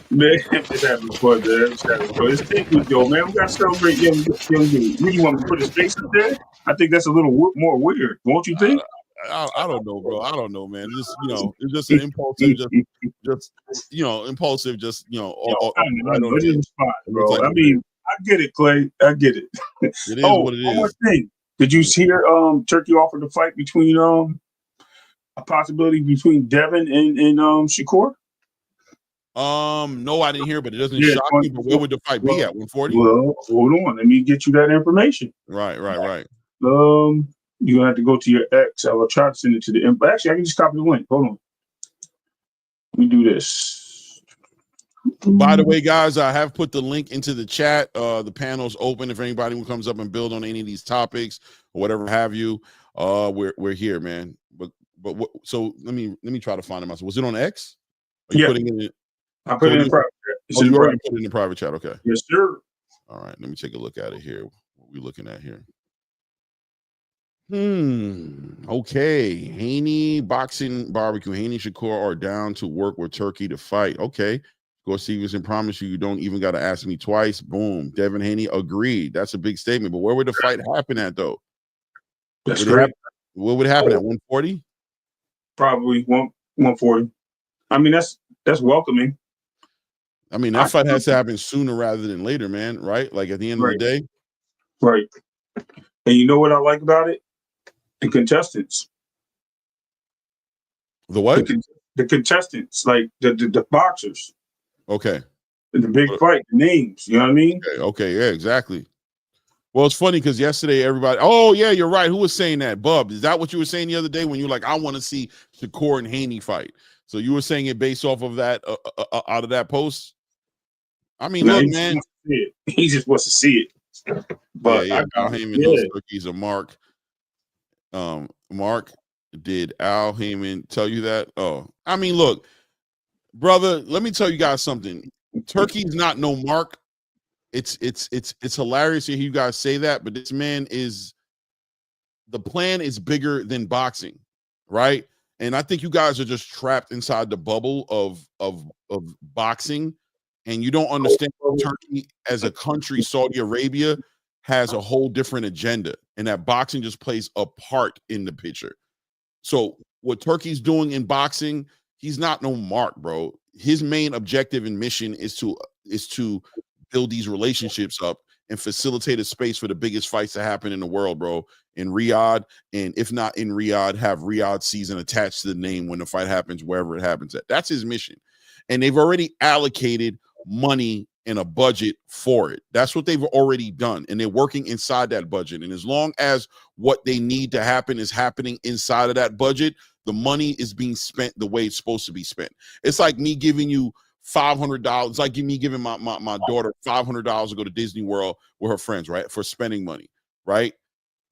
Man, just having fun, man. It's Pink Week, though, man. We got to celebrate young dude. Really want to put his face up there? I think that's a little more weird, won't you think? I don't know, bro. I don't know, man. Just it's just an impulsive, impulsive. I don't know. It's fine, bro. Like, I mean, I get it, Clay. I get it. It is what it is. One more thing. Did you hear? Turkey offered a fight between a possibility between Devin and Shakur. No, I didn't hear, but it doesn't shock me. But where would the fight be at? 140? Well, hold on. Let me get you that information. Right. You're gonna have to go to your X. I will try to send it to the. Actually, I can just copy the link. Hold on. Let me do this. By the way, guys, I have put the link into the chat. The panel's open. If anybody comes up and build on any of these topics or whatever have you, we're here, man. But so let me try to find it myself. Was it on X? Are you putting it in? I put it in private chat. You already put it in the private chat. Okay. Yes, sir. All right. Let me take a look at it here. What are we looking at here? Okay. Haney boxing barbecue. Haney Shakur are down to work with Turkey to fight. Okay. Gore Stevenson promise you don't even got to ask me twice. Boom. Devin Haney agreed. That's a big statement. But where would the fight happen at though? That's great. What would happen at 140? Probably 140. I mean, that's welcoming. I mean, that fight has to happen sooner rather than later, man. Right? Like at the end of the day. Right. And you know what I like about it? The contestants. The what? The contestants, like the boxers. Okay. The big fight, the names. You know what I mean? Okay. Yeah, exactly. Well, it's funny because yesterday everybody. Oh yeah, you're right. Who was saying that? Bub, is that what you were saying the other day when you were like, I want to see Shakur and Haney fight? So you were saying it based off of that out of that post? I mean, look, man. He just wants to see it. But Al Heyman knows Turkey's a mark. Mark, did Al Heyman tell you that? Oh, I mean, look, brother, let me tell you guys something. Turkey's not no mark. It's hilarious to hear you guys say that, but this man the plan is bigger than boxing, right? And I think you guys are just trapped inside the bubble of boxing, and you don't understand Turkey as a country. Saudi Arabia has a whole different agenda, and that boxing just plays a part in the picture. So what Turkey's doing in boxing, he's not no mark, bro. His main objective and mission is to build these relationships up and facilitate a space for the biggest fights to happen in the world, bro, in Riyadh. And if not in Riyadh, have Riyadh season attached to the name when the fight happens, wherever it happens at. That's his mission. And they've already allocated money and a budget for it. That's what they've already done. And they're working inside that budget. And as long as what they need to happen is happening inside of that budget, the money is being spent the way it's supposed to be spent. It's like me giving you $500. It's like me giving my daughter $500 to go to Disney World with her friends, right? For spending money, right?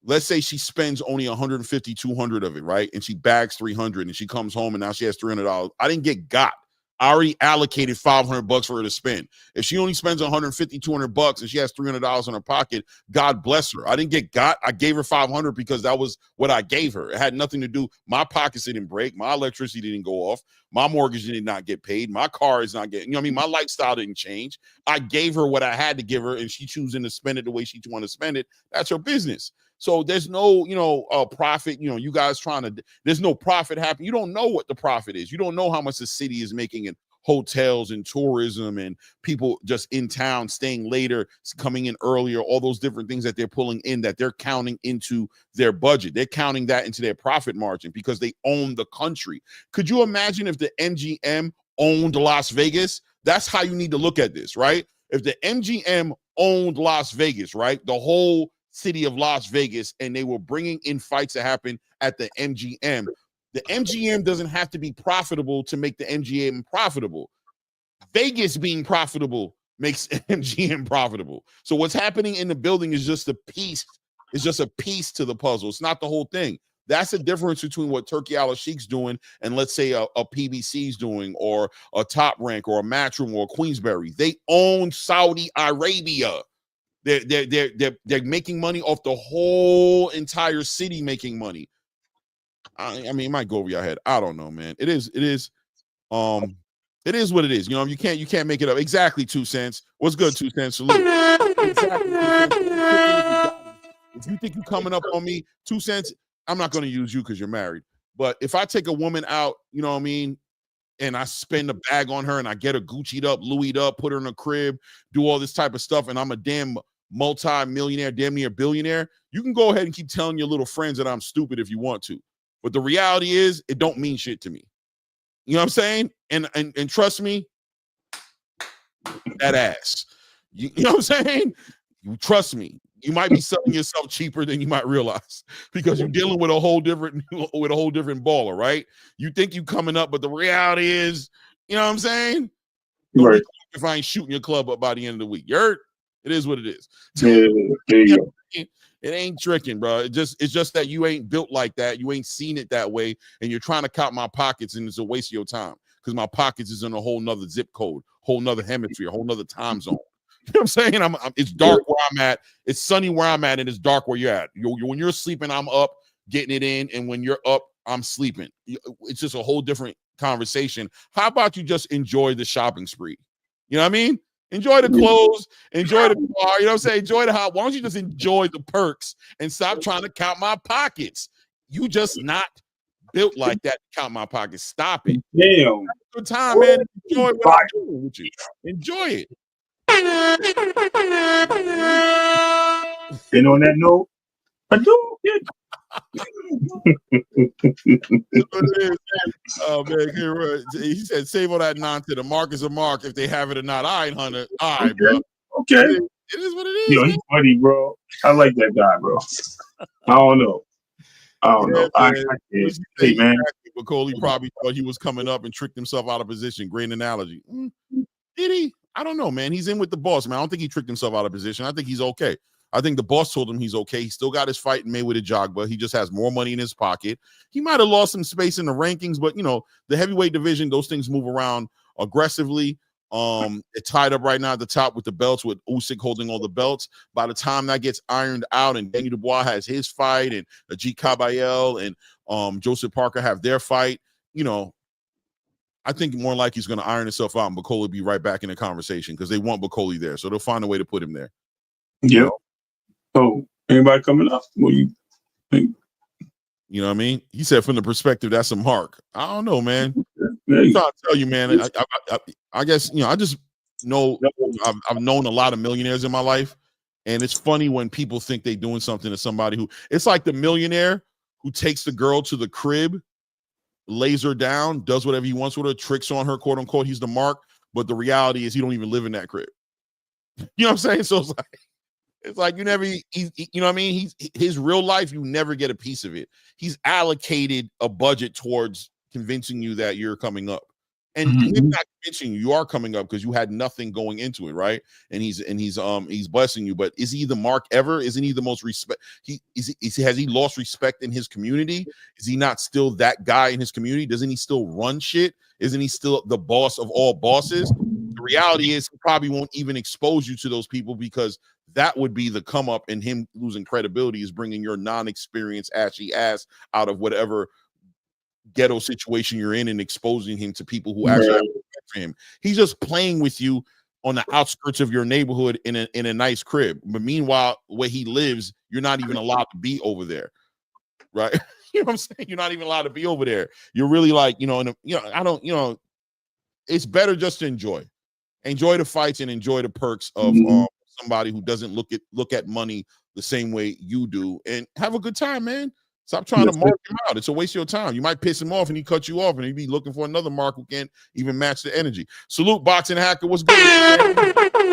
Let's say she spends only 150, 200 of it, right? And she bags 300 and she comes home and now she has $300. I didn't get got. I already allocated $500 for her to spend. If she only spends 150, 200 bucks and she has $300 in her pocket, God bless her. I didn't get got. I gave her 500 because that was what I gave her. It had nothing to do. My pockets didn't break. My electricity didn't go off. My mortgage did not get paid. My car is not getting, you know what I mean? My lifestyle didn't change. I gave her what I had to give her, and she choosing to spend it the way she want to spend it. That's her business. So there's no, profit, you guys there's no profit happening. You don't know what the profit is. You don't know how much the city is making in hotels and tourism and people just in town staying later, coming in earlier, all those different things that they're pulling in that they're counting into their budget. They're counting that into their profit margin because they own the country. Could you imagine if the MGM owned Las Vegas? That's how you need to look at this, right? If the MGM owned Las Vegas, right? The whole city of Las Vegas, and they were bringing in fights that happen at the MGM. The MGM doesn't have to be profitable to make the MGM profitable. Vegas being profitable makes MGM profitable. So what's happening in the building is just a piece. It's just a piece to the puzzle. It's not the whole thing. That's the difference between what Turkey Al Sheikh's doing and let's say a PBC's doing, or a Top Rank, or a Matchroom, or a Queensberry. They own Saudi Arabia. They're making money off the whole entire city, making money. I mean, it might go over your head. I don't know, man. It is what it is. You know, you can't make it up. Exactly, 2 cents. What's good, 2 cents? Salute. Exactly, 2 cents. If you think you're coming up on me, 2 cents, I'm not going to use you because you're married. But if I take a woman out, you know what I mean, and I spend a bag on her and I get her Gucci'd up, Louis'd up, put her in a crib, do all this type of stuff, and I'm a damn multi-millionaire, damn near billionaire, you can go ahead and keep telling your little friends that I'm stupid if you want to. But the reality is, it don't mean shit to me. You know what I'm saying? And trust me, that ass. You know what I'm saying? You trust me. You might be selling yourself cheaper than you might realize because you're dealing with a whole different baller, right? You think you coming up, but the reality is, you know what I'm saying? Right. If I ain't shooting your club up by the end of the week, you heard? It is what it is. Yeah, there you go. It ain't tricking, bro. It's just that you ain't built like that. You ain't seen it that way, and you're trying to count my pockets, and it's a waste of your time because my pockets is in a whole nother zip code, whole nother hemisphere, whole nother time zone. You know what I'm saying? It's dark where I'm at. It's sunny where I'm at, and it's dark where you're at. When you're sleeping, I'm up getting it in, and when you're up, I'm sleeping. It's just a whole different conversation. How about you just enjoy the shopping spree? You know what I mean? Enjoy the clothes, enjoy the car, you know what I'm saying? Enjoy the house. Why don't you just enjoy the perks and stop trying to count my pockets? You just not built like that to count my pockets. Stop it. Damn. Have a good time, man. Enjoy what I'm doing with you. Enjoy it. And on that note, I do. Oh man, he said, save all that nonsense. The mark is a mark if they have it or not. All right, Hunter. All right, bro. Okay. It is what it is. Yo, he's funny, bro. I like that guy, bro. I don't know. Hey, man. McCauley probably thought he was coming up and tricked himself out of position. Great analogy. Did he? I don't know, man. He's in with the boss, man. I don't think he tricked himself out of position. I think he's okay. I think the boss told him he's okay. He still got his fight in Mayweather Jogba. He just has more money in his pocket. He might have lost some space in the rankings, but, you know, the heavyweight division, those things move around aggressively. It's tied up right now at the top with the belts, with Usyk holding all the belts. By the time that gets ironed out and Daniel Dubois has his fight and G. Caballel and Joseph Parker have their fight, you know, I think more like he's going to iron himself out and Bakole will be right back in the conversation because they want Bakole there. So they'll find a way to put him there. Yeah. So anybody coming up? What do you think? You know what I mean? He said from the perspective, that's a mark. I don't know, man. I'm trying to tell you, man. I guess, you know, I just know I've known a lot of millionaires in my life. And it's funny when people think they're doing something to somebody who, it's like the millionaire who takes the girl to the crib, lays her down, does whatever he wants with her, tricks on her, quote unquote, he's the mark. But the reality is he don't even live in that crib. You know what I'm saying? So it's like you never, you know what I mean? His real life, you never get a piece of it. He's allocated a budget towards convincing you that you're coming up. And he's not convincing you are coming up because you had nothing going into it, right? And he's blessing you. But is he the mark ever? Isn't he the most respect? Has he lost respect in his community? Is he not still that guy in his community? Doesn't he still run shit? Isn't he still the boss of all bosses? The reality is he probably won't even expose you to those people because that would be the come up, and him losing credibility is bringing your non-experienced ashy ass out of whatever ghetto situation you're in and exposing him to people who actually have respect for him. He's just playing with you on the outskirts of your neighborhood in a nice crib. But meanwhile, where he lives, you're not even allowed to be over there. Right? You know what I'm saying? You're not even allowed to be over there. You're really like, it's better just to enjoy the fights and enjoy the perks of somebody who doesn't look at money the same way you do, and have a good time, man. Stop trying to mark him out. It's a waste of your time. You might piss him off and he cut you off and he'd be looking for another mark who can't even match the energy. Salute, Boxing Hacker. What's good?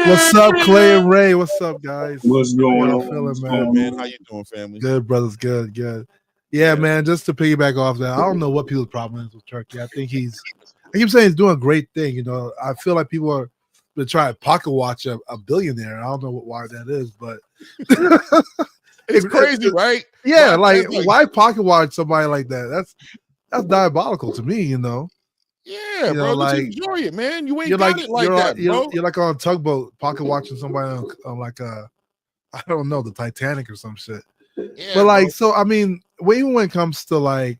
What's up, Clay and Ray? What's up, guys? What's going on? Feeling, man? How you doing, family? Good, brothers. Good. Yeah, man, just to piggyback off that, I don't know what people's problem is with Turkey. I think I keep saying he's doing a great thing. You know, I feel like people are trying to pocket watch a billionaire. I don't know why that is, but it's crazy, right? Yeah, like why pocket watch somebody like that? That's diabolical to me. You know. Yeah, you bro. know, like enjoy it, man. You ain't you're got like it like that, bro. You're like on a tugboat, pocket watching somebody on like I don't know, the Titanic or some shit. Yeah, but like, bro. so I mean, even when it comes to like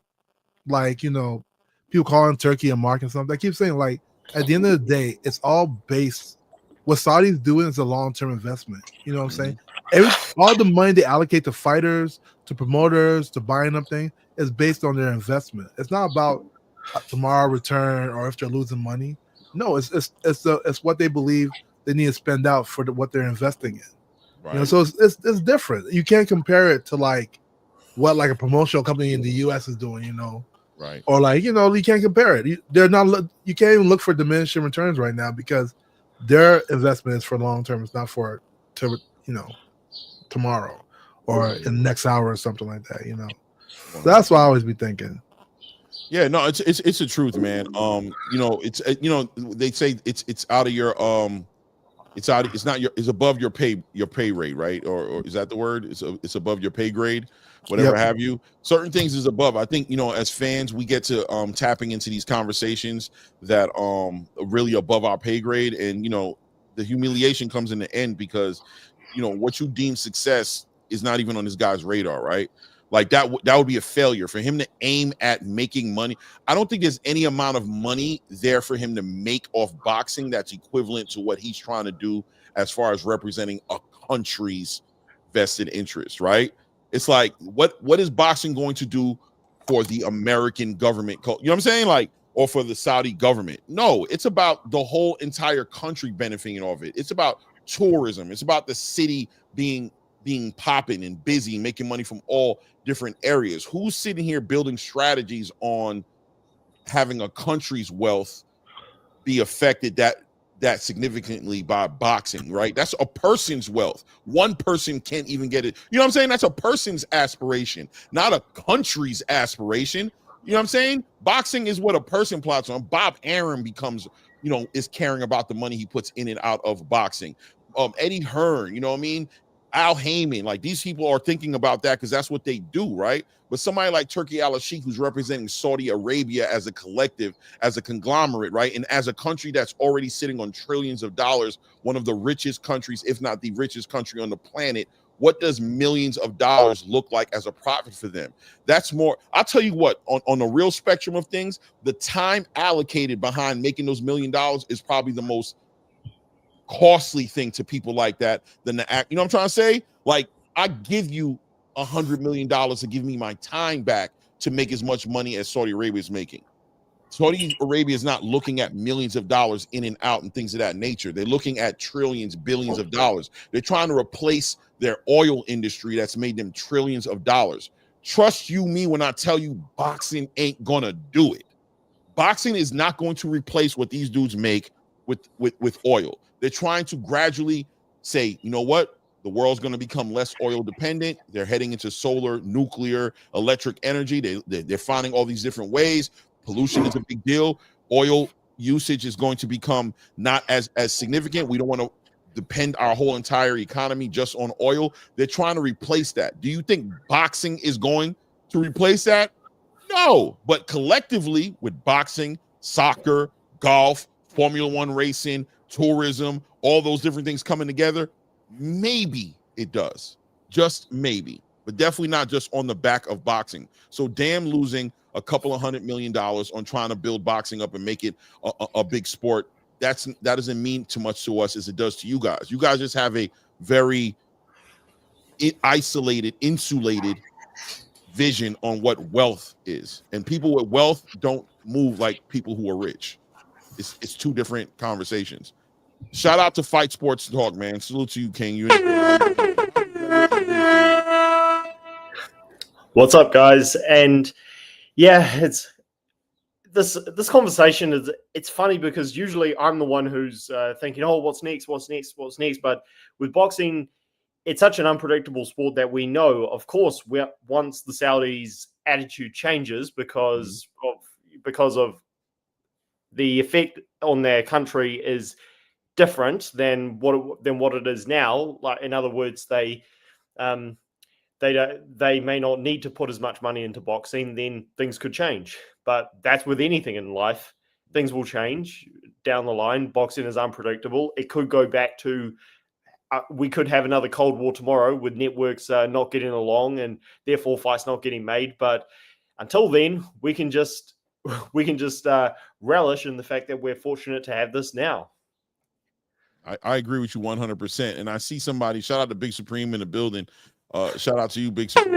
you know, people calling Turkey a market and something, I keep saying like at the end of the day, it's all based. What Saudi's doing is a long-term investment. You know what I'm saying? All the money they allocate to fighters, to promoters, to buying up things is based on their investment. It's not about tomorrow return or if they're losing money. No, it's what they believe they need to spend out for what they're investing in. Right. You know, so it's different. You can't compare it to like what like a promotional company in the US is doing, you know. Right. Or like, you know, you can't compare it. You can't even look for diminishing returns right now because their investment is for long term. It's not for tomorrow or in the next hour or something like that, you know. So that's what I always be thinking. Yeah, no, it's the truth, man. You know, it's they say it's out of your it's above your pay rate, right? Or is that the word? It's above your pay grade, whatever have you. Certain things is above. I think, you know, as fans, we get to tapping into these conversations that are really above our pay grade, and you know, the humiliation comes in the end because, you know, what you deem success is not even on this guy's radar, right? Like that would be a failure for him to aim at making money. I don't think there's any amount of money there for him to make off boxing that's equivalent to what he's trying to do as far as representing a country's vested interest, right? It's like, what is boxing going to do for the American government? You know what I'm saying? Like, or for the Saudi government? No, it's about the whole entire country benefiting off it. It's about tourism. It's about the city being popping and busy, making money from all different areas. Who's sitting here building strategies on having a country's wealth be affected that significantly by boxing, right? That's a person's wealth. One person can't even get it. You know what I'm saying? That's a person's aspiration, not a country's aspiration. You know what I'm saying? Boxing is what a person plots on. Bob Arum becomes, you know, is caring about the money he puts in and out of boxing. Eddie Hearn, you know what I mean? Al Heyman, like these people are thinking about that because that's what they do, right? But somebody like Turki Al-Sheikh, who's representing Saudi Arabia as a collective, as a conglomerate, right? And as a country that's already sitting on trillions of dollars, one of the richest countries, if not the richest country on the planet, what does millions of dollars look like as a profit for them? That's more, I'll tell you what, on the real spectrum of things, the time allocated behind making those $1 million is probably the most costly thing to people like that than the act. You know what I'm trying to say? Like, I give you $100 million to give me my time back to make as much money as Saudi Arabia is making. Saudi Arabia is not looking at millions of dollars in and out and things of that nature. They're looking at trillions, billions of dollars. They're trying to replace their oil industry that's made them trillions of dollars. Trust you me when I tell you boxing ain't gonna do it. Boxing is not going to replace what these dudes make with oil. They're trying to gradually say, you know what? The world's going to become less oil dependent. They're heading into solar, nuclear, electric energy. They're finding all these different ways. Pollution is a big deal. Oil usage is going to become not as significant. We don't want to depend our whole entire economy just on oil. They're trying to replace that. Do you think boxing is going to replace that? No, but collectively with boxing, soccer, golf, Formula One racing, tourism, all those different things coming together, maybe it does. Just maybe, but definitely not just on the back of boxing. So damn losing a couple of $100 million on trying to build boxing up and make it a big sport. That doesn't mean too much to us as it does to you guys. You guys just have a very isolated, insulated vision on what wealth is. And people with wealth don't move like people who are rich. It's two different conversations. Shout out to Fight Sports Talk, man. Salute to you, King. What's up, guys? And yeah, it's this conversation is, it's funny because usually I'm the one who's thinking, oh, what's next? But with boxing, it's such an unpredictable sport that we know, of course, once the Saudis' attitude changes because of the effect on their country is different than what it is now. Like, in other words, they may not need to put as much money into boxing, then things could change. But that's with anything in life. Things will change down the line. Boxing is unpredictable. It could go back to, we could have another Cold War tomorrow with networks not getting along and therefore fights not getting made. But until then, we can just relish in the fact that we're fortunate to have this now. I agree with you 100%. And I see somebody, shout out to Big Supreme in the building. Shout out to you, Big Supreme.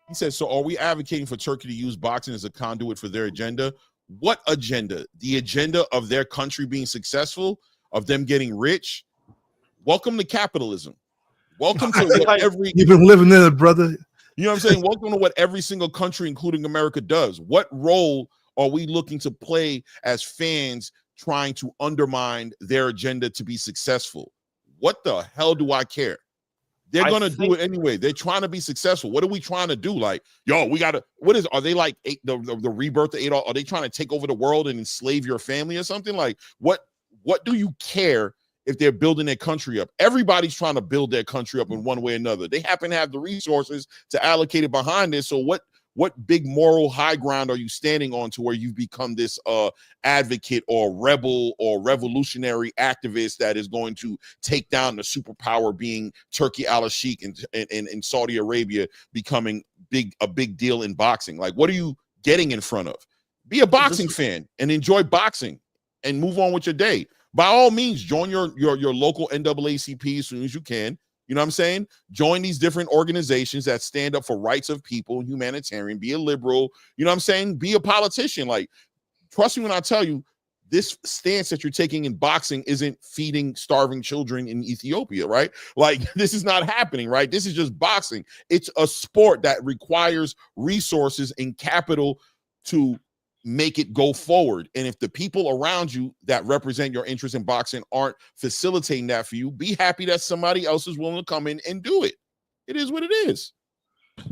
He said, so are we advocating for Turkey to use boxing as a conduit for their agenda? What agenda? The agenda of their country being successful, of them getting rich? Welcome to capitalism. Welcome to what you've been living in it, brother. You know what I'm saying? Welcome to what every single country, including America, does. What role are we looking to play as fans trying to undermine their agenda to be successful? What the hell do I care? They're going to do it anyway. They're trying to be successful. What are we trying to do? Like, yo, we got to, are they like the rebirth of Adolf? Are they trying to take over the world and enslave your family or something? Like, what do you care if they're building their country up? Everybody's trying to build their country up in one way or another. They happen to have the resources to allocate it behind it. So what big moral high ground are you standing on to where you've become this advocate or rebel or revolutionary activist that is going to take down the superpower being Turkey al-Sheikh and Saudi Arabia becoming a big deal in boxing? Like, what are you getting in front of? Be a boxing fan and enjoy boxing and move on with your day. By all means, join your local NAACP as soon as you can. You know what I'm saying? Join these different organizations that stand up for rights of people, humanitarian, be a liberal. You know what I'm saying? Be a politician. Like, trust me when I tell you, this stance that you're taking in boxing isn't feeding starving children in Ethiopia, right? Like, this is not happening, right? This is just boxing. It's a sport that requires resources and capital to make it go forward. And if the people around you that represent your interest in boxing aren't facilitating that for you, be happy that somebody else is willing to come in and do it. It is what it is.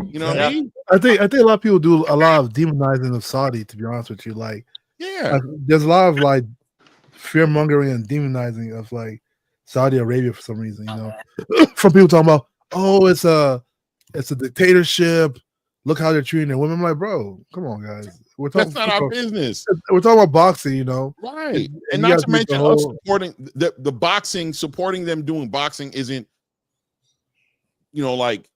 You know what I mean? I think a lot of people do a lot of demonizing of Saudi, to be honest with you. Like, yeah, there's a lot of like fear mongering and demonizing of like Saudi Arabia for some reason, you know. From people talking about, oh, it's a dictatorship. Look how they're treating their women. I'm like, bro, come on, guys. That's not our business. We're talking about boxing, you know. Right. And not to mention us supporting the boxing, supporting them doing boxing isn't, you know, like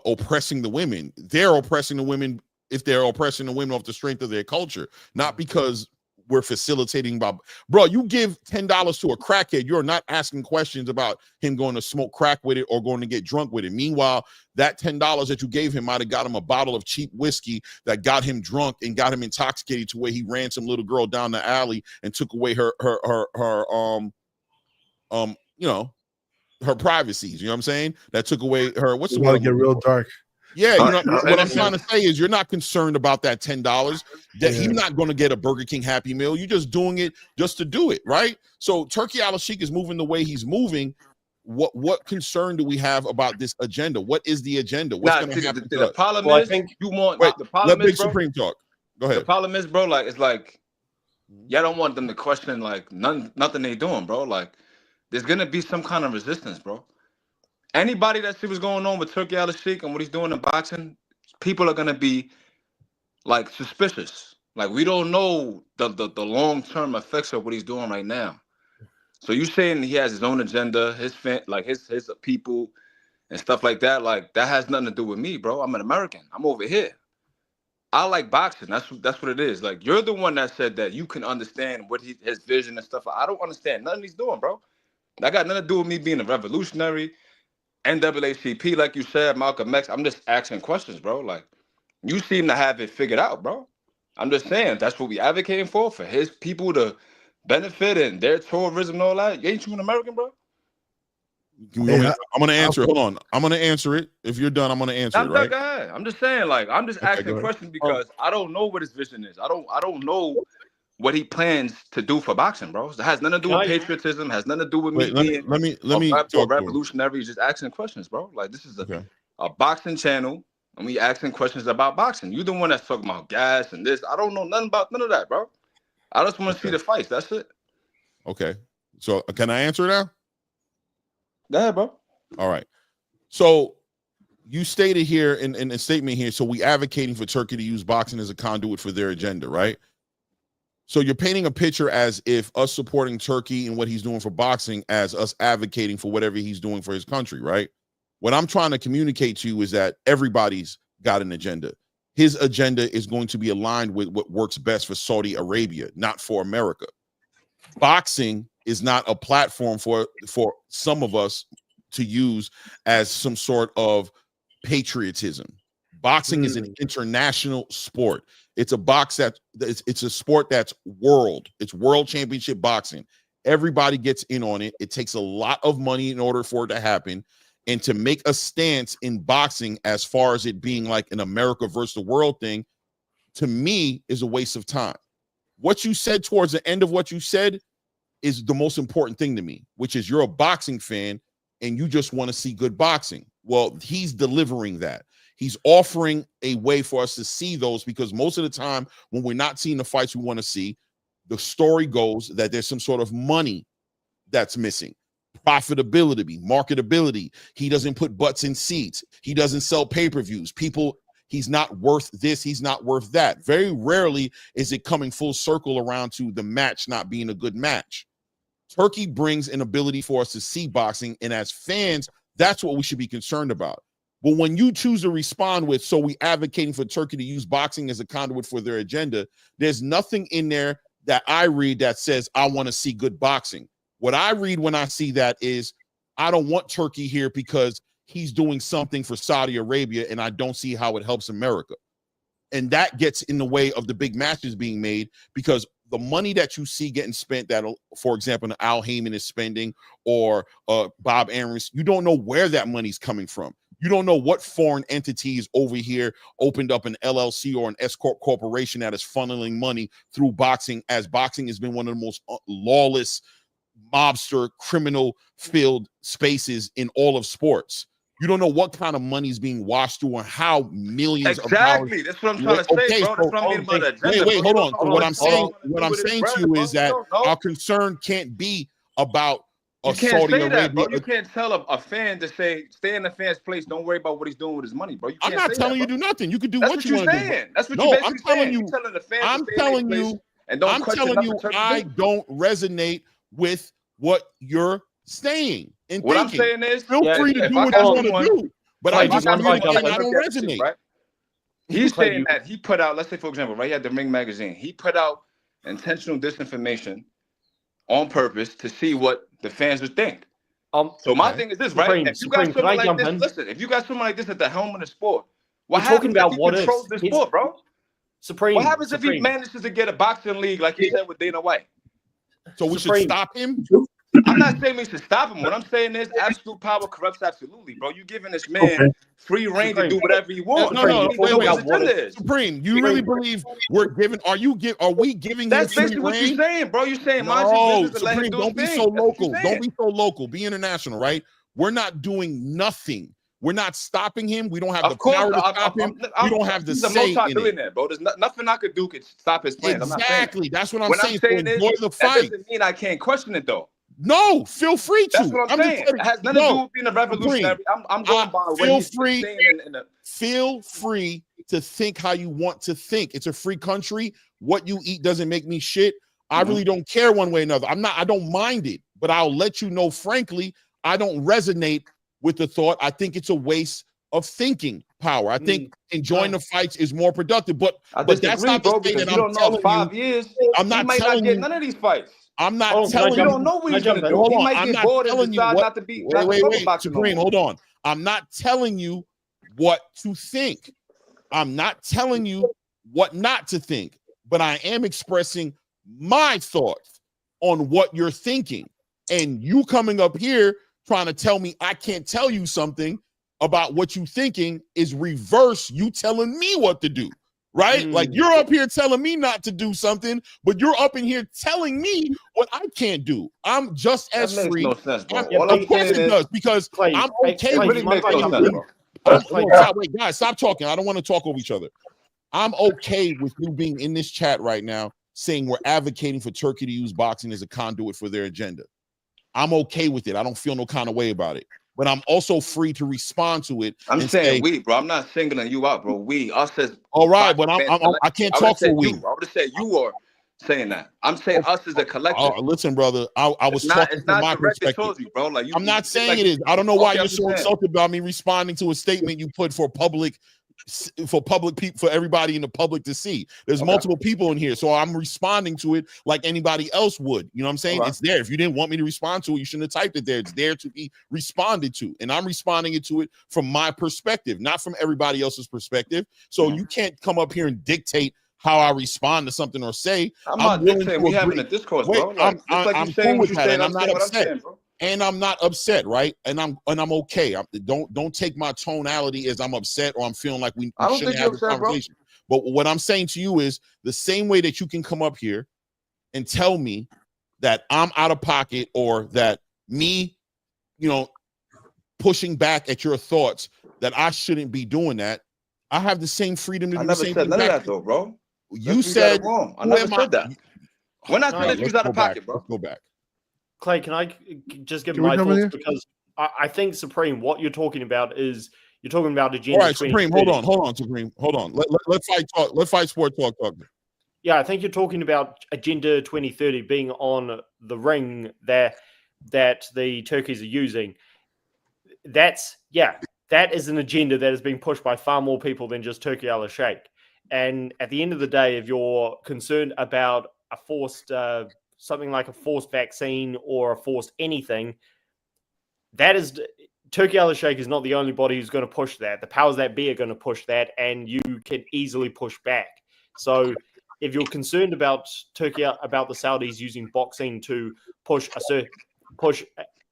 oppressing the women. They're oppressing the women if they're oppressing the women off the strength of their culture, not because we're facilitating. Bro, you give $10 to a crackhead, you're not asking questions about him going to smoke crack with it or going to get drunk with it. Meanwhile, that $10 that you gave him might have got him a bottle of cheap whiskey that got him drunk and got him intoxicated to where he ran some little girl down the alley and took away her you know, her privacies. You know what I'm saying? That took away her, what's the word? Get real dark. Yeah, you know what I'm trying to say is you're not concerned about that $10. That he's not going to get a Burger King Happy Meal. You're just doing it just to do it, right? So Turkey al-Sheikh is moving the way he's moving. What concern do we have about this agenda? What is the agenda? What's going to happen? The problem is, you want. The problem let is, Big Supreme talk. Go ahead. The problem is, bro. Like, it's like y'all don't want them to question like nothing they doing, bro. Like, there's gonna be some kind of resistance, bro. Anybody that see what's going on with Turkey al-Sheikh and what he's doing in boxing, people are gonna be like suspicious. Like, we don't know the long-term effects of what he's doing right now. So you saying he has his own agenda, his people and stuff like that. Like, that has nothing to do with me, bro. I'm an American. I'm over here. I like boxing. That's what it is. Like, you're the one that said that you can understand what his vision and stuff. I don't understand nothing he's doing, bro. That got nothing to do with me being a revolutionary. NAACP, like you said, Malcolm X. I'm just asking questions, bro. Like, you seem to have it figured out, bro. I'm just saying that's what we advocating for his people to benefit and their tourism and all that. Ain't you an American, bro? I'm gonna answer it. Hold on. I'm gonna answer it. If you're done, I'm gonna answer it. Right? Go ahead. I'm just saying, like, I'm just asking questions because I don't know what his vision is. I don't know what he plans to do for boxing, bro. It has nothing to do with patriotism. Has nothing to do with me being let me a revolutionary. Just asking questions, bro. Like, this is a boxing channel. and we asking questions about boxing. You the one that's talking about gas and this. I don't know nothing about none of that, bro. I just want to see the fights. That's it. Okay. So can I answer now? Go ahead, bro. All right. So you stated here in a statement here, so we advocating for Turkey to use boxing as a conduit for their agenda, right? So you're painting a picture as if us supporting Turkey and what he's doing for boxing as us advocating for whatever he's doing for his country, right? What I'm trying to communicate to you is that everybody's got an agenda. His agenda is going to be aligned with what works best for Saudi Arabia, not for America. Boxing is not a platform for some of us to use as some sort of patriotism. Boxing is an international sport. It's a sport that's world. It's world championship boxing. Everybody gets in on it. It takes a lot of money in order for it to happen. And to make a stance in boxing as far as it being like an America versus the world thing, to me, is a waste of time. What you said towards the end of what you said is the most important thing to me, which is you're a boxing fan and you just want to see good boxing. Well, he's delivering that. He's offering a way for us to see those, because most of the time when we're not seeing the fights we want to see, the story goes that there's some sort of money that's missing. Profitability, marketability. He doesn't put butts in seats. He doesn't sell pay-per-views. People, he's not worth this. He's not worth that. Very rarely is it coming full circle around to the match not being a good match. Turkey brings an ability for us to see boxing, and as fans, that's what we should be concerned about. But when you choose to respond with, so we advocating for Turkey to use boxing as a conduit for their agenda, there's nothing in there that I read that says, I want to see good boxing. What I read when I see that is, I don't want Turkey here because he's doing something for Saudi Arabia, and I don't see how it helps America. And that gets in the way of the big matches being made, because the money that you see getting spent, that, for example, Al Heyman is spending, or Bob Arum's, you don't know where that money's coming from. You don't know what foreign entities over here opened up an LLC or an S-Corp corporation that is funneling money through boxing, as boxing has been one of the most lawless, mobster, criminal-filled spaces in all of sports. You don't know what kind of money is being washed through and how millions of dollars. Exactly. That's what I'm trying to say, bro. That's what I mean about the agenda. Wait, hold on. So what I'm saying to you is that our concern can't be about you can't Saudi say Arabia. That, bro. You can't tell a fan to say, stay in the fan's place. Don't worry about what he's doing with his money, bro. I'm not telling you do nothing. You can do what you want to do. That's what no, you're I'm telling you. You're telling the fans I'm telling you. I'm telling you. I don't resonate with what you're saying and what thinking. I'm saying is, feel free to do what you want to do. But I don't resonate. Right? He's saying that he put out, let's say, for example, right, he had the Ring magazine. He put out intentional disinformation on purpose to see what the fans would think. So my thing is this, right? If you got someone like this, listen, if you got someone like this at the helm of the sport, what happens if he controls the sport, bro? Supreme. What happens if he manages to get a boxing league like he said with Dana White? So we should stop him? I'm not saying we should stop him. What I'm saying is absolute power corrupts absolutely, bro. You giving this man free reign to do whatever he wants. No, wait. Supreme, you really believe we're giving? Are we giving? That's basically what you're saying, bro. You're saying, no, Supreme, don't be so local. Don't be so local. Be international, right? We're not doing nothing. We're not stopping him. We don't have the power to stop him. We don't have the say in it, bro. There's nothing I could do could stop his plans. Exactly. That's what I'm saying. Enjoy the fight. That doesn't mean I can't question it, though. No, feel free to. That's what I'm saying. It has nothing to do with being a revolutionary. I'm going by what he's saying. Feel free to think how you want to think. It's a free country. What you eat doesn't make me shit. I really don't care one way or another. I don't mind it, but I'll let you know, frankly, I don't resonate with the thought. I think it's a waste of thinking power. I think enjoying the fights is more productive. But that's not the thing that I'm telling you. 5 years, I'm not telling you none of these fights. I'm not telling you. You don't know what he's going to do. He might get bored and decide not to be. Wait, Supreme, hold on. I'm not telling you what to think. I'm not telling you what not to think, but I am expressing my thoughts on what you're thinking. And you coming up here trying to tell me I can't tell you something about what you're thinking is reverse you telling me what to do. Right? Like you're up here telling me not to do something, but you're up in here telling me what I can't do. I'm just as free. No sense, bro. Of course it does, because I'm okay with Wait, guys, stop talking. I don't want to talk over each other. I'm okay with you being in this chat right now saying we're advocating for Turkey to use boxing as a conduit for their agenda. I'm okay with it. I don't feel no kind of way about it. But I'm also free to respond to it. I'm saying we, bro. I'm not singling you out, bro. We, us as all right, but I can't talk for we. I would have said you are saying that. I'm saying us as a collective. Listen, brother, I was talking from my perspective. You, bro. Like, I'm not saying it is. I don't know why you're so insulted about me responding to a statement you put for public people, for everybody in the public to see. There's multiple people in here, so I'm responding to it like anybody else would. You know what I'm saying? It's there. If you didn't want me to respond to it, you shouldn't have typed it there. It's there to be responded to, and I'm responding to it from my perspective, not from everybody else's perspective. So you can't come up here and dictate how I respond to something or say. I'm not dictating. We having a discourse, bro. Like, I'm cool with that, and I'm not upset. And I'm not upset, right? And I'm okay. Don't take my tonality as I'm upset or I'm feeling like we shouldn't have this conversation. Bro. But what I'm saying to you is the same way that you can come up here and tell me that I'm out of pocket or that me, pushing back at your thoughts that I shouldn't be doing that. I have the same freedom to do the same thing. I never said none of that, though, bro. You said wrong. I never said that. When I said that, you was out of pocket, bro. Let's go back. Clay, can I just give my thoughts? Because I think, Supreme, what you're talking about is you're talking about agenda. All right, Supreme, hold on, Supreme, hold on. Let's fight talk. Let's fight sport talk. Yeah, I think you're talking about Agenda 2030 being on the ring that the Turkeys are using. That is an agenda that is being pushed by far more people than just Turkey al-Sheikh. And at the end of the day, if you're concerned about a forced something like a forced vaccine or a forced anything, that is Turkey al-Sheikh is not the only body who's going to push that. The powers that be are going to push that, and you can easily push back. So if you're concerned about about the Saudis using boxing to push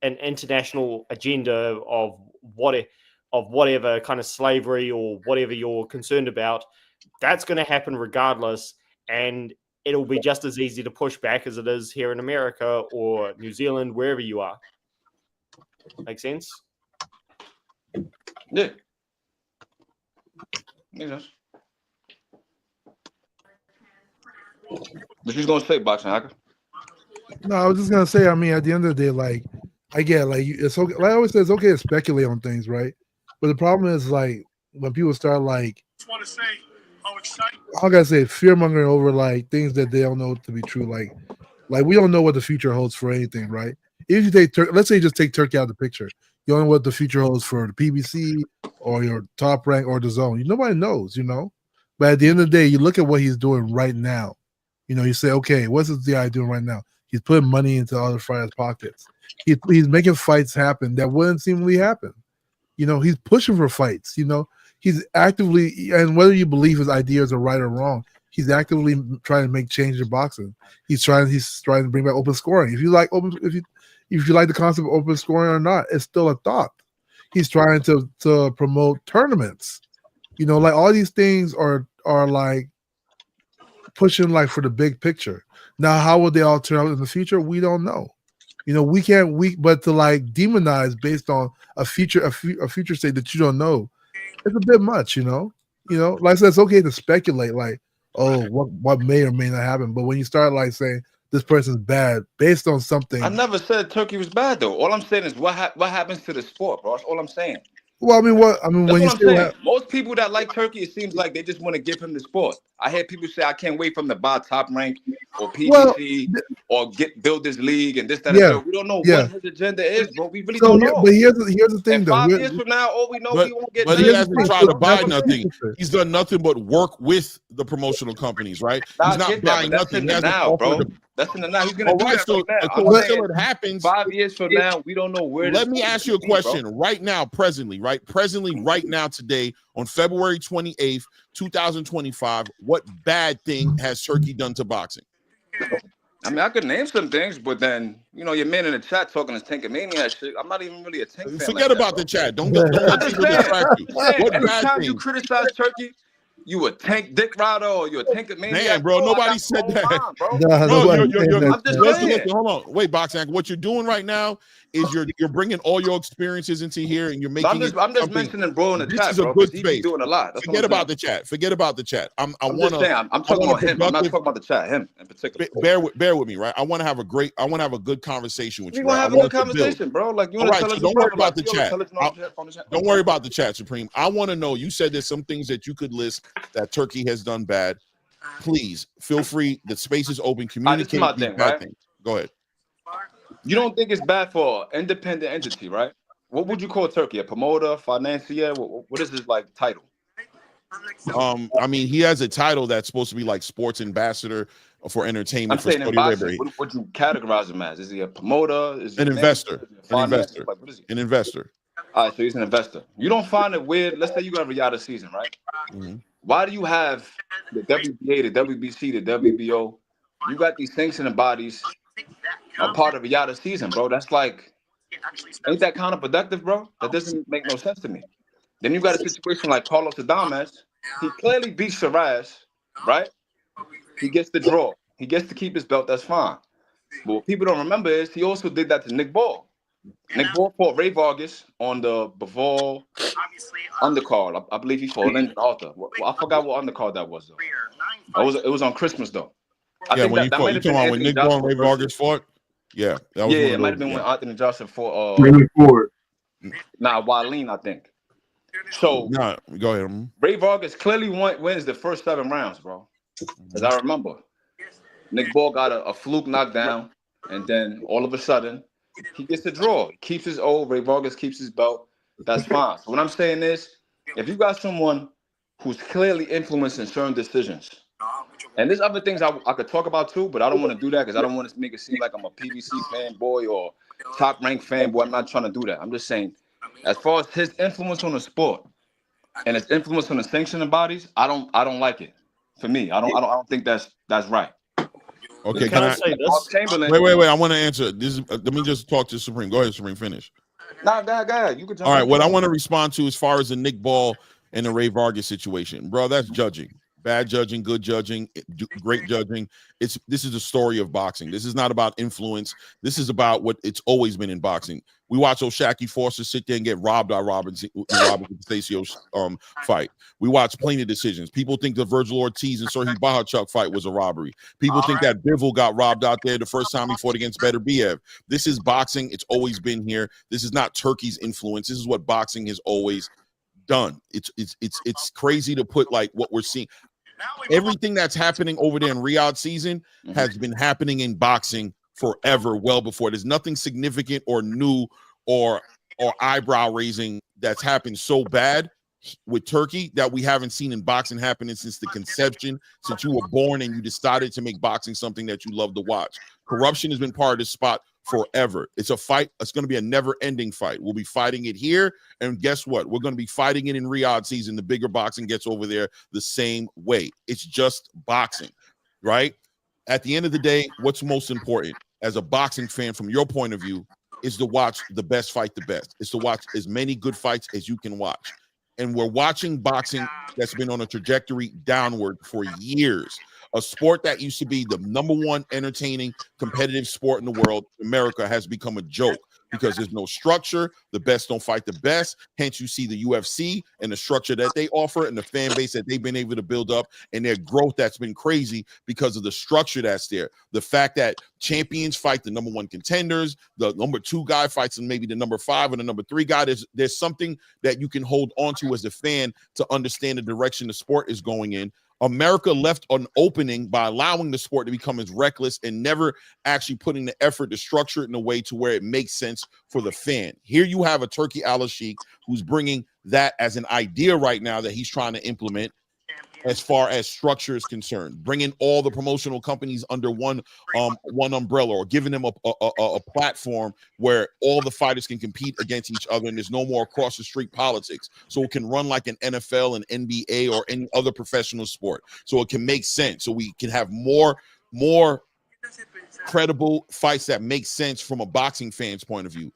an international agenda of whatever kind of slavery or whatever you're concerned about, that's going to happen regardless, and it'll be just as easy to push back as it is here in America or New Zealand, wherever you are. Make sense? Yeah. Makes sense. What you gonna say, boxing hacker? No, I was just gonna say. I mean, at the end of the day, like I get, like it's okay. Like I always say, it's okay to speculate on things, right? But the problem is, like when people start like, I just want to say how excited. How can I say, fear mongering over like things that they don't know to be true. Like we don't know what the future holds for anything, right? If you take let's say you just take Turkey out of the picture, you don't know what the future holds for the PBC or your Top Rank or the Zone. Nobody knows, But at the end of the day, you look at what he's doing right now. You say, okay, what's this guy doing right now? He's putting money into other fighters' pockets. He's making fights happen that wouldn't seemingly happen. He's pushing for fights. He's actively, and whether you believe his ideas are right or wrong, he's actively trying to make change in boxing. He's trying to bring back open scoring. If you like the concept of open scoring or not, it's still a thought. He's trying to promote tournaments. Like all these things are like pushing like for the big picture. Now, how will they all turn out in the future? We don't know. But to like demonize based on a future state that you don't know, it's a bit much, Like I said, it's okay to speculate, like, oh, what may or may not happen. But when you start like saying this person's bad based on something, I never said Turkey was bad though. All I'm saying is what happens to the sport, bro. That's all I'm saying. Well, when you say most people that like Turkey, it seems like they just want to give him the sport. I hear people say, "I can't wait for him to buy Top Rank or PBC or build this league and this, that, and that." We don't know what his agenda is, bro. We really don't know. But here's the thing, and though. 5 years from now, all we know, we won't get. But he hasn't tried to buy nothing. He's done nothing but work with the promotional companies, right? He's not buying nothing now, bro. That's in the now. He's gonna do that until it happens. 5 years from now, we don't know where. Let me ask you a question right now, presently, right now, today, on February 28th, 2025. What bad thing has Turkey done to boxing? I mean, I could name some things, but then your man in the chat talking this Tankamania shit. I'm not even really a Tank fan. Forget about the chat. Don't let people distract you. Anytime you criticize Turkey, You a tank dick rider or you a tank maniac? Man, bro, nobody said that. Mind, bro. Nah, Bro, nobody saying that. I'm just listen, saying. hold on. Wait, Boxing. What you're doing right now is you're bringing all your experiences into here and you're making I'm just mentioning bro in the this chat, is a bro. good He space. doing a lot. That's Forget about the chat. Forget about the chat. I'm just saying. I'm talking about him. I'm not talking about the chat. Him in particular. Bear with me, right? I want to have a good conversation with We you. want Right? to have a good conversation, bro. Like you want to tell us. Don't worry about the chat. Don't worry about the chat, Supreme. I want to know. You said there's some things that you could list that Turkey has done bad. Please feel free. The space is open. Communicate. This is my thing, right? Things. Go ahead. You don't think it's bad for an independent entity, right? What would you call Turkey? A promoter, financier? What is his like title? I mean, he has a title that's supposed to be like sports ambassador for entertainment. I'm saying in boxing. What would you categorize him as? Is he a promoter? Is he an investor? An investor. Like, what is he? An investor. All right, so he's an investor. You don't find it weird? Let's say you got a Riyadh season, right? Mm-hmm. Why do you have the WBA, the WBC, the WBO? You got these sanctioning bodies a part of Riyadh season, bro. That's like, ain't that counterproductive, bro? That doesn't make no sense to me. Then you got a situation like Carlos Adames. He clearly beats Shiraz, right? He gets the draw. He gets to keep his belt. That's fine. But what people don't remember is he also did that to Nick Ball. Nick Ball fought Ray Vargas on the Bivol undercard. I believe he fought Lyndon Arthur. I forgot what undercard that was, though. It was on Christmas, though. I think when that might have been when Nick Ball and Ray Vargas fought? Yeah. That was it might have been when Anthony Johnson fought Waleem, I think. So go ahead. Ray Vargas clearly wins the first 7 rounds, bro. As I remember. Nick Ball got a fluke knockdown, and then all of a sudden, he gets the draw. He keeps his O. Ray Vargas keeps his belt. That's fine. So what I'm saying is, if you got someone who's clearly influencing certain decisions, and there's other things I could talk about too, but I don't want to do that because I don't want to make it seem like I'm a PBC fanboy or top-ranked fanboy. I'm not trying to do that. I'm just saying, as far as his influence on the sport and his influence on the sanctioning bodies, I don't like it. For me, I don't think that's right. Okay, can I say this? Wait. I want to answer this. Let me just talk to Supreme. Go ahead, Supreme. Finish. Nah, go ahead. You can jump. All right. What I want to respond to as far as the Nick Ball and the Ray Vargas situation, bro. That's judging. Bad judging, good judging, great judging. This is the story of boxing. This is not about influence. This is about what it's always been in boxing. We watch O'Shaquie Foster sit there and get robbed by Robert Stasio's fight. We watch plenty of decisions. People think the Virgil Ortiz and Serhii Bohachuk fight was a robbery. People think that Bivol got robbed out there the first time he fought against Beterbiev. This is boxing. It's always been here. This is not Turkey's influence. This is what boxing has always done. It's crazy to put like what we're seeing. Everything that's happening over there in Riyadh season has been happening in boxing forever, well before. There's nothing significant or new or eyebrow raising that's happened so bad with Turkey that we haven't seen in boxing happening since the conception, since you were born and you decided to make boxing something that you love to watch. Corruption has been part of this spot forever. It's a fight. It's going to be a never-ending fight. We'll be fighting it here, and guess what? We're going to be fighting it in Riyadh season. The bigger boxing gets over there the same way. It's just boxing, right? At the end of the day, what's most important as a boxing fan from your point of view is to watch the best fight the best. It's to watch as many good fights as you can watch. And we're watching boxing that's been on a trajectory downward for years. A sport that used to be the #1 entertaining competitive sport in the world, America, has become a joke because there's no structure. The best don't fight the best. Hence, you see the UFC and the structure that they offer and the fan base that they've been able to build up and their growth that's been crazy because of the structure that's there. The fact that champions fight the #1 contenders, the #2 guy fights and maybe the #5 and the #3 guy. There's something that you can hold on to as a fan to understand the direction the sport is going in. America left an opening by allowing the sport to become as reckless and never actually putting the effort to structure it in a way to where it makes sense for the fan. Here you have a Turkey Al-Sheikh who's bringing that as an idea right now that he's trying to implement as far as structure is concerned, bringing all the promotional companies under one umbrella or giving them a platform where all the fighters can compete against each other and there's no more across the street politics. So it can run like an NFL and NBA or any other professional sport. So it can make sense. So we can have more credible fights that make sense from a boxing fan's point of view.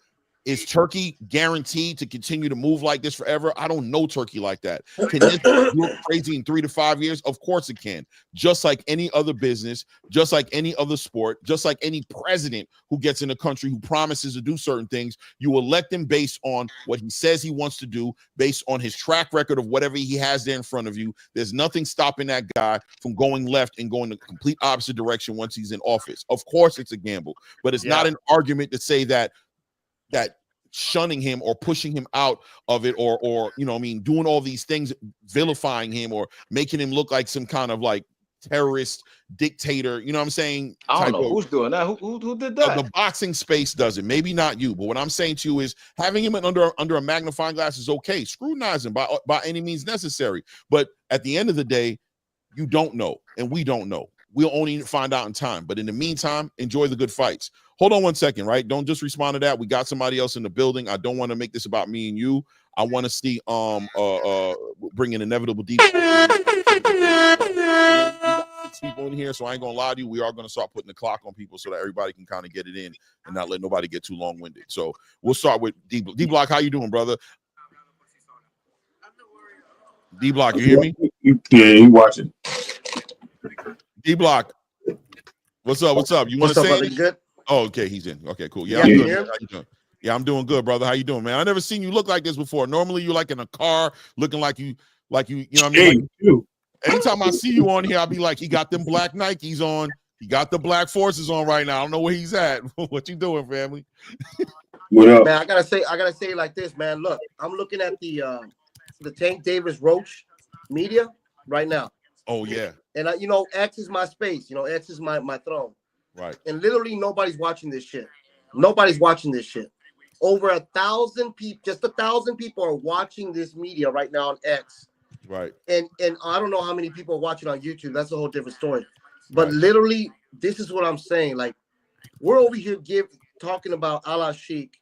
Is Turkey guaranteed to continue to move like this forever? I don't know Turkey like that. Can this look crazy in 3 to 5 years? Of course it can. Just like any other business, just like any other sport, just like any president who gets in a country who promises to do certain things, you elect him based on what he says he wants to do, based on his track record of whatever he has there in front of you. There's nothing stopping that guy from going left and going the complete opposite direction once he's in office. Of course it's a gamble, but it's not an argument to say that shunning him or pushing him out of it or you know what I mean, doing all these things, vilifying him or making him look like some kind of like terrorist dictator, you know what I'm saying? I don't know who's doing that. Who did that? The boxing space does it. Maybe not you, but what I'm saying to you is having him under a magnifying glass is okay. Scrutinize him by any means necessary. But at the end of the day, you don't know, and we don't know. We'll only find out in time. But in the meantime, enjoy the good fights. Hold on one second, right? Don't just respond to that. We got somebody else in the building. I don't want to make this about me and you. I want to see bring an inevitable deep people in here, so I ain't gonna lie to you. We are gonna start putting the clock on people so that everybody can kind of get it in and not let nobody get too long-winded. So we'll start with D-Block. How you doing, brother? D-Block, you hear me? Yeah, he watching. D-Block, what's up? What's up? You want to say brother? You good? Oh, okay, he's in. Okay, cool. Yeah, Yeah, I'm you good. hear? How you doing? Yeah, I'm doing good, brother. How you doing, man? I never seen you look like this before. Normally, you're like in a car, looking like you know what I mean? Like, anytime I see you on here, I'll be like, he got them black Nikes on. He got the black forces on right now. I don't know where he's at. What you doing, family? What up? Man, I gotta say it like this, man. Look, I'm looking at the Tank Davis Roach media right now. Oh yeah. And X is my space. X is my throne. Right. And literally nobody's watching this shit. Nobody's watching this shit. Over 1,000 people, just 1,000 people are watching this media right now on X. Right. And I don't know how many people are watching on YouTube. That's a whole different story. But literally, this is what I'm saying. Like, we're over here talking about Ala Sheik,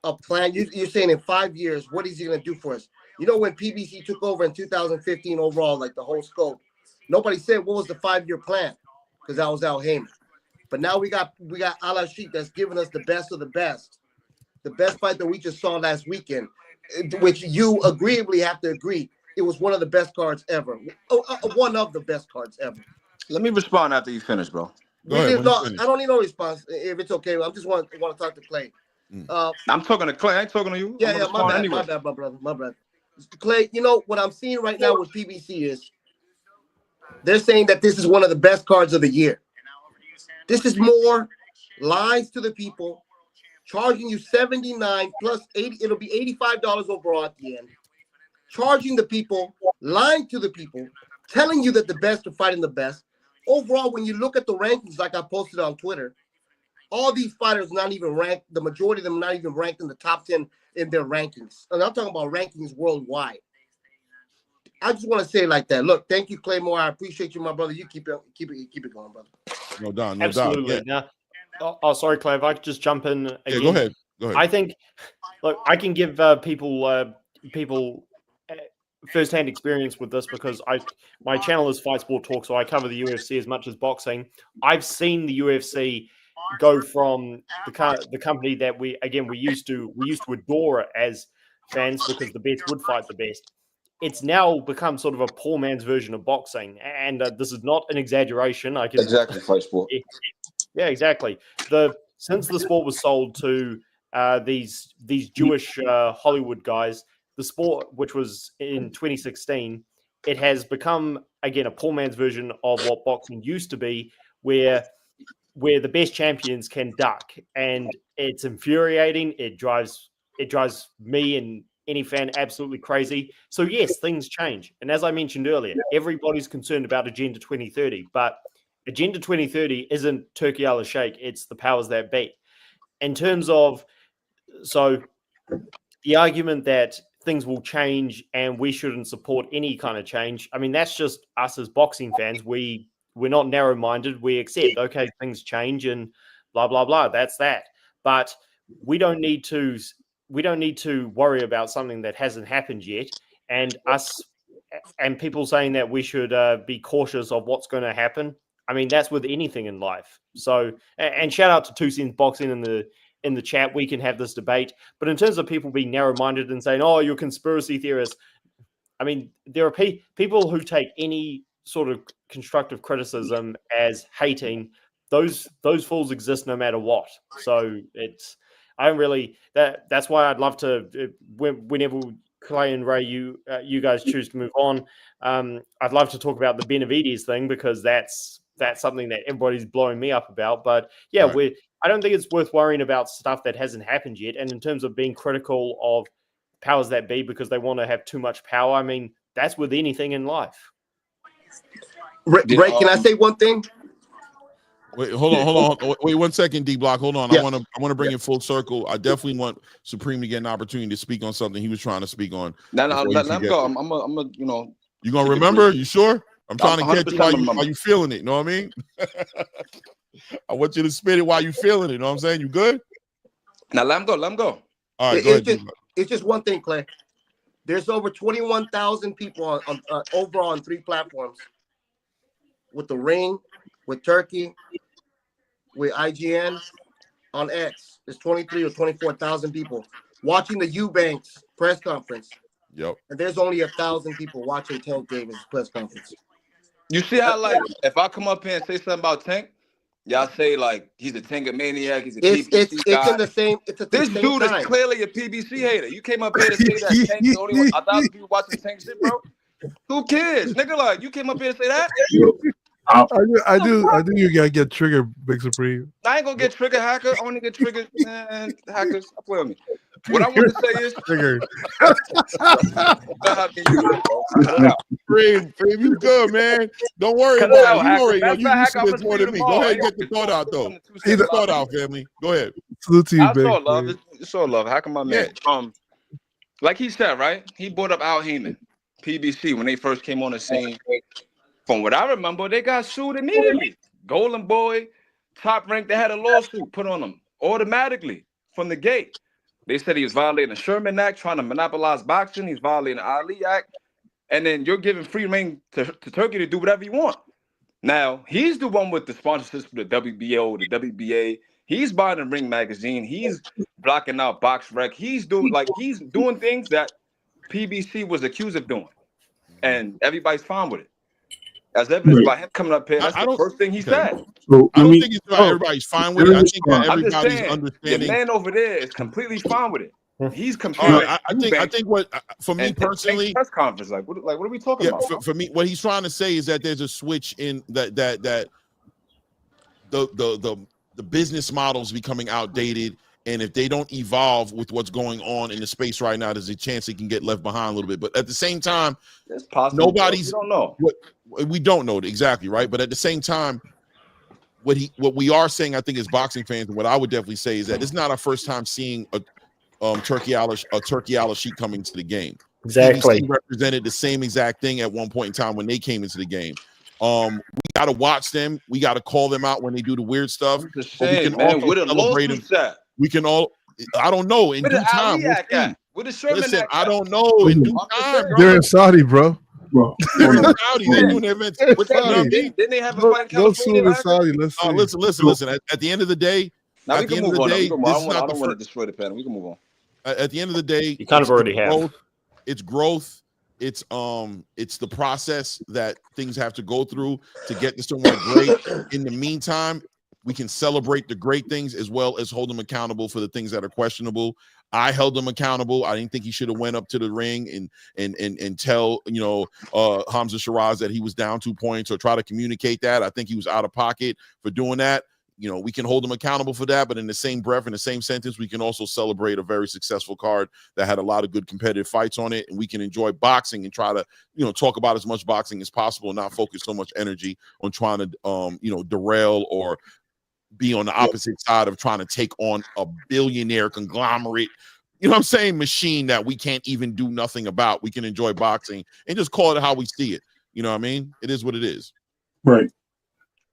a plan. You're saying in 5 years, what is he going to do for us? When PBC took over in 2015 overall, like the whole scope, nobody said what was the 5-year plan because that was Al Heyman. But now we got Ala Sheik that's giving us the best of the best. The best fight that we just saw last weekend, which you agreeably have to agree, it was one of the best cards ever. One of the best cards ever. Let me respond after you finish, bro. Go ahead, I don't need no response if it's okay. I just want to talk to Clay. I'm talking to Clay. I ain't talking to you. Yeah, my bad, my brother, my brother. Clay, what I'm seeing right now with PBC is they're saying that this is one of the best cards of the year. This is more lies to the people, charging you $79 plus $80. It'll be $85 overall at the end. Charging the people, lying to the people, telling you that the best are fighting the best. Overall, when you look at the rankings, like I posted on Twitter, all these fighters not even ranked. The majority of them not even ranked in the top 10 in their rankings. And I'm talking about rankings worldwide. I just want to say it like that. Look, thank you, Claymore. I appreciate you, my brother. You keep it going, brother. No doubt. Absolutely. Yeah. Now, sorry, Clay. If I could just jump in again. Yeah, go ahead. I think, look, I can give people first-hand experience with this because my channel is Fight Sport Talk, so I cover the UFC as much as boxing. I've seen the UFC go from the company that we used to adore as fans because the best would fight the best. It's now become sort of a poor man's version of boxing, and this is not an exaggeration. Exactly, Fight Sport. Yeah, exactly. Since the sport was sold to these Jewish Hollywood guys, the sport, which was in 2016, it has become again a poor man's version of what boxing used to be, where the best champions can duck, and it's infuriating. It drives me and any fan absolutely crazy. So yes, things change. And as I mentioned earlier, everybody's concerned about Agenda 2030, but Agenda 2030 isn't Turkey Al Sheikh, it's the powers that be. In terms of, so the argument that things will change and we shouldn't support any kind of change, I mean, that's just us as boxing fans. We're not narrow-minded. We accept, okay, things change and blah, blah, blah. That's that. But we don't need to worry about something that hasn't happened yet. And people saying that we should be cautious of what's going to happen. I mean, that's with anything in life. So, and shout out to 2 Cents Boxing in the chat, we can have this debate. But in terms of people being narrow-minded and saying, "Oh, you're conspiracy theorists," I mean, there are people who take any sort of constructive criticism as hating. Those fools exist no matter what. So I don't really that's why I'd love to whenever Clay and Ray, you guys choose to move on. I'd love to talk about the Benavidez thing because that's something that everybody's blowing me up about. But yeah, Right. I don't think it's worth worrying about stuff that hasn't happened yet. And in terms of being critical of powers that be because they want to have too much power, I mean, that's with anything in life. Ray, can I say one thing? Wait, hold on. Wait 1 second, D Block. Hold on. Yeah. I want to bring it full circle. I definitely want Supreme to get an opportunity to speak on something he was trying to speak on. Let him go. I'm a You gonna remember? You sure? I'm trying to catch you while you feeling it. You know what I mean? I want you to spit it while you feeling it. You know what I'm saying? You good? Now let him go. All right, go ahead. It's just one thing, Clay. There's over 21,000 people on over on 3 platforms with the Ring, with Turkey, with IGN, on X. There's 23 or 24,000 people watching the Eubanks press conference. Yep. And there's only 1,000 people watching Tank Davis' press conference. You see how, like, if I come up here and say something about Tank, y'all say, like, he's a Tank maniac, he's a PBC guy. It's in the same. This dude is clearly a PBC hater. You came up here to say that Tank's the only one. 1,000 people watching Tank shit, bro. Who cares, nigga? Like, you came up here to say that? I do. You gotta get triggered, Big Supreme. I ain't gonna get triggered, hacker. I want to get triggered, man. Hackers, I play with me. What I want to say is, triggered. Supreme, you good, man? Don't worry about it. You already know you used to this more than me. Go ahead and get the thought out, though. Get the thought out, family. Go ahead. Salute to you, Big. It's all love. Hacker, my man. Like he said, right? He brought up Al Heyman, PBC, when they first came on the scene. From what I remember, they got sued immediately. Golden Boy, Top Rank, they had a lawsuit put on them automatically from the gate. They said he was violating the Sherman Act, trying to monopolize boxing. He's violating the Ali Act. And then you're giving free reign to Turkey to do whatever you want. Now, he's the one with the sponsorships for the WBO, the WBA. He's buying the Ring magazine. He's blocking out Box Rec. He's doing things that PBC was accused of doing. And everybody's fine with it. As evidenced by him coming up here, that's the first thing he said. So, I don't think it's about everybody's fine with it. I think that everybody's understanding. The man over there is completely fine with it. He's comparing. I think what for me personally, press conference, what are we talking about? For me, what he's trying to say is that there's a switch in that the business model is becoming outdated. And if they don't evolve with what's going on in the space right now, there's a chance it can get left behind a little bit. But at the same time, it's possible. Nobody's. We don't know. We don't know exactly, right? But at the same time, what we are saying, I think, as boxing fans, and what I would definitely say is that it's not our first time seeing a Turkey Al-Sheikh coming to the game. Exactly. PBC represented the same exact thing at one point in time when they came into the game. We got to watch them. We got to call them out when they do the weird stuff. We can also celebrate them. We can all. I don't know. In due time, listen. I don't know. In due time, they're in Saudi, bro. They're in Saudi. They're doing events. Didn't they have a fight in California? Saudi. Listen. At the end of the day, now we can move on. I don't want to destroy the panel. We can move on. At the end of the day, you kind of already have. It's growth. It's the process that things have to go through to get to somewhere great. In the meantime, we can celebrate the great things as well as hold them accountable for the things that are questionable. I held him accountable. I didn't think he should have went up to the ring and tell Hamza Shiraz that he was down 2 points or try to communicate that. I think he was out of pocket for doing that. We can hold him accountable for that, but in the same breath, in the same sentence, we can also celebrate a very successful card that had a lot of good competitive fights on it, and we can enjoy boxing and try to, talk about as much boxing as possible and not focus so much energy on trying to, derail or be on the opposite side of trying to take on a billionaire conglomerate, machine that we can't even do nothing about. We can enjoy boxing and just call it how we see it. You know what I mean? It is what it is. Right.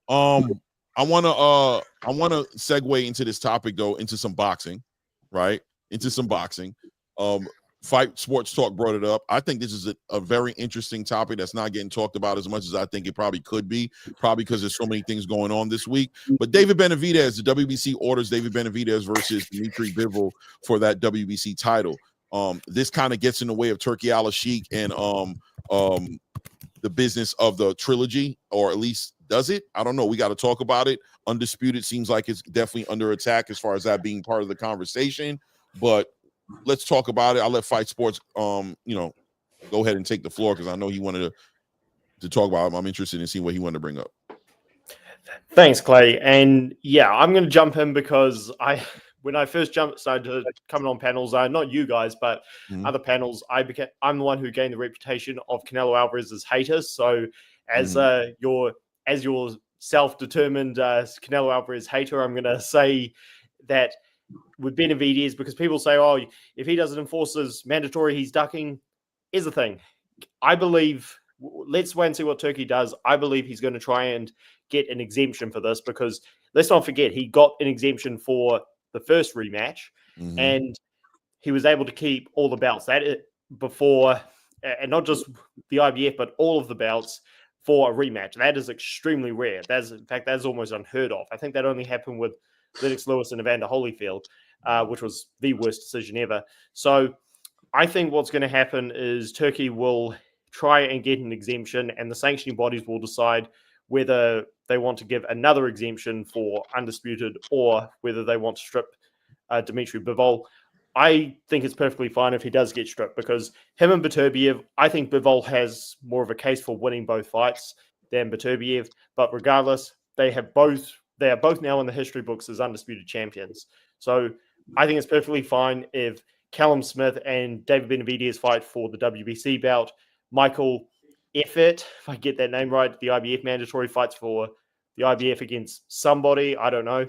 I want to segue into this topic though, into some boxing, right? Into some boxing. Fight Sports Talk brought it up. I think this is a very interesting topic that's not getting talked about as much as I think it probably could be, probably because there's so many things going on this week. But David Benavidez, the WBC orders David Benavidez versus Dimitri Bivol for that WBC title. This kind of gets in the way of Turki Al-Sheikh and the business of the trilogy, or at least does it? I don't know. We got to talk about it. Undisputed seems like it's definitely under attack as far as that being part of the conversation, but let's talk about it. I'll let Fight Sports, go ahead and take the floor because I know he wanted to talk about it. I'm interested in seeing what he wanted to bring up. Thanks, Clay. And yeah, I'm going to jump in because when I first started to coming on panels, not you guys, but other panels, I'm the one who gained the reputation of Canelo Alvarez's hater. So as your self-determined Canelo Alvarez hater, I'm going to say that with Benavidez, because people say, oh, if he doesn't enforce his mandatory, he's ducking. Here's the thing. I believe, let's wait and see what Turkey does. I believe he's going to try and get an exemption for this because let's not forget, he got an exemption for the first rematch and he was able to keep all the belts before, and not just the IBF, but all of the belts for a rematch. That is extremely rare. In fact, that's almost unheard of. I think that only happened with Lennox Lewis and Evander Holyfield, which was the worst decision ever. So I think what's going to happen is Turkey will try and get an exemption and the sanctioning bodies will decide whether they want to give another exemption for Undisputed or whether they want to strip Dimitri Bivol. I think it's perfectly fine if he does get stripped because him and Beterbiev, I think Bivol has more of a case for winning both fights than Beterbiev. But regardless, they are both now in the history books as undisputed champions. So I think it's perfectly fine if Callum Smith and David Benavidez fight for the WBC belt. Michael Effort, if I get that name right, the IBF mandatory fights for the IBF against somebody, I don't know,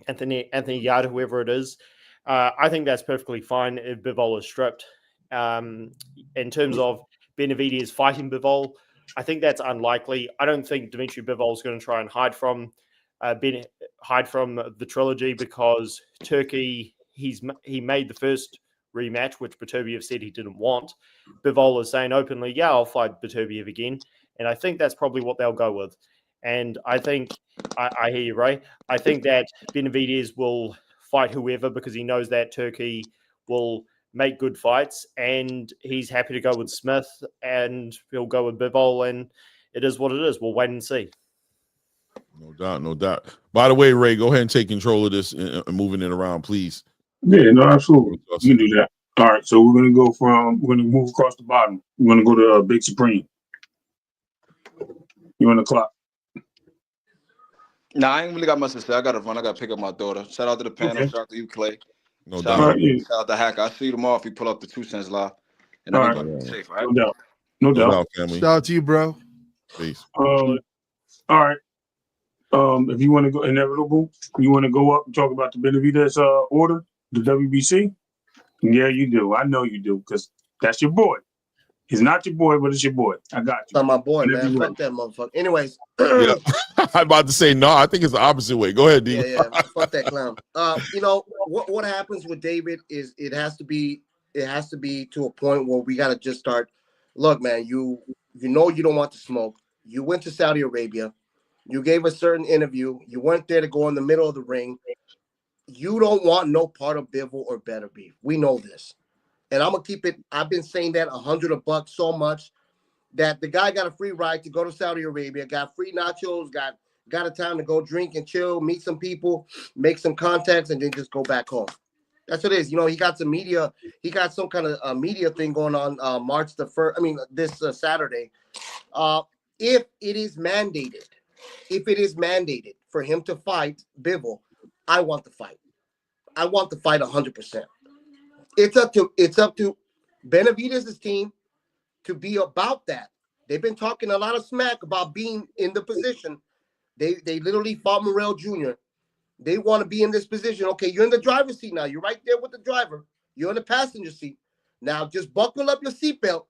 Anthony Yarde, whoever it is. I think that's perfectly fine if Bivol is stripped. In terms of Benavidez fighting Bivol, I think that's unlikely. I don't think Dimitri Bivol is going to try and hide from the trilogy because Turkey, he made the first rematch, which Beterbiev said he didn't want. Bivol is saying openly, yeah, I'll fight Beterbiev again. And I think that's probably what they'll go with. And I think, I hear you, Ray. I think that Benavidez will fight whoever because he knows that Turkey will make good fights and he's happy to go with Smith and he'll go with Bivol and it is what it is. We'll wait and see. No doubt, no doubt. By the way, Ray, go ahead and take control of this and moving it around, please. Yeah, no, absolutely. You can do that. All right, so we're gonna move across the bottom. We're gonna go to Big Supreme. You on the clock? Nah, I ain't really got much to say. I gotta run. I gotta pick up my daughter. Shout out to the panel. Shout out to you, Clay. No Shout doubt. out to Hacker. I'll see you tomorrow if you pull up the 2 cents live. And all everybody right. be safe, right? No doubt. Family. Shout out to you, bro. Peace. All right. If you want to go inevitable, you want to go up and talk about the Benavidez order, the WBC? Yeah, you do. I know you do because that's your boy. He's not your boy, but it's your boy. I got you. Not my boy, man. Fuck that motherfucker. Anyways. Yeah. I'm about to say, no, I think it's the opposite way. Go ahead, D. Yeah. Fuck that clown. What happens with David is it has to be to a point where we got to just start. Look, man, you know you don't want to smoke. You went to Saudi Arabia. You gave a certain interview. You went there to go in the middle of the ring. You don't want no part of Bivol or Beterbiev. We know this. And I'm going to keep it. I've been saying that $100 so much that the guy got a free ride to go to Saudi Arabia, got free nachos, got a time to go drink and chill, meet some people, make some contacts, and then just go back home. That's what it is. You know, he got some media. He got some kind of media thing going on March the 1st. This Saturday. If it is mandated for him to fight Bivol, I want the fight. I want the fight 100%. It's up to Benavidez's team to be about that. They've been talking a lot of smack about being in the position. They literally fought Morrell Jr. They want to be in this position. Okay, you're in the driver's seat now. You're right there with the driver. You're in the passenger seat. Now just buckle up your seatbelt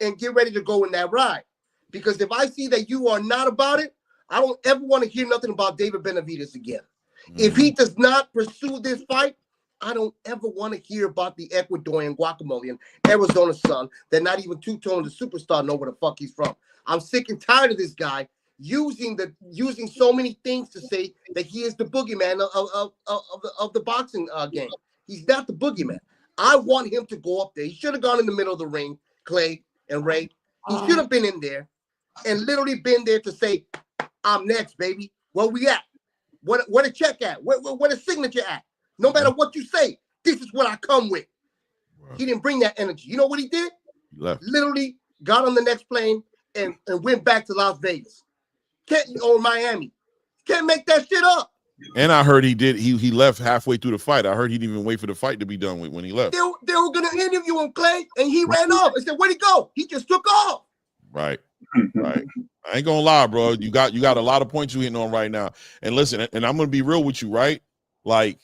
and get ready to go in that ride. Because if I see that you are not about it, I don't ever want to hear nothing about David Benavidez again. Mm-hmm. If he does not pursue this fight, I don't ever want to hear about the Ecuadorian guacamole and Arizona son that not even Two-Tone, the superstar, know where the fuck he's from. I'm sick and tired of this guy using so many things to say that he is the boogeyman of the boxing game. He's not the boogeyman. I want him to go up there. He should have gone in the middle of the ring, Clay and Ray. He should have been in there and literally been there to say, I'm next, baby. Where we at? Where the check at? Where the signature at? No matter what you say, this is what I come with. He didn't bring that energy. You know what he did? He left. Literally got on the next plane and went back to Las Vegas. Or Miami. Can't make that shit up. And I heard he left halfway through the fight. I heard he didn't even wait for the fight to be done with when he left. They were gonna interview him, Clay, and he ran off. I said, where'd he go? He just took off. Right. Right. I ain't gonna lie, bro. You got a lot of points you hitting on right now. And listen, and I'm gonna be real with you, right? Like,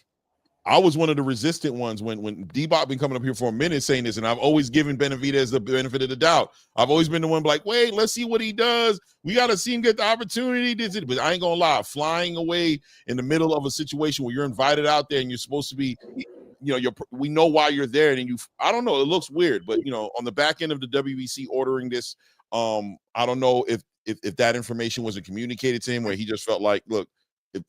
I was one of the resistant ones when D-Bot been coming up here for a minute saying this, and I've always given Benavidez the benefit of the doubt. I've always been the one like, wait, let's see what he does. We got to see him get the opportunity. But I ain't gonna lie, flying away in the middle of a situation where you're invited out there and you're supposed to be, we know why you're there, and I don't know, it looks weird, but on the back end of the WBC ordering this, I don't know if that information wasn't communicated to him, where he just felt like, look.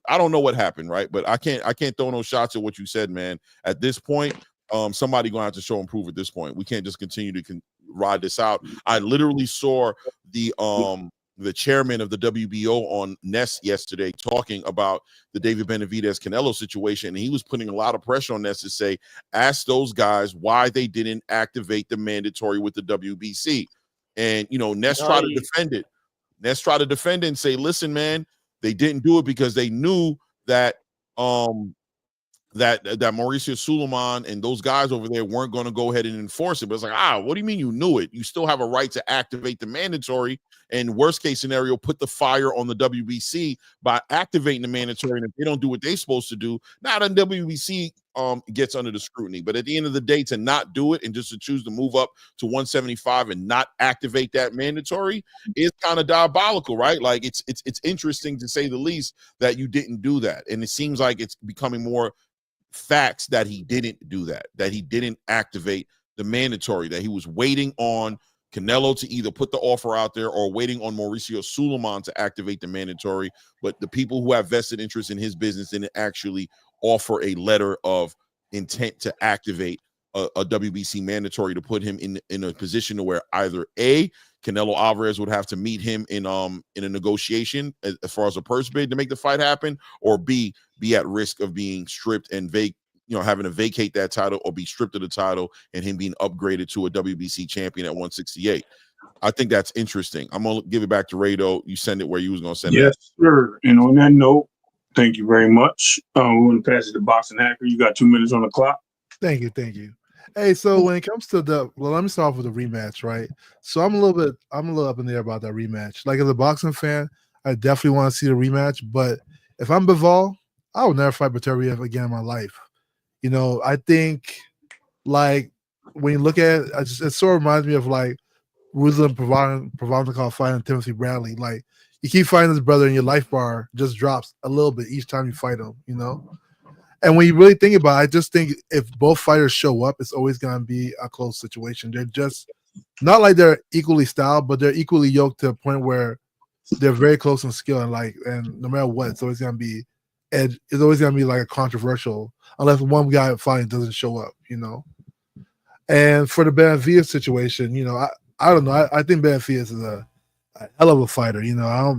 I don't know what happened, right? But I can't throw no shots at what you said, man. At this point, somebody gonna have to show and prove at this point. We can't just continue to ride this out. I literally saw the chairman of the WBO on Ness yesterday talking about the David Benavidez Canelo situation, and he was putting a lot of pressure on Ness to say, ask those guys why they didn't activate the mandatory with the WBC. And Ness tried to defend it. Ness tried to defend it and say, listen, man. They didn't do it because they knew that that Mauricio Suleiman and those guys over there weren't going to go ahead and enforce it. But it's like, what do you mean you knew it? You still have a right to activate the mandatory, and worst case scenario, put the fire on the WBC by activating the mandatory. And if they don't do what they're supposed to do, now the WBC gets under the scrutiny. But at the end of the day, to not do it and just to choose to move up to 175 and not activate that mandatory is kind of diabolical, right? Like it's interesting to say the least that you didn't do that. And it seems like it's becoming more facts that he didn't do that he didn't activate the mandatory, that he was waiting on Canelo to either put the offer out there or waiting on Mauricio Suleiman to activate the mandatory. But the people who have vested interest in his business didn't actually offer a letter of intent to activate a WBC mandatory to put him in a position to where either A, Canelo Alvarez would have to meet him in a negotiation as far as a purse bid to make the fight happen, or B, be at risk of being stripped and having to vacate that title or be stripped of the title and him being upgraded to a WBC champion at 168. I think that's interesting. I'm gonna give it back to Rayo. You send it where you was gonna send it. Yes, sir. And on that note, thank you very much. We're gonna pass it to Boxing Hacker. You got 2 minutes on the clock. Thank you. Hey, so when it comes to let me start off with the rematch, right? So I'm a little up in the air about that rematch. Like, as a boxing fan, I definitely want to see the rematch. But if I'm Bivol, I would never fight Beterbiev again in my life. I think, like, when you look at it, it sort of reminds me of like Ruslan Provodnikov fighting Timothy Bradley. Like, you keep fighting this brother and your life bar just drops a little bit each time you fight him, And when you really think about it, I just think if both fighters show up, it's always going to be a close situation. They're just not like they're equally styled, but they're equally yoked to a point where they're very close in skill. And no matter what, it's always going to be edge. It's always going to be like a controversial, unless one guy finally doesn't show up, And for the Benavidez situation, I don't know. I think Benavidez is a hell of a fighter. I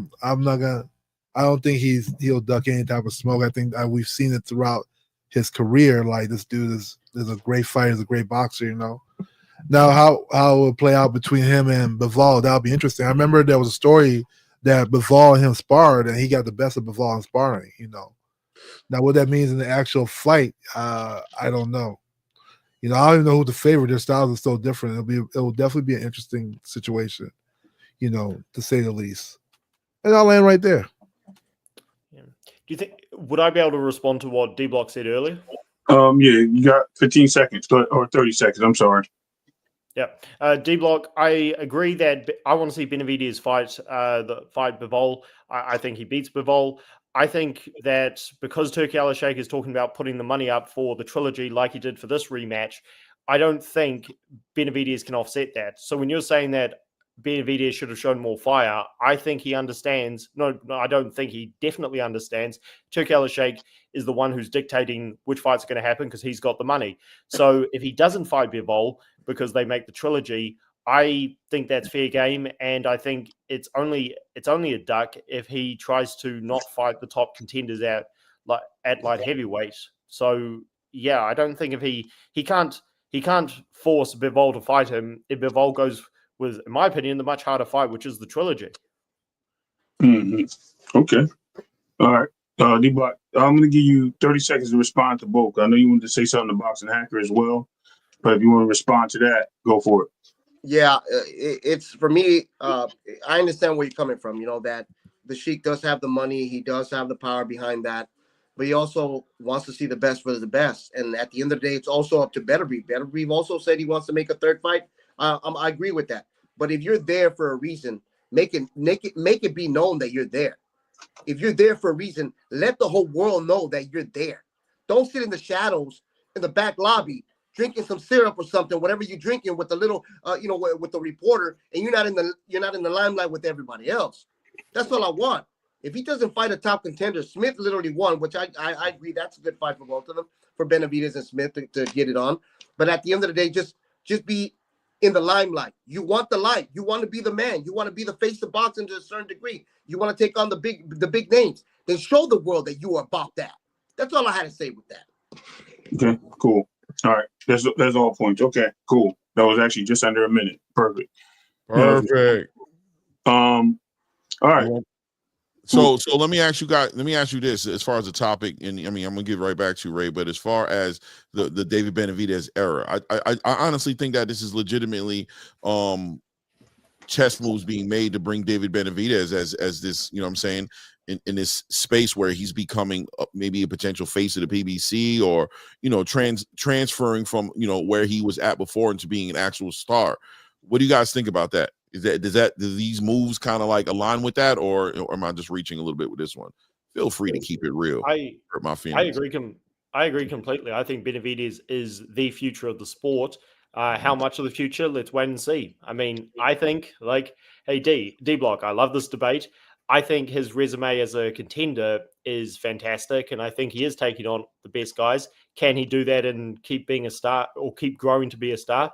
don't think he'll duck any type of smoke. I think we've seen it throughout his career. Like, this dude is a great fighter, is a great boxer, Now, how it will play out between him and Bivol, that'll be interesting. I remember there was a story that Bivol and him sparred, and he got the best of Bivol in sparring, Now, what that means in the actual fight, I don't know. I don't even know who the favorite. Their styles are so different. It will definitely be an interesting situation, to say the least. And I'll land right there. Do you think, would I be able to respond to what D-Block said earlier? Yeah, you got 15 seconds or 30 seconds. I'm sorry. Yeah. D-Block, I agree that I want to see Benavidez fight Bivol. I think he beats Bivol. I think that because Turki Al-Sheikh is talking about putting the money up for the trilogy like he did for this rematch, I don't think Benavidez can offset that. So when you're saying that Benavidez should have shown more fire, I think he understands. No, I don't think he definitely understands. Turki Al-Sheikh is the one who's dictating which fights are going to happen because he's got the money. So if he doesn't fight Bivol because they make the trilogy, I think that's fair game, and I think it's only a duck if he tries to not fight the top contenders at light heavyweight. So yeah, I don't think if he can't force Bivol to fight him if Bivol goes with, in my opinion, the much harder fight, which is the trilogy. Mm-hmm. Okay, all right, D-Block, I'm going to give you 30 seconds to respond to both. I know you wanted to say something to Boxing Hacker as well, but if you want to respond to that, go for it. Yeah, it's for me. I understand where you're coming from. You know that the Sheik does have the money, he does have the power behind that, but he also wants to see the best for the best. And at the end of the day, it's also up to Benavidez. Benavidez also said he wants to make a third fight. I agree with that. But if you're there for a reason, make it be known that you're there. If you're there for a reason, let the whole world know that you're there. Don't sit in the shadows in the back lobby drinking some syrup or something, whatever you're drinking with the little, with the reporter, and you're not in the limelight with everybody else. That's all I want. If he doesn't fight a top contender, Smith literally won, which I agree that's a good fight for both of them, for Benavidez and Smith to get it on. But at the end of the day, just be in the limelight. You want the light. You want to be the man. You want to be the face of boxing to a certain degree. You want to take on the big names. Then show the world that you are about that. That's all I had to say with that. Okay, cool. All right, that's all points. Okay, cool. That was actually just under a minute. Perfect. All right. So let me ask you this as far as the topic, and I mean I'm gonna give it right back to you, Ray. But as far as the David Benavidez era, I honestly think that this is legitimately chess moves being made to bring David Benavidez as this, you know what I'm saying, in this space where he's becoming maybe a potential face of the PBC, or, you know, transferring from, you know, where he was at before into being an actual star. What do you guys think about that? Do these moves kind of like align with that, or am I just reaching a little bit with this one? Feel free to keep it real. Hurt my feelings. I agree completely. I think Benavidez is the future of the sport. How much of the future? Let's wait and see. I mean, I think, like, hey, D-Block, I love this debate. I think his resume as a contender is fantastic, and I think he is taking on the best guys. Can he do that and keep being a star, or keep growing to be a star?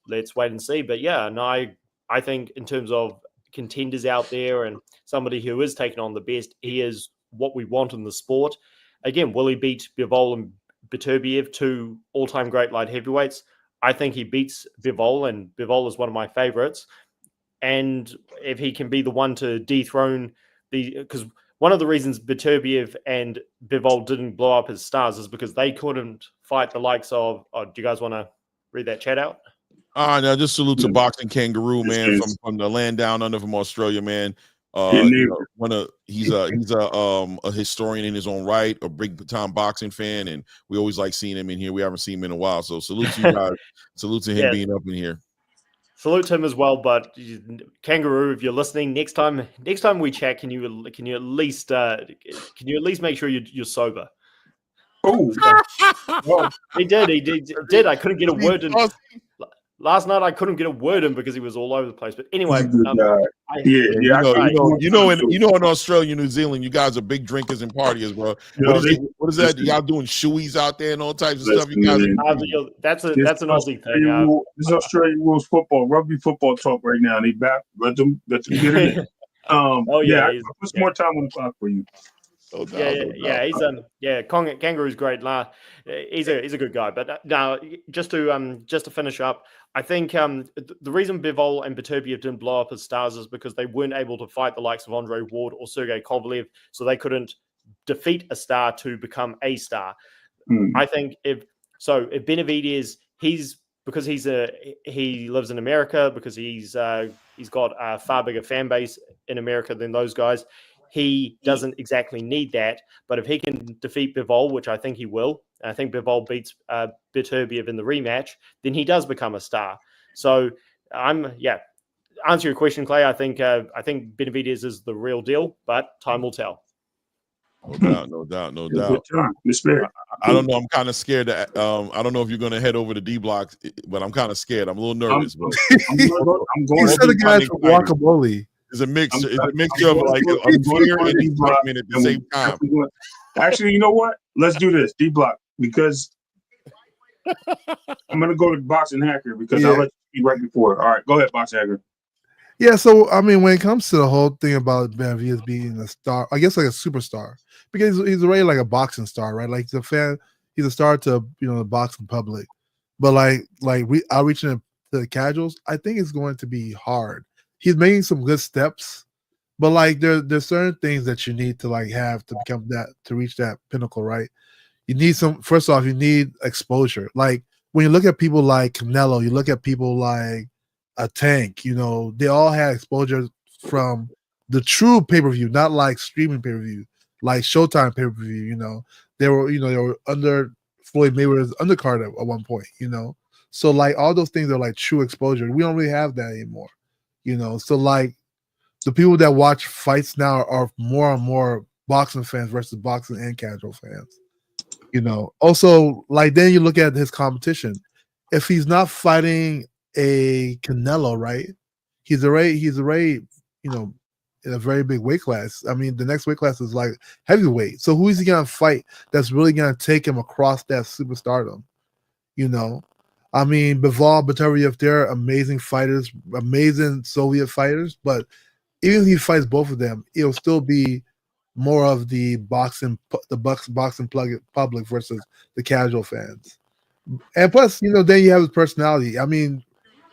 Let's wait and see. But yeah, no, I think in terms of contenders out there and somebody who is taking on the best, he is what we want in the sport. Again, will he beat Bivol and Beterbiev, two all-time great light heavyweights? I think he beats Bivol, and Bivol is one of my favorites. And if he can be the one to dethrone because one of the reasons Beterbiev and Bivol didn't blow up as stars is because they couldn't fight the likes of, do you guys want to read that chat out? No, just salute to Boxing Kangaroo, man, from the land down under from Australia, man. You know, he's a historian in his own right, a big time boxing fan, and we always like seeing him in here. We haven't seen him in a while, so salute to you guys. Salute to him being up in here. Salute him as well. But Kangaroo, if you're listening, next time we chat, can you at least make sure you're sober? Oh, he did. I couldn't get a word in. Last night I couldn't get a word in because he was all over the place. But anyway, you know, in Australia, New Zealand, you guys are big drinkers and partiers, bro. What is that? Y'all doing shoeies out there and all types of stuff? You guys, that's an Aussie thing. This is Australian rules football, rugby football talk right now. They back. Let them get it in. I put some more time on the clock for you. Kangaroo's great. He's a good guy. But now, just to finish up, I think the reason Bivol and Beterbiev didn't blow up as stars is because they weren't able to fight the likes of Andre Ward or Sergey Kovalev, so they couldn't defeat a star to become a star. I think if Benavidez, because he lives in America, because he's got a far bigger fan base in America than those guys. He doesn't exactly need that, but if he can defeat Bivol, which I think he will, I think Bivol beats Beterbiev in the rematch, then he does become a star. So answer your question, Clay. I think Benavidez is the real deal, but time will tell. No doubt. Good time. The spirit. I don't know. I'm kind of scared that I don't know if you're gonna head over to D Block, but I'm kind of scared. I'm a little nervous. I'm He going said to the guy from guacamole. It's a mixture. It's a I'm mixture of going like to- a I'm going to fear find and D Block, excitement at the same time. Actually, you know what? Let's do this, D Block, because I'm gonna go to Boxing Hacker because I'll let you speak right before. All right, go ahead, Boxing Hacker. Yeah, so I mean, when it comes to the whole thing about Benavidez being a star, I guess like a superstar, because he's already like a boxing star, right? Like he's a star to the boxing public, but outreaching to the casuals, I think it's going to be hard. He's making some good steps, but like there's certain things that you need to like have to become that to reach that pinnacle, right? You need first off, you need exposure. Like when you look at people like Canelo, you look at people like a Tank, they all had exposure from the true pay-per-view, not like streaming pay-per-view, like Showtime pay-per-view, they were under Floyd Mayweather's undercard at one point, so like all those things are like true exposure. We don't really have that anymore, so like the people that watch fights now are more and more boxing fans versus boxing and casual fans, also like then you look at his competition. If he's not fighting a Canelo, right? He's already, in a very big weight class. I mean, the next weight class is like heavyweight. So who is he gonna fight that's really gonna take him across that superstardom? I mean, Bivol, Batarev, they're amazing fighters, amazing Soviet fighters. But even if he fights both of them, it'll still be more of the boxing public versus the casual fans. And plus, then you have his personality. I mean,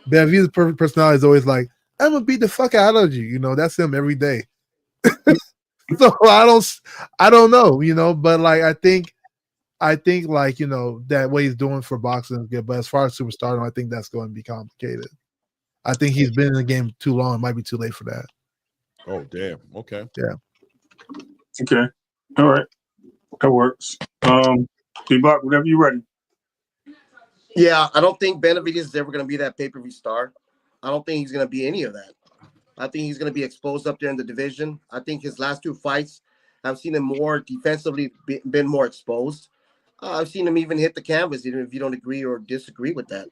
Benavidez's personality is always like, I'm gonna beat the fuck out of you. That's him every day. So I don't know, but like I think like that what he's doing for boxing is good. But as far as superstardom, I think that's going to be complicated. I think he's been in the game too long. It might be too late for that. Oh damn. Okay. Yeah. Okay. All right. That works. D Block, whenever you're ready. Yeah, I don't think Benavidez is ever going to be that pay-per-view star. I don't think he's going to be any of that. I think he's going to be exposed up there in the division. I think his last two fights, I've seen him more defensively, been more exposed. I've seen him even hit the canvas, even if you don't agree or disagree with that.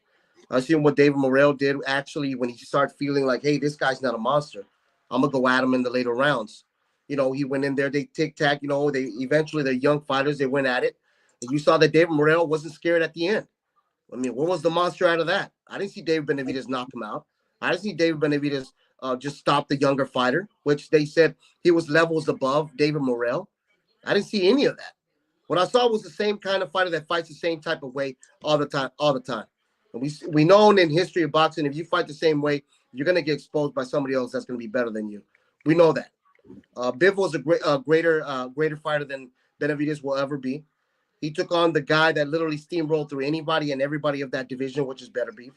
I've seen what David Morrell did actually when he started feeling like, hey, this guy's not a monster. I'm going to go at him in the later rounds. He went in there, they tic-tac, they're young fighters, they went at it. And you saw that David Morrell wasn't scared at the end. I mean, what was the monster out of that? I didn't see David Benavidez knock him out. I didn't see David Benavidez just stop the younger fighter, which they said he was levels above David Morrell. I didn't see any of that. What I saw was the same kind of fighter that fights the same type of way all the time. And we know in history of boxing, if you fight the same way, you're going to get exposed by somebody else that's going to be better than you. We know that. Bivol is a greater fighter than Benavidez will ever be. He took on the guy that literally steamrolled through anybody and everybody of that division, which is Better Beef.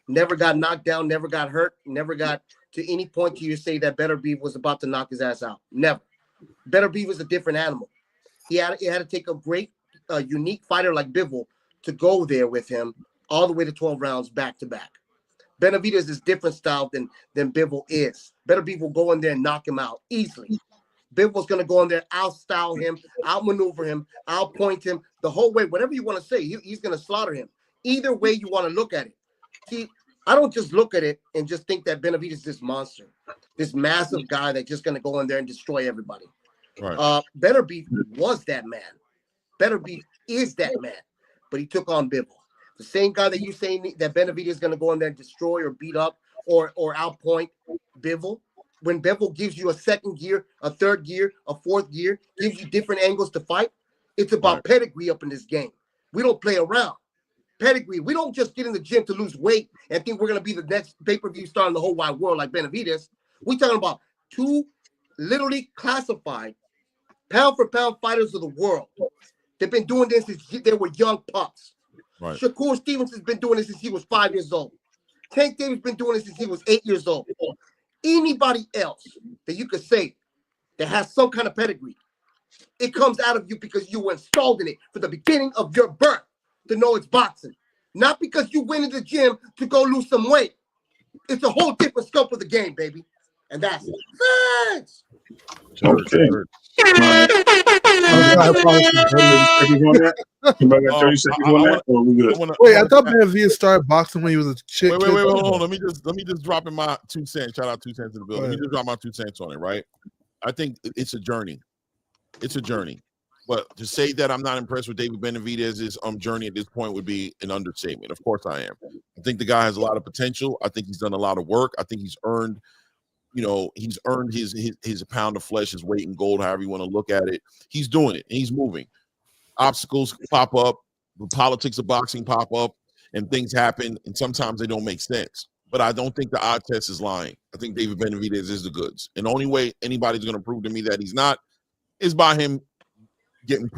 Never got knocked down, never got hurt, never got to any point to you say that Better Beef was about to knock his ass out. Never. Better Beef was a different animal. It had to take a great, unique fighter like Bivol to go there with him all the way to 12 rounds back to back. Benavidez is different style than Bivol is. Better Beef will go in there and knock him out easily. Bivol's going to go in there, out-style him, out-maneuver him, out-point him, the whole way. Whatever you want to say, he's going to slaughter him. Either way you want to look at it. See, I don't just look at it and just think that Benavidez is this monster, this massive guy that's just going to go in there and destroy everybody. Right. Better Beef was that man. Better Beef is that man. But he took on Bivol. The same guy that you saying that Benavidez is going to go in there and destroy or beat up or outpoint Bivol. When Bivol gives you a second gear, a third gear, a fourth gear, gives you different angles to fight, it's about pedigree up in this game. We don't play around. Pedigree. We don't just get in the gym to lose weight and think we're going to be the next pay-per-view star in the whole wide world like Benavidez. We're talking about two literally classified pound-for-pound fighters of the world. They've been doing this since they were young pups. Right. Shakur Stevens has been doing this since he was 5 years old. Tank Davis has been doing this since he was 8 years old. Anybody else that you could say that has some kind of pedigree, it comes out of you because you were installed in it from the beginning of your birth to know it's boxing. Not because you went to the gym to go lose some weight. It's a whole different scope of the game, baby. And that's facts. Okay. I apologize. 30 seconds on that? Anybody got 30 seconds on that? Or we good? Wait, I thought Benavidez started boxing when he was a chick. Wait, hold on. Let me just drop in my 2 cents. Shout out 2 cents in the bill. Let me just drop my 2 cents on it, right? I think it's a journey. It's a journey. But to say that I'm not impressed with David Benavidez's journey at this point would be an understatement. Of course I am. I think the guy has a lot of potential. I think he's done a lot of work. I think he's earned, he's earned his pound of flesh, his weight in gold, however you want to look at it. He's doing it. And he's moving. Obstacles pop up. The politics of boxing pop up, and things happen, and sometimes they don't make sense. But I don't think the eye test is lying. I think David Benavidez is the goods. And the only way anybody's going to prove to me that he's not is by him being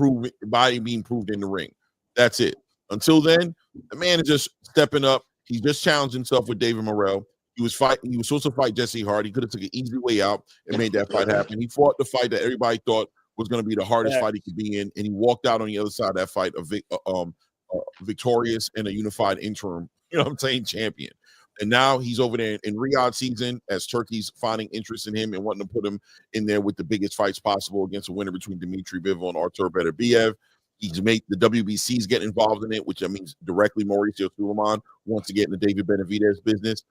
proved in the ring. That's it. Until then, the man is just stepping up. He just challenged himself with David Morrell. He was supposed to fight Jesse Hart. He could have took an easy way out and made that fight happen. He fought the fight that everybody thought was going to be the hardest fight he could be in, and he walked out on the other side of that fight victorious and a unified interim, champion. And now he's over there in Riyadh season as Turkey's finding interest in him and wanting to put him in there with the biggest fights possible against a winner between Dmitry Bivol and Artur Beterbiev. He's made the WBC's get involved in it, which means directly Mauricio Suleiman wants to get in the David Benavidez business.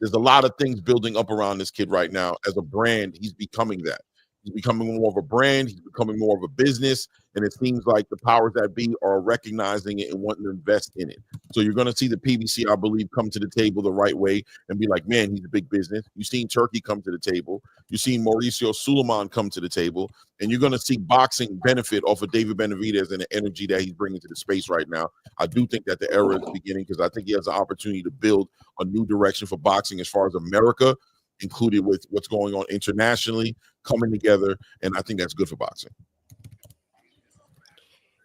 There's a lot of things building up around this kid right now. As a brand, he's becoming that. He's becoming more of a brand. He's becoming more of a business. And it seems like the powers that be are recognizing it and wanting to invest in it. So you're going to see the PBC, I believe, come to the table the right way and be like, man, he's a big business. You've seen Turkey come to the table. You've seen Mauricio Suleiman come to the table. And you're going to see boxing benefit off of David Benavidez and the energy that he's bringing to the space right now. I do think that the era is beginning because I think he has an opportunity to build a new direction for boxing as far as America, included with what's going on internationally, coming together, and I think that's good for boxing.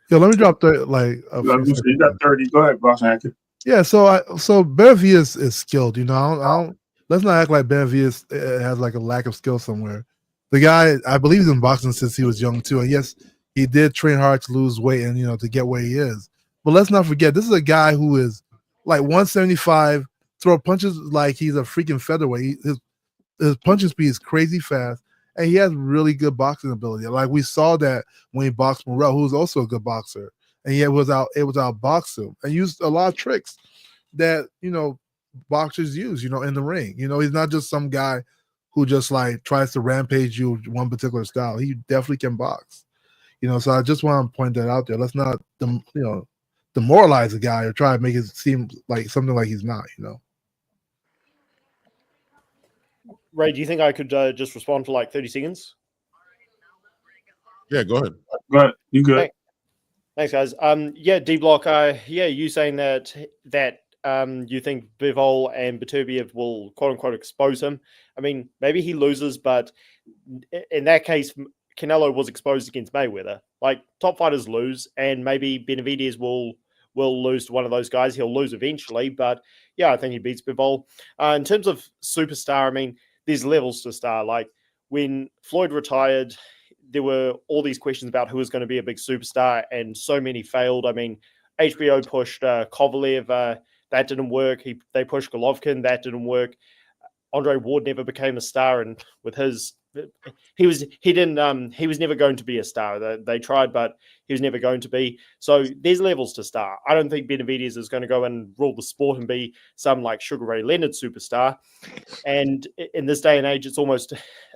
Yo, let me drop you got 30. Go ahead, boxing hacker. Yeah, so Benavidez is skilled. I don't. Let's not act like Benavidez has like a lack of skill somewhere. The guy, I believe, he's been boxing since he was young too, and yes, he did train hard to lose weight and to get where he is. But let's not forget, this is a guy who is like 175, throw punches like he's a freaking featherweight. His punching speed is crazy fast, and he has really good boxing ability. Like we saw that when he boxed Morrell, who was also a good boxer, and he was out box him and used a lot of tricks that boxers use, in the ring. He's not just some guy who just like tries to rampage you with one particular style. He definitely can box. So I just want to point that out there. Let's not demoralize the guy or try to make it seem like something like he's not. Ray, do you think I could just respond for like 30 seconds? Yeah, go ahead. Go ahead. You good? Thanks, guys. D-Block, you saying that you think Bivol and Beterbiev will quote-unquote expose him. I mean, maybe he loses, but in that case, Canelo was exposed against Mayweather. Like, top fighters lose, and maybe Benavidez will lose to one of those guys. He'll lose eventually, but yeah, I think he beats Bivol. In terms of superstar, I mean, there's levels to star. Like, when Floyd retired, there were all these questions about who was going to be a big superstar, and so many failed. I mean, HBO pushed Kovalev, that didn't work. They pushed Golovkin, that didn't work. Andre Ward never became a star, and with his, he was never going to be a star. They tried, but he was never going to be. So there's levels to star. I don't think Benavidez is going to go and rule the sport and be some like Sugar Ray Leonard superstar. And in this day and age,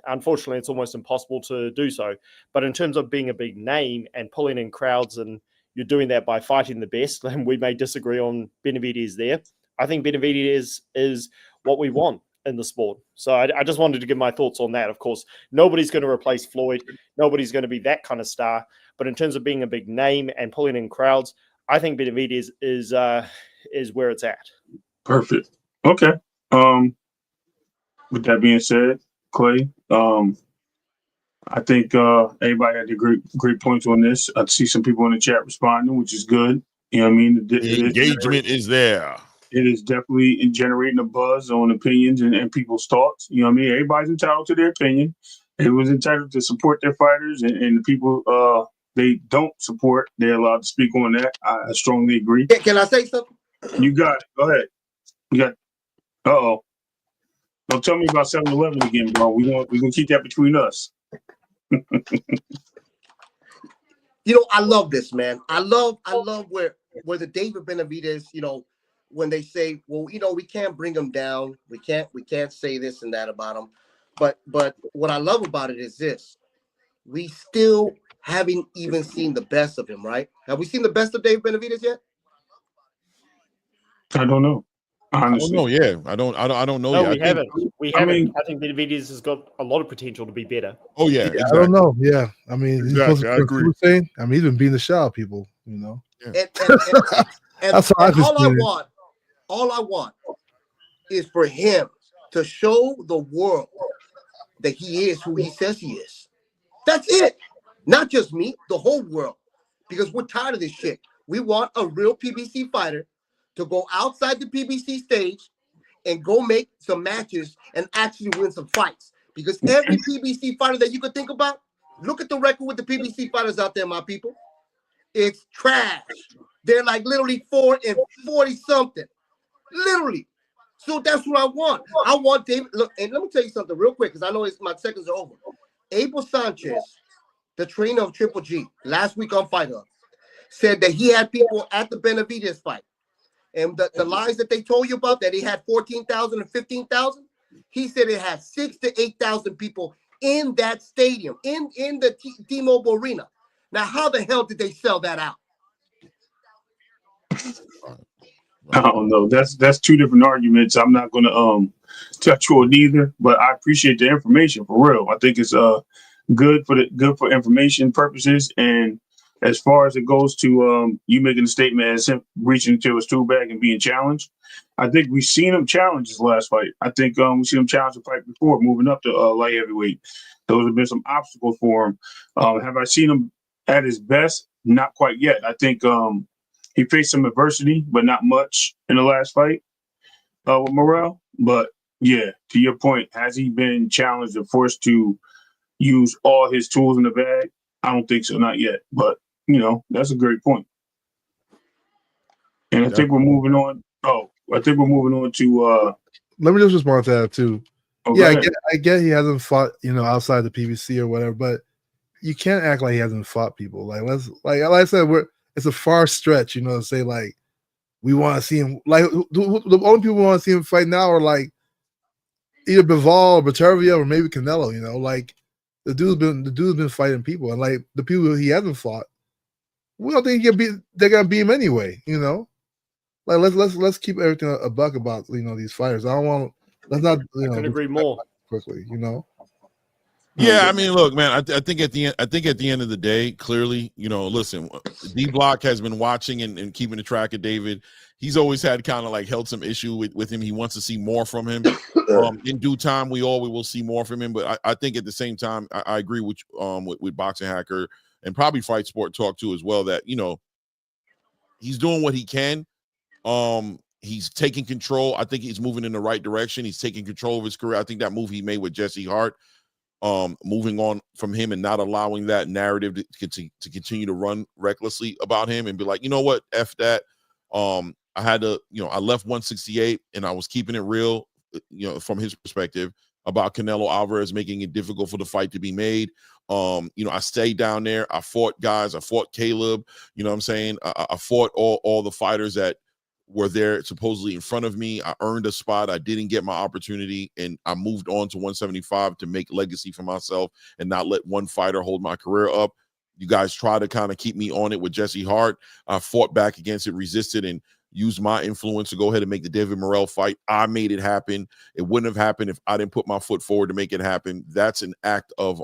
unfortunately, it's almost impossible to do so. But in terms of being a big name and pulling in crowds, and you're doing that by fighting the best, and we may disagree on Benavidez there. I think Benavidez is what we want in the sport. So I just wanted to give my thoughts on that. Of course, nobody's going to replace Floyd. Nobody's going to be that kind of star. But in terms of being a big name and pulling in crowds, I think Benavidez is where it's at. Perfect. Okay. With that being said, Clay, I think everybody had great points on this. I see some people in the chat responding, which is good. You know what I mean? The engagement is there. It is definitely generating a buzz on opinions and people's thoughts. You know what I mean? Everybody's entitled to their opinion. Everyone's entitled to support their fighters, and the people they don't support, they're allowed to speak on that. I strongly agree. Can I say something? You got it. Go ahead. You got. Uh-oh. Don't tell me about 7-Eleven again, bro. We gonna keep that between us. I love this, man. I love where the David Benavidez, when they say, well, we can't bring him down. We can't say this and that about him. But what I love about it is this. We still haven't even seen the best of him, right? Have we seen the best of David Benavidez yet? I don't know. Honestly. I don't know. Yeah, I don't know. No, yet. we haven't. We haven't. mean- I think Benavidez has got a lot of potential to be better. Oh yeah, Yeah, exactly. I don't know. Yeah, I mean, he's supposed Exactly, I to agree. saying. I mean, he's been beating the shit out of people. And That's how I've all I seen it. want is for him to show the world that he is who he says he is. That's it. Not just me, the whole world. Because we're tired of this shit. We want a real PBC fighter to go outside the PBC stage and go make some matches and actually win some fights. Because every PBC fighter that you could think about, look at the record with the PBC fighters out there, my people. It's trash. They're like literally 4-40 something. Literally. So that's what I want. I want David. Look, and let me tell you something real quick, because I know my seconds are over. Abel Sanchez, the trainer of Triple G, last week on Fight Hub, said that he had people at the Benavidez fight. And the lines that they told you about, that he had 14,000 and 15,000, he said it had 6,000 to 8,000 people in that stadium, in the T-Mobile Arena. Now, how the hell did they sell that out? I don't know. That's two different arguments. I'm not gonna touch on either, but I appreciate the information for real. I think it's good for information purposes, and as far as it goes to you making a statement as him reaching into his tool bag and being challenged, I think we've seen him challenge his last fight. I think we've seen him challenge the fight before, moving up to light heavyweight. Those have been some obstacles for him. Have I seen him at his best? Not quite yet. I think he faced some adversity, but not much in the last fight with Morrell. But yeah, to your point, has he been challenged and forced to use all his tools in the bag? I don't think so, not yet. But that's a great point. And I think we're moving on. I think we're moving on to. Let me just respond to that too. Oh, Yeah, I get he hasn't fought, outside the PBC or whatever, but you can't act like he hasn't fought people. Like I said, it's a far stretch, to say like we want to see him. Like the only people who want to see him fight now are like either Bivol or Batervia or maybe Canelo. Like the dude's been fighting people, and like the people he hasn't fought, we don't think they're gonna beat him anyway. Like let's keep everything a buck about these fighters. Let's not I couldn't agree more. Quickly. Yeah, I mean, look, man. I think at the end of the day, clearly, listen, D Block has been watching and keeping the track of David. He's always had kind of like held some issue with him. He wants to see more from him. In due time, we will see more from him. But I think at the same time, I agree with Boxing Hacker and probably Fight Sport Talk too as well, that he's doing what he can. He's taking control. I think he's moving in the right direction. He's taking control of his career. I think that move he made with Jesse Hart, moving on from him and not allowing that narrative to continue to run recklessly about him and be like, you know what, F that. I had to, I left 168 and I was keeping it real, from his perspective about Canelo Alvarez making it difficult for the fight to be made. I stayed down there. I fought guys. I fought Caleb. You know what I'm saying? I fought all the fighters that were there supposedly in front of me. I earned a spot. I didn't get my opportunity, and I moved on to 175 to make legacy for myself and not let one fighter hold my career up. You guys try to kind of keep me on it with Jesse Hart. I fought back against it, resisted, and used my influence to go ahead and make the David Morrell fight. I made it happen. It wouldn't have happened if I didn't put my foot forward to make it happen. That's an act of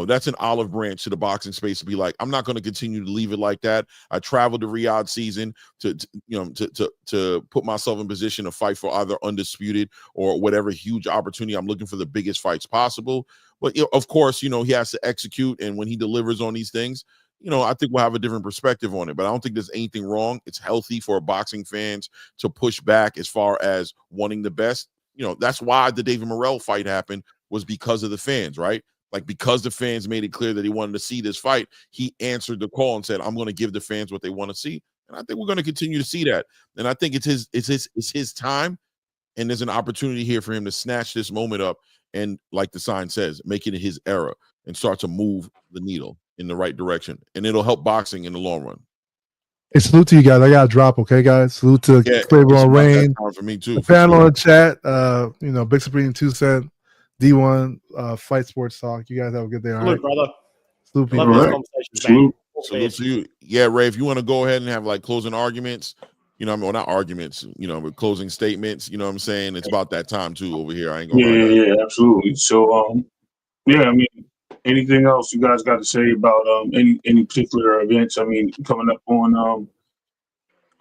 that's an olive branch to the boxing space to be like, I'm not going to continue to leave it like that. I traveled to Riyadh season to put myself in position to fight for either undisputed or whatever huge opportunity. I'm looking for the biggest fights possible. But of course, he has to execute, and when he delivers on these things, I think we'll have a different perspective on it. But I don't think there's anything wrong. It's healthy for boxing fans to push back as far as wanting the best. That's why the David Morrell fight happened, was because of the fans, right? Like, because the fans made it clear that he wanted to see this fight, he answered the call and said, I'm going to give the fans what they want to see. And I think we're going to continue to see that. And I think it's his time. And there's an opportunity here for him to snatch this moment up and, like the sign says, make it his era and start to move the needle in the right direction. And it'll help boxing in the long run. Hey, salute to you guys. I got to drop, okay, guys? Salute to Claiborne Rain. For me too. The panel in the chat, Big Supreme 2 Cent, D1, Fight Sports Talk. You guys have a good day. All right, brother. Salute, Love people. these conversations, man. Salute to you. Yeah, Ray, if you want to go ahead and have like closing arguments, well, not arguments, but closing statements, you know what I'm saying? It's about that time too over here. I ain't gonna Yeah, absolutely. So anything else you guys got to say about any particular events? Coming up on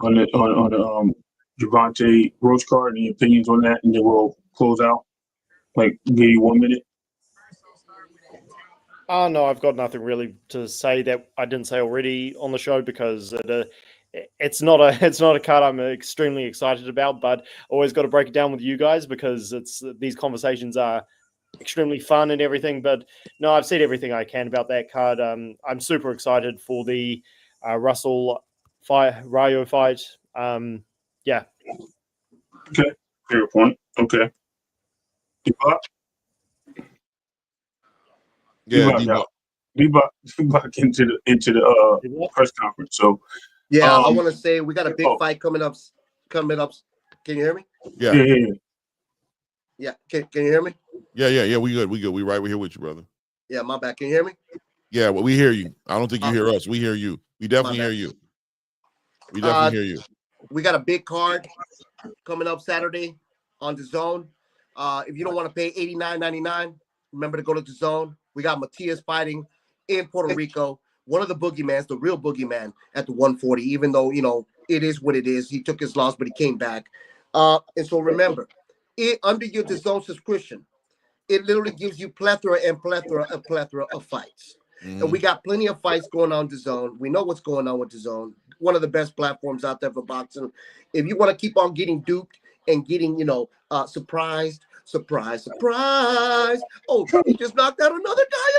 the Gervonta Roach card, any opinions on that, and then we'll close out. Like, give you 1 minute. Oh no, I've got nothing really to say that I didn't say already on the show, because it's not a card I'm extremely excited about, but always got to break it down with you guys, because these conversations are extremely fun and everything. But no, I've said everything I can about that card. I'm super excited for the Russell Rayo fight. Yeah. Okay, fair point. Okay. D-Block into the press conference. So I want to say we got a big fight coming up. Can you hear me? Yeah. Yeah. Can you hear me? Yeah. We good. We right. We're here with you, brother. Yeah, my bad. Can you hear me? Yeah, well, we hear you. I don't think you hear us. We hear you. We definitely hear you. We definitely hear you. We got a big card coming up Saturday on the Zone. If you don't want to pay $89.99, remember to go to the Zone. We got Matias fighting in Puerto Rico. One of the boogeymans, the real boogeyman at the 140, even though, it is what it is. He took his loss, but he came back. And so remember, under your DAZN subscription, it literally gives you plethora of fights. Mm-hmm. And we got plenty of fights going on DAZN. We know what's going on with DAZN. One of the best platforms out there for boxing. If you want to keep on getting duped and getting, surprised. Oh, he just knocked out another guy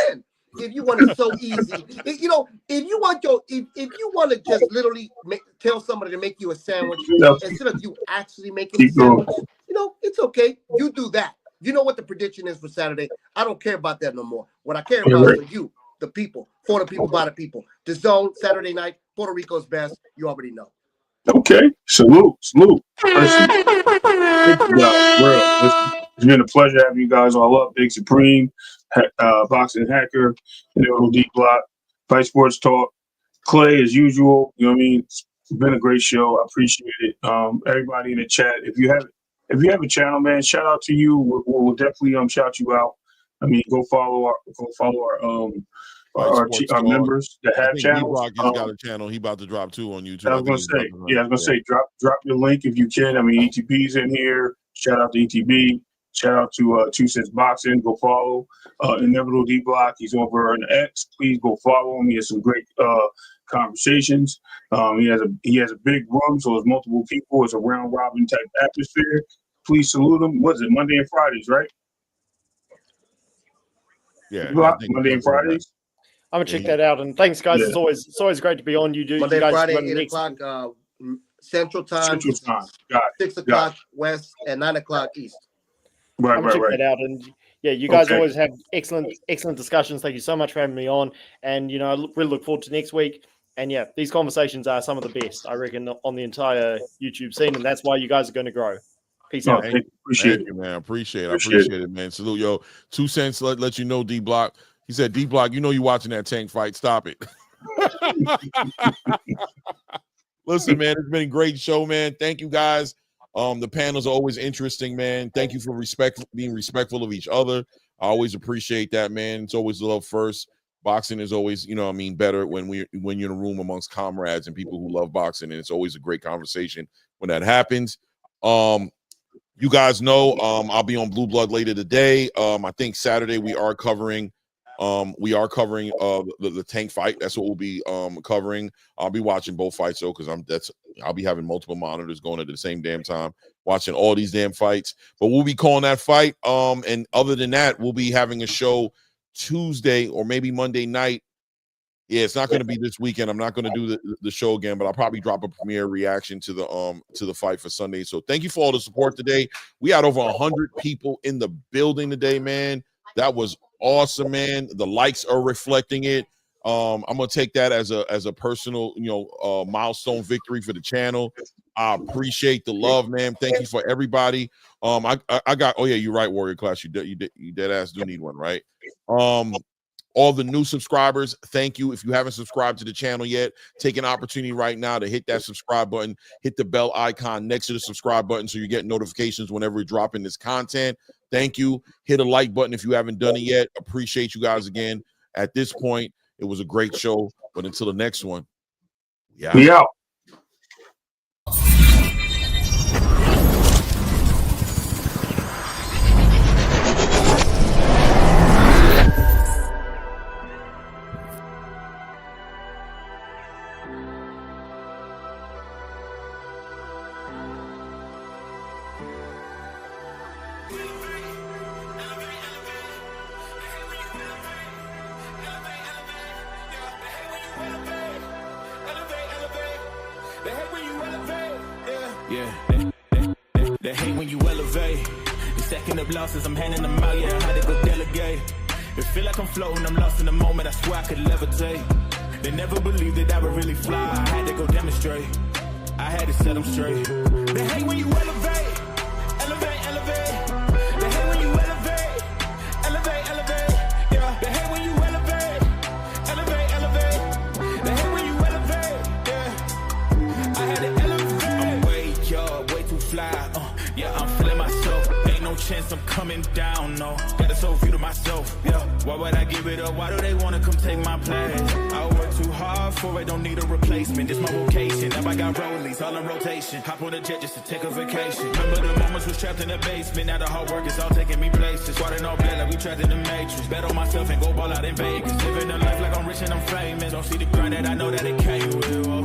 again. If you want it so easy, if you want to just literally tell somebody to make you a sandwich instead of you actually making a sandwich, it's okay. You do that. You know what the prediction is for Saturday. I don't care about that no more. What I care about is for you, the people, for the people, by the people. The Zone, Saturday night, Puerto Rico's best. You already know. Okay. Salute. Thank you guys. It's been a pleasure having you guys all up. Big Supreme, Boxing Hacker, D-Block, Fight Sports Talk. Clay, as usual, it's been a great show. I appreciate it. Everybody in the chat, if you have a channel, man, shout out to you. We'll definitely shout you out. Go follow our members that have channels. D-Block has got a channel. He about to drop 2 on YouTube. I was gonna say, drop your link if you can. ETB's in here. Shout out to ETB. Shout out to 2 Cents Boxing. Go follow Inevitable D-Block. He's over on X. Please go follow him. He has some great conversations. He has a big room, so there's multiple people. It's a round robin type atmosphere. Please salute him. What is it? Monday and Fridays, right? Yeah, Monday and Fridays. I'm gonna check that out. And thanks, guys. Yeah. It's always great to be on. Monday, Friday, 8 o'clock Central Time. Got it. 6 o'clock West and 9 o'clock East. Right. Check that out. And yeah, you guys always have excellent discussions. Thank you so much for having me on. And I really look forward to next week. And yeah, these conversations are some of the best, I reckon, on the entire YouTube scene. And that's why you guys are going to grow. Peace out. Appreciate it, man. Appreciate it, man. Salute, yo. 2 Cents let you know, D-Block. He said, D-Block, you watching that Tank fight. Stop it. Listen, man, it's been a great show, man. Thank you, guys. The panels are always interesting, man. Thank you for being respectful of each other. I always appreciate that, man. It's always love first. Boxing is always, better when you're in a room amongst comrades and people who love boxing, and it's always a great conversation when that happens. You guys know I'll be on Blue Blood later today. I think Saturday we are covering the Tank fight. That's what we'll be covering. I'll be watching both fights though, because I'll be having multiple monitors going at the same damn time, watching all these damn fights. But we'll be calling that fight. And other than that, we'll be having a show Tuesday or maybe Monday night Yeah, it's not going to be this weekend. I'm not going to do the show again, but I'll probably drop a premiere reaction to the fight for Sunday. So thank you for all the support today. We had over 100 people in the building today, man. That was awesome, man. The likes are reflecting it. I'm gonna take that as a personal, milestone victory for the channel. I appreciate the love, man. Thank you for everybody. I got. Oh yeah, you're right, Warrior Class. You dead ass do need one, right? All the new subscribers, thank you. If you haven't subscribed to the channel yet, take an opportunity right now to hit that subscribe button, hit the bell icon next to the subscribe button so you get notifications whenever we're dropping this content. Thank you. Hit a like button if you haven't done it yet. Appreciate you guys again. At this point, it was a great show, but until the next one, we out. They hate when you elevate. The second of losses, I'm handing them out, yeah, I had to go delegate. It feel like I'm floating, I'm lost in the moment, I swear I could levitate. They never believed that I would really fly, I had to go demonstrate. I had to set them straight. They hate when you elevate, elevate, elevate. They hate when you elevate, elevate, elevate. Yeah, they hate when you elevate, elevate, elevate. They hate when you elevate, yeah. I had to elevate. I'm way too fly. Yeah, I'm feeling myself. Ain't no chance I'm coming down, no. Got a soul view to myself, yeah. Why would I give it up? Why do they wanna come take my place? I work too hard for it, don't need a replacement. This my vocation. Now I got rollies all in rotation. Hop on a jet just to take a vacation. Remember the moments was trapped in the basement. Now the hard work is all taking me places. Squatting all black like we trapped in the matrix. Bet on myself and go ball out in Vegas. Living a life like I'm rich and I'm famous. Don't see the grind that I know that it came with. Oh.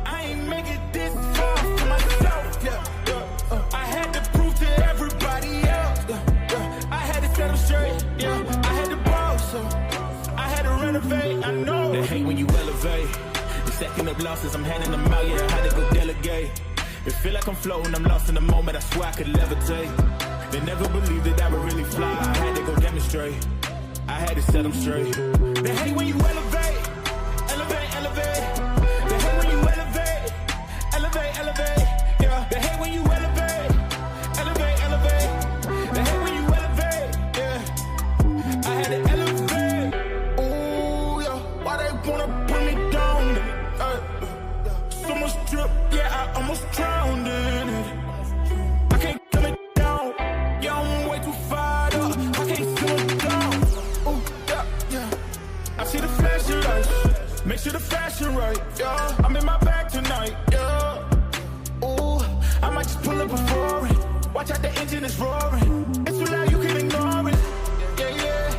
I ain't make it this far for myself, yeah. I had to prove to everybody else. I had to set them straight. Yeah, I had to ball, so I had to renovate. I know they hate when you elevate. The second of losses, I'm handing them out. Yeah, I had to go delegate. It feel like I'm floating, I'm lost in the moment. I swear I could levitate. They never believed that I would really fly. I had to go demonstrate. I had to set them straight. They hate when you elevate, elevate, elevate. They hate when you elevate, elevate, elevate. Yeah, they hate when you elevate, elevate, elevate. They hate when you elevate, yeah. I had to elevate. Ooh, yeah. Why they wanna bring me down? So much drip, yeah, I almost drowned in it. I can't come it down. Yeah, I'm way too fired up. I can't slow it down. Ooh, yeah, yeah. I see the flashing lights. Make sure the fashion right, yeah. I'm in my bag tonight, yeah. Ooh, I might just pull up before it. Watch out, the engine is roaring. It's too loud, you can ignore it. Yeah, yeah.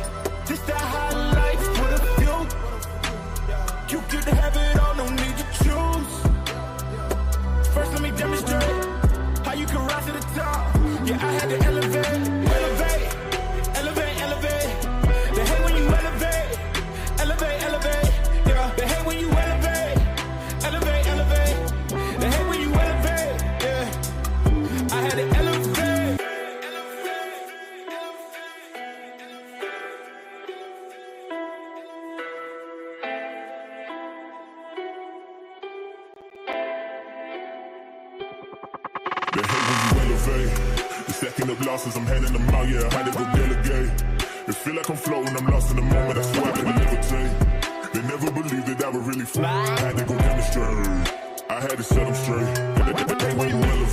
This that high life for the few. You get to have it all, no need to choose. First, let me demonstrate how you can rise to the top. Yeah, I had to elevate, elevate, elevate, elevate. They hate when you elevate, elevate, elevate. Yeah, they hate when you elevate, elevate, elevate. They hate when you elevate, yeah. I had to elevate. They hate when you elevate. The second of losses, I'm handing them out, yeah, I had to go delegate. It feel like I'm floating, I'm lost in the moment, I swear I could levitate. They never believed that I would really fly, I had to go demonstrate. I had to set them straight. They hate when you elevate.